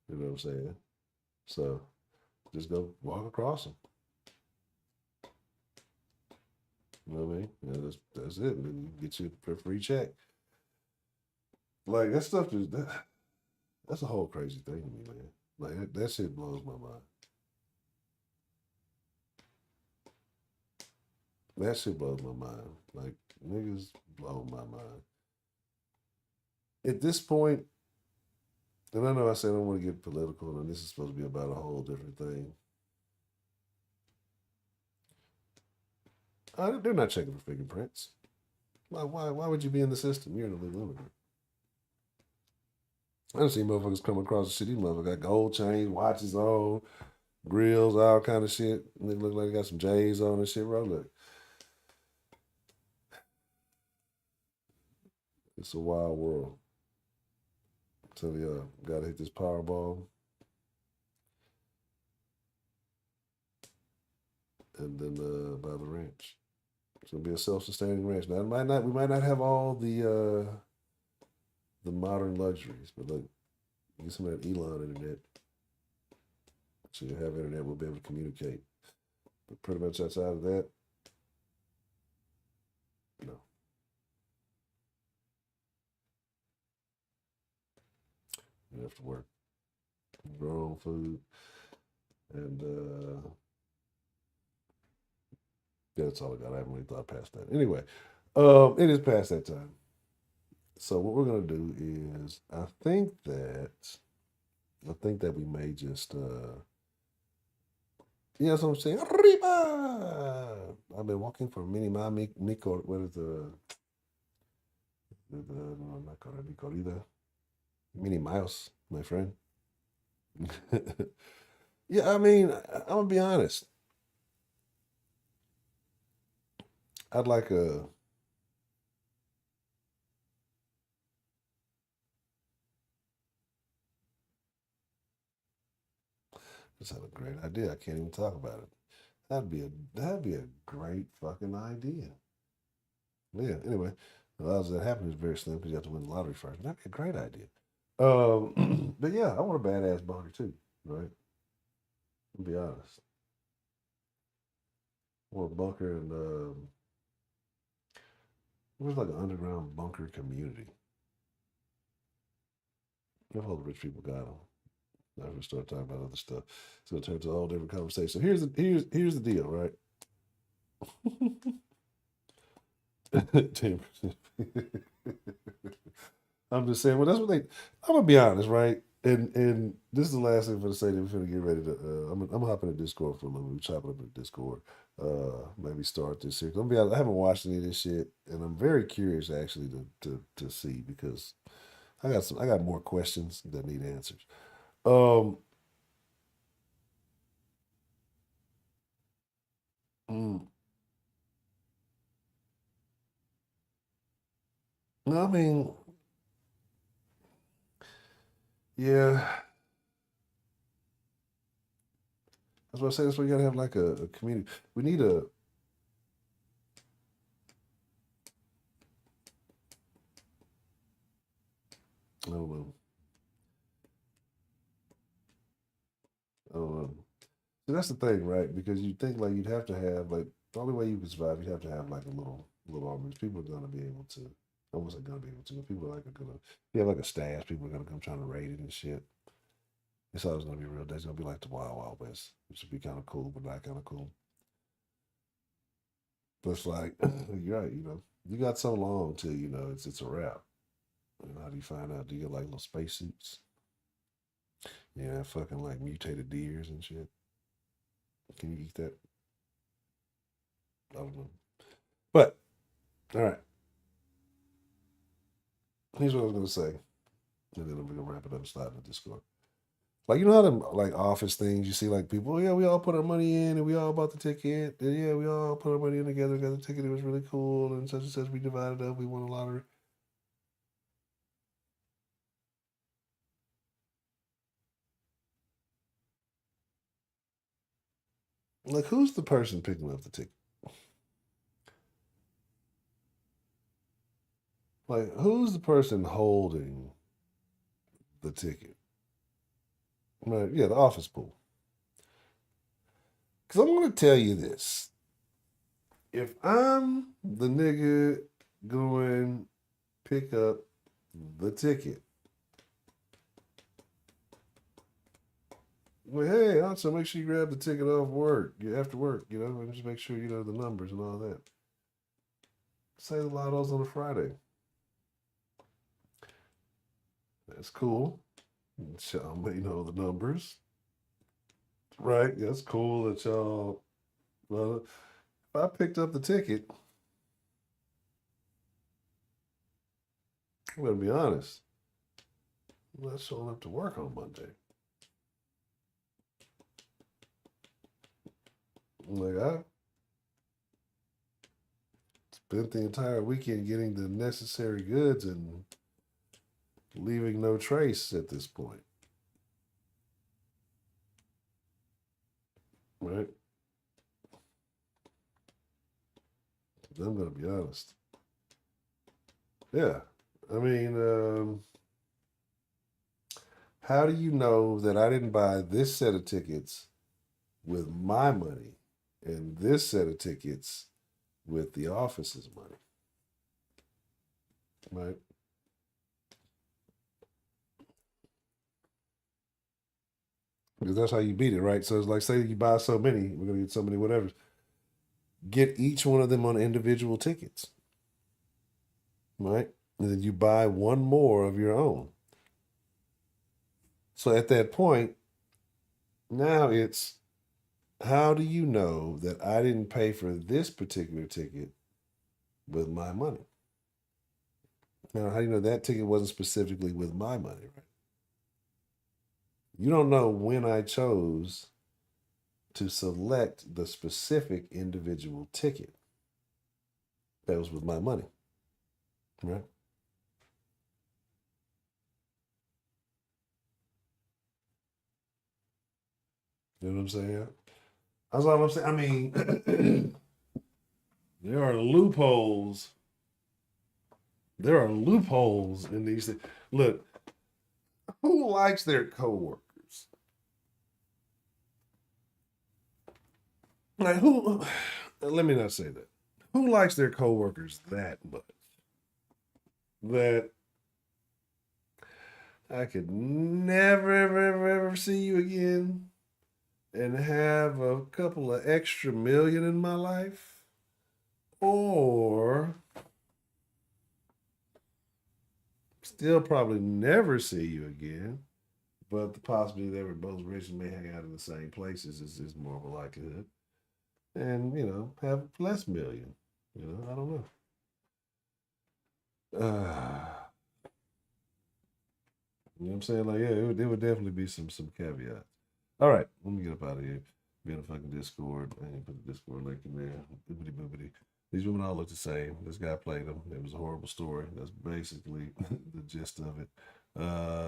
You know what I'm saying? So just go walk across them. You know what I mean? Yeah, that's it. And then you get you a free check. Like that stuff that's a whole crazy thing to me, man. Like that shit blows my mind. That shit blows my mind. Like niggas blow my mind. At this point, and I know I said I don't want to get political, and this is supposed to be about a whole different thing. They're not checking for fingerprints. Why would you be in the system? You're an illegal immigrant. I done seen motherfuckers come across the city. Motherfuckers got gold chains, watches on, grills, all kind of shit. They look like they got some J's on and shit, bro. Look, it's a wild world. Tell you, gotta hit this Powerball, and then buy the ranch. It's gonna be a self-sustaining ranch. Now, we might not have all the modern luxuries, but look, get some of that Elon internet. So you have internet, we'll be able to communicate. But pretty much outside of that, no. You have to work, grow own food, and yeah, that's all I got. I haven't really thought past that. Anyway, it is past that time. So what we're gonna do is, I think that we may just, yeah, that's what I'm saying. Arriba! I've been walking for many mico. What is no, not corrida, many miles, my friend. Yeah, I mean, I'm gonna be honest. I'd like a. Just had a great idea. I can't even talk about it. that'd be a great fucking idea. Yeah. Anyway, the odds of that happening is very slim because you have to win the lottery first. That'd be a great idea. But yeah, I want a badass bunker too. Right. To be honest, I want a bunker and it was like an underground bunker community. All the rich people got them. Now we start talking about other stuff. It's gonna turn to a whole different conversation. Here's the deal, right? 10%. I'm just saying. Well, that's what they. I'm gonna be honest, right? And this is the last thing I'm gonna say. That we're gonna get ready to. I'm gonna hop in the Discord for a little bit. We're chopping up in the Discord. Maybe start this series. I'm gonna be honest, I haven't watched any of this shit, and I'm very curious actually to see because I got more questions that need answers. Um, mm, no, I mean, yeah, that's what I say. That's why you gotta have like a community. We need a. I don't know. I don't know. See, that's the thing, right? Because you think like you'd have to have like the only way you can survive, you'd have to have like a little army. People are gonna be able to. Almost like gonna be able to. But people like are gonna. If you have like a stash, people are gonna come trying to raid it and shit. It's always gonna be real. It's gonna be like the Wild Wild West, which would be kind of cool, but not kind of cool. But it's like you're right. You got so long till it's a wrap. How do you find out? Do you get like little spacesuits? Yeah, fucking like mutated deers and shit. Can you eat that? I don't know. But all right, here's what I was gonna say, and then I'm gonna wrap it up and slide in the Discord. Like how them like office things you see like people, oh, yeah, we all put our money in and we all bought the ticket. And yeah, we all put our money in together, got the ticket, it was really cool, and such we divided up, we won a lottery. Like who's the person picking up the ticket? Like who's the person holding the ticket? Right, yeah, the office pool. Cause I'm gonna tell you this. If I'm the nigga going pick up the ticket. Well, hey, also make sure you grab the ticket off work, after work, and just make sure you know the numbers and all that. Say the lottos on a Friday. That's cool. Y'all may know the numbers, right? That's cool that y'all. Well, if I picked up the ticket, I'm gonna be honest. I'm not showing up to work on Monday. Like I spent the entire weekend getting the necessary goods and leaving no trace at this point. Right? I'm gonna be honest. Yeah. I mean, how do you know that I didn't buy this set of tickets with my money and this set of tickets with the office's money? Right? Because that's how you beat it, right? So it's like, say you buy so many, we're gonna get so many whatever. Get each one of them on individual tickets, right? And then you buy one more of your own. So at that point, now it's how do you know that I didn't pay for this particular ticket with my money? Now, how do you know that ticket wasn't specifically with my money, right? You don't know when I chose to select the specific individual ticket that was with my money, right? You know what I'm saying? That's all I'm saying. I mean, there are loopholes. There are loopholes in these things. Look, who likes their coworkers? Like who? Let me not say that. Who likes their coworkers that much that I could never, ever, ever, ever see you again and have a couple of extra million in my life, or still probably never see you again, but the possibility that we're both rich and may hang out in the same places is more of a likelihood. And, have less million. I don't know. You know what I'm saying? Like, yeah, there would definitely be some caveats. All right, let me get up out of here. Be in a fucking Discord. I ain't put the Discord link in there. Boobity boobity. These women all look the same. This guy played them. It was a horrible story. That's basically the gist of it.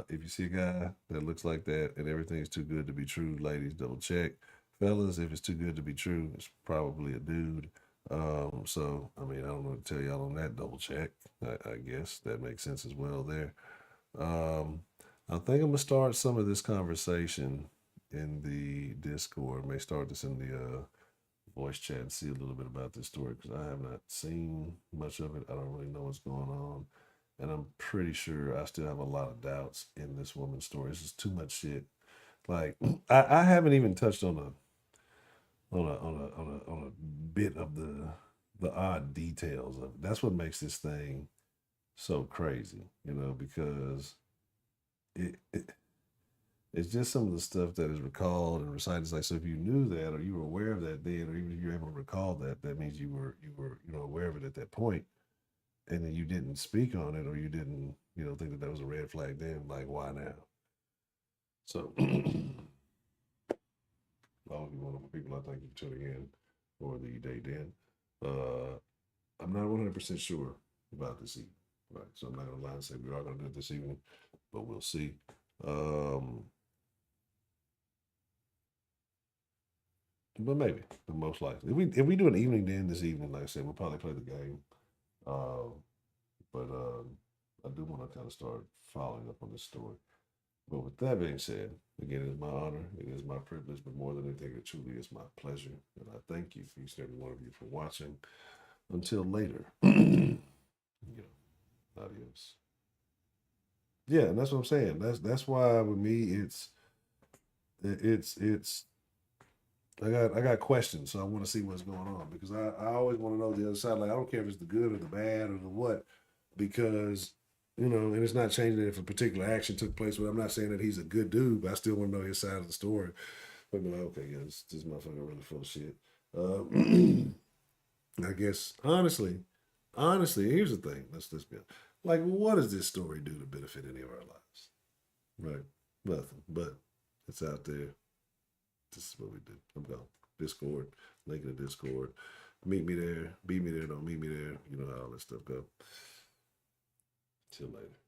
If you see a guy that looks like that and everything's too good to be true, ladies, double check. Fellas, if it's too good to be true, it's probably a dude. So I mean, I don't know what to tell y'all on that. Double check. I guess that makes sense as well there. I think I'm gonna start some of this conversation in the Discord. May start this in the voice chat and see a little bit about this story because I have not seen much of it. I don't really know what's going on, and I'm pretty sure I still have a lot of doubts in this woman's story. It's just too much shit. Like I haven't even touched on a bit of the odd details of it. That's what makes this thing so crazy, because it's just some of the stuff that is recalled and recited. It's like, so if you knew that or you were aware of that then, or even if you're able to recall that, that means you were aware of it at that point, and then you didn't speak on it or you didn't think that was a red flag then. Like, why now? So all of you wonderful people, I thank you for tuning in for the day then. I'm not 100% sure about this evening, right? So I'm not gonna lie and say we are gonna do it this evening, but we'll see. But maybe, but most likely, if we do an evening den this evening, like I said, we'll probably play the game. But I do want to kind of start following up on this story. But with that being said, again, it is my honor, it is my privilege, but more than anything, it truly is my pleasure. And I thank you for each and every one of you for watching. Until later, adios. Yeah, and that's what I'm saying. That's why with me, it's. I got questions, so I want to see what's going on because I always want to know the other side. Like I don't care if it's the good or the bad or the what, because and it's not changing if a particular action took place. But I'm not saying that he's a good dude, but I still want to know his side of the story. But be like, okay, yeah, this motherfucker really full of shit. I guess honestly, here's the thing. Let's be honest. Like, what does this story do to benefit any of our lives? Right, nothing. But it's out there. This is what we do. I'm gone. Discord, link in the Discord. Meet me there. Be me there. Don't meet me there. You know how all that stuff go. Till later.